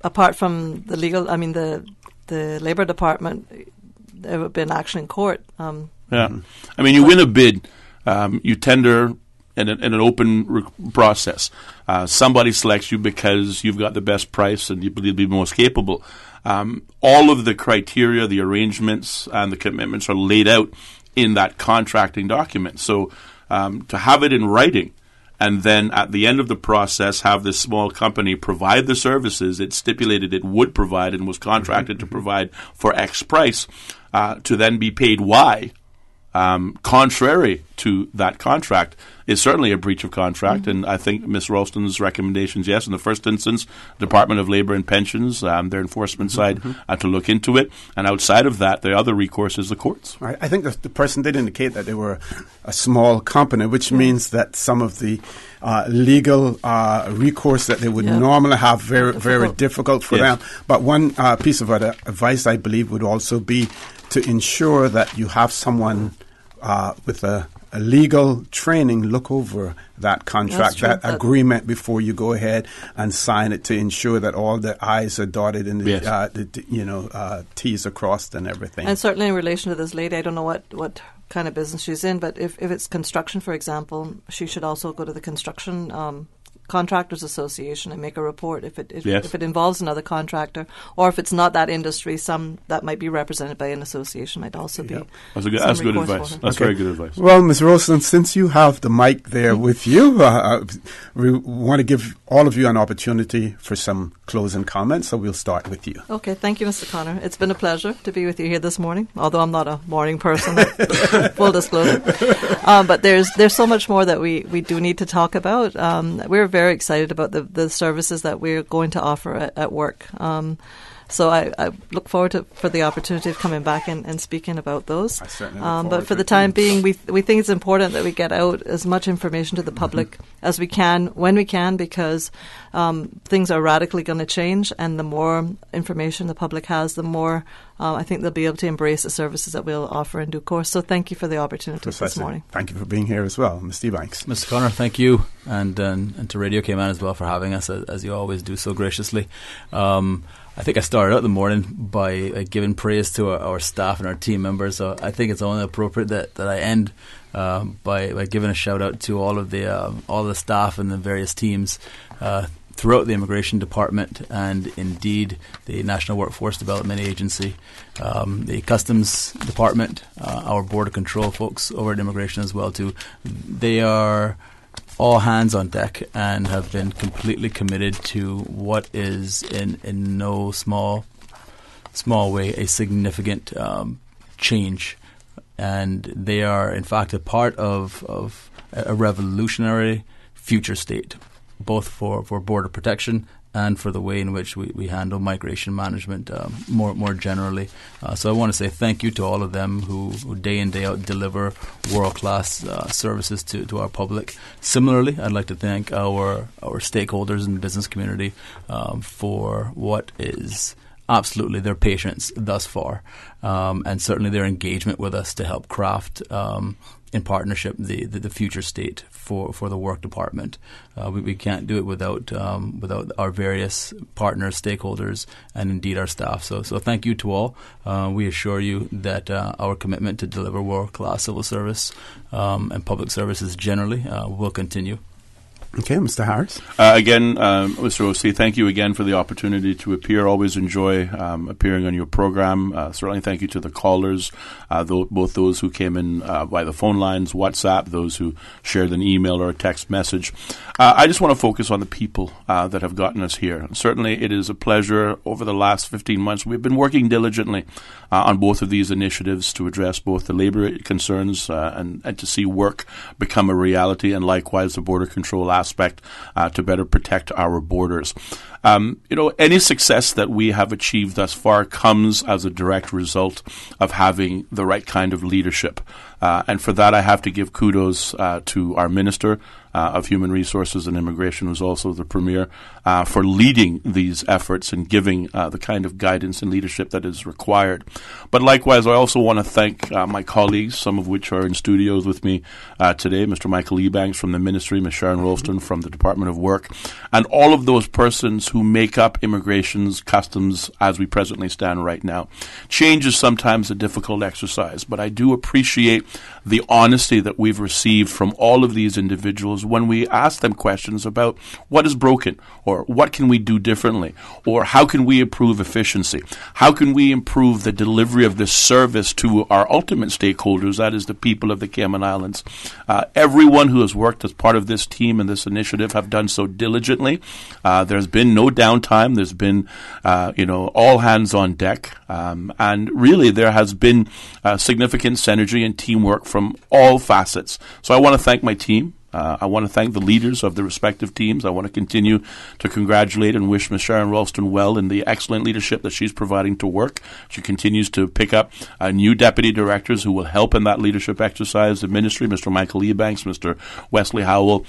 apart from the legal, I mean, the Labour Department, there would be an action in court. I mean, you win a bid, you tender in an open process. Somebody selects you because you've got the best price and you believe to be most capable. All of the criteria, the arrangements, and the commitments are laid out in that contracting document. So to have it in writing and then at the end of the process have this small company provide the services it stipulated it would provide and was contracted to provide for X price, to then be paid Y, contrary to that contract, is certainly a breach of contract. And I think Ms. Roulstone's recommendations, yes, in the first instance, Department of Labour and Pensions, their enforcement side, to look into it. And outside of that, the other recourse is the courts. I think the person did indicate that they were a small company, which means that some of the legal recourse that they would normally have very difficult for them. But one piece of advice, I believe, would also be to ensure that you have someone with a legal training look over that contract, that agreement before you go ahead and sign it, to ensure that all the I's are dotted and the T's are crossed and everything. And certainly in relation to this lady, I don't know what kind of business she's in, but if it's construction, for example, she should also go to the construction Contractors Association and make a report if it involves another contractor, or if it's not that industry, some that might be represented by an association might also be. That's good advice. That's very good advice. Well, Ms. Roulstone, since you have the mic there with you, we want to give all of you an opportunity for some closing comments, so we'll start with you. Okay, thank you, Mr. Connor. It's been a pleasure to be with you here this morning, although I'm not a morning person, full disclosure. But there's so much more that we do need to talk about. We're very excited about the services that we're going to offer at work. So I look forward for the opportunity of coming back and speaking about those. I certainly look forward but for the time being, we think it's important that we get out as much information to the public as we can, when we can, because things are radically going to change, and the more information the public has, the more I think they'll be able to embrace the services that we'll offer in due course. So thank you for the opportunity this morning. Thank you for being here as well, Mr. Eubanks. Mr. Connor, thank you, and to Radio Cayman as well for having us, as you always do so graciously. I think I started out the morning by giving praise to our staff and our team members. So I think it's only appropriate that I end by giving a shout out to all the staff and the various teams throughout the Immigration Department, and indeed the National Workforce Development Agency, the Customs Department, our Border Control folks over at Immigration as well too. They are all hands on deck and have been completely committed to what is in no small way a significant change, and they are in fact a part of a revolutionary future state, both for border protection and for the way in which we handle migration management more generally. So I want to say thank you to all of them who day in, day out deliver world-class services to our public. Similarly, I'd like to thank our stakeholders in the business community for what is absolutely their patience thus far, and certainly their engagement with us to help craft in partnership the future state for the work department. We can't do it without our various partners, stakeholders, and indeed our staff. So thank you to all. We assure you that our commitment to deliver world-class civil service and public services generally will continue. Okay, Mr. Harris. Again, Mr. O.C., thank you again for the opportunity to appear. Always enjoy appearing on your program. Certainly thank you to the callers, both those who came in by the phone lines, WhatsApp, those who shared an email or a text message. I just want to focus on the people that have gotten us here. Certainly it is a pleasure. Over the last 15 months, we've been working diligently on both of these initiatives to address both the labor concerns and to see work become a reality, and likewise the border control aspect to better protect our borders. Any success that we have achieved thus far comes as a direct result of having the right kind of leadership. And for that, I have to give kudos to our Minister of Human Resources and Immigration, who's also the Premier, for leading these efforts and giving the kind of guidance and leadership that is required. But likewise, I also want to thank my colleagues, some of which are in studios with me today, Mr. Michael Eubanks from the Ministry, Ms. Sharon Roulstone from the Department of Work, and all of those persons who make up immigration's customs as we presently stand right now. Change is sometimes a difficult exercise, but I do appreciate the honesty that we've received from all of these individuals when we ask them questions about what is broken, or what can we do differently, or how can we improve efficiency, how can we improve the delivery of this service to our ultimate stakeholders, that is the people of the Cayman Islands. Everyone who has worked as part of this team and this initiative have done so diligently. There's been no downtime. There's been, all hands on deck. And really there has been significant synergy and teamwork from all facets. So I want to thank my team. I want to thank the leaders of the respective teams. I want to continue to congratulate and wish Ms. Sharon Roulstone well in the excellent leadership that she's providing to WORC. She continues to pick up new deputy directors who will help in that leadership exercise. The ministry, Mr. Michael Ebanks, Mr. Wesley Howell.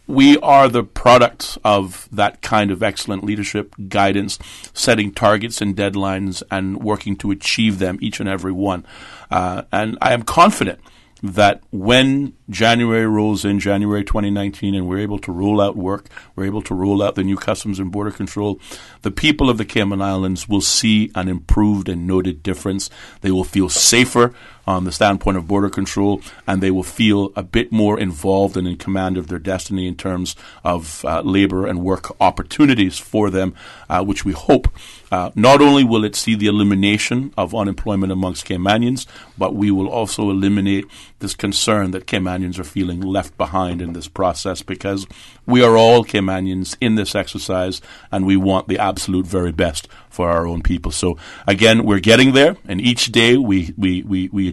We are the product of that kind of excellent leadership, guidance, setting targets and deadlines and working to achieve them, each and every one. And I am confident that when January rolls in, January 2019, and we're able to roll out WORC, we're able to roll out the new Customs and Border Control, the people of the Cayman Islands will see an improved and noted difference. They will feel safer on the standpoint of border control, and they will feel a bit more involved and in command of their destiny in terms of labor and work opportunities for them, which we hope not only will it see the elimination of unemployment amongst Caymanians, but we will also eliminate this concern that Caymanians are feeling left behind in this process, because we are all Caymanians in this exercise, and we want the absolute very best for our own people. So again, we're getting there, and each day we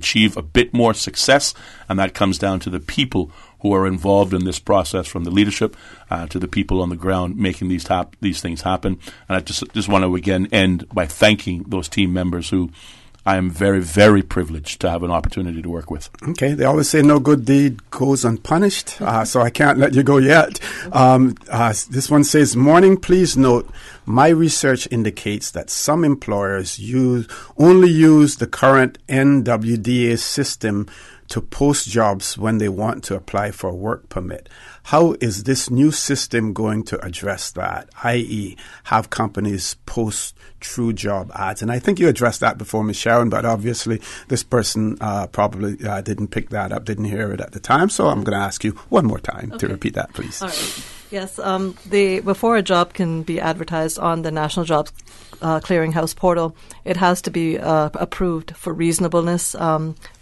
achieve a bit more success, and that comes down to the people who are involved in this process, from the leadership to the people on the ground making these things happen. And I just want to again end by thanking those team members who I am very, very privileged to have an opportunity to work with. Okay, they always say no good deed goes unpunished, so I can't let you go yet. This one says, morning, please note, my research indicates that some employers only use the current NWDA system to post jobs when they want to apply for a work permit. How is this new system going to address that, i.e. have companies post true job ads? And I think you addressed that before, Ms. Sharon, but obviously this person probably didn't pick that up, didn't hear it at the time, so I'm going to ask you one more time to repeat that, please. All right. Yes, before a job can be advertised on the National Jobs Clearinghouse portal, it has to be approved for reasonableness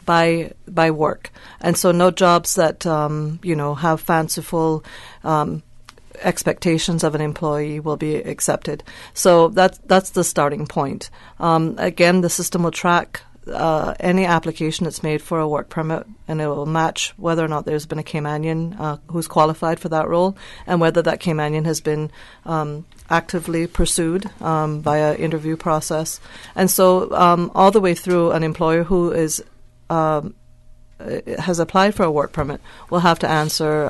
by WORC. And so no jobs that, have fanciful expectations of an employee will be accepted. So that's the starting point. Again, the system will track any application that's made for a work permit, and it will match whether or not there's been a Caymanian who's qualified for that role, and whether that Caymanian has been actively pursued via interview process. And so all the way through, an employer who is has applied for a work permit will have to answer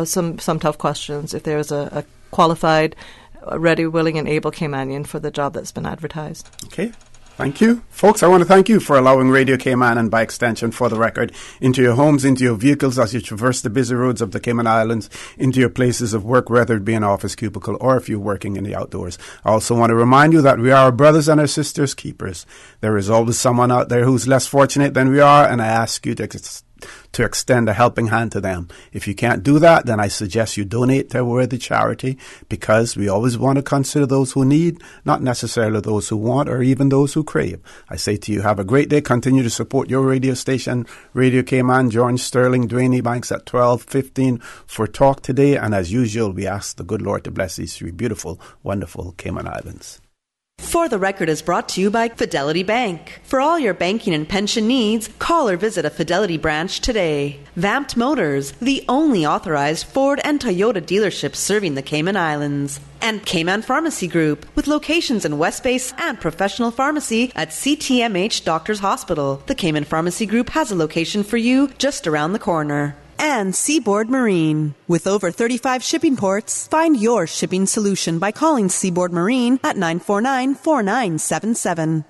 some tough questions if there's a qualified, ready, willing, and able Caymanian for the job that's been advertised. Okay. Thank you. Folks, I want to thank you for allowing Radio Cayman, and by extension, for the record, into your homes, into your vehicles as you traverse the busy roads of the Cayman Islands, into your places of work, whether it be an office cubicle or if you're working in the outdoors. I also want to remind you that we are our brothers and our sisters' keepers. There is always someone out there who's less fortunate than we are, and I ask you to extend a helping hand to them. If you can't do that, then I suggest you donate to a worthy charity, because we always want to consider those who need, not necessarily those who want or even those who crave. I say to you, have a great day. Continue to support your radio station, Radio Cayman. John Sterling, Dwayne Ebanks at 12:15 for Talk Today. And as usual, we ask the good Lord to bless these three beautiful, wonderful Cayman Islands. For the Record is brought to you by Fidelity Bank. For all your banking and pension needs, call or visit a Fidelity branch today. Vamped Motors, the only authorized Ford and Toyota dealerships serving the Cayman Islands. And Cayman Pharmacy Group, with locations in West Base and professional pharmacy at CTMH Doctors Hospital. The Cayman Pharmacy Group has a location for you just around the corner. And Seaboard Marine. With over 35 shipping ports, find your shipping solution by calling Seaboard Marine at 949-4977.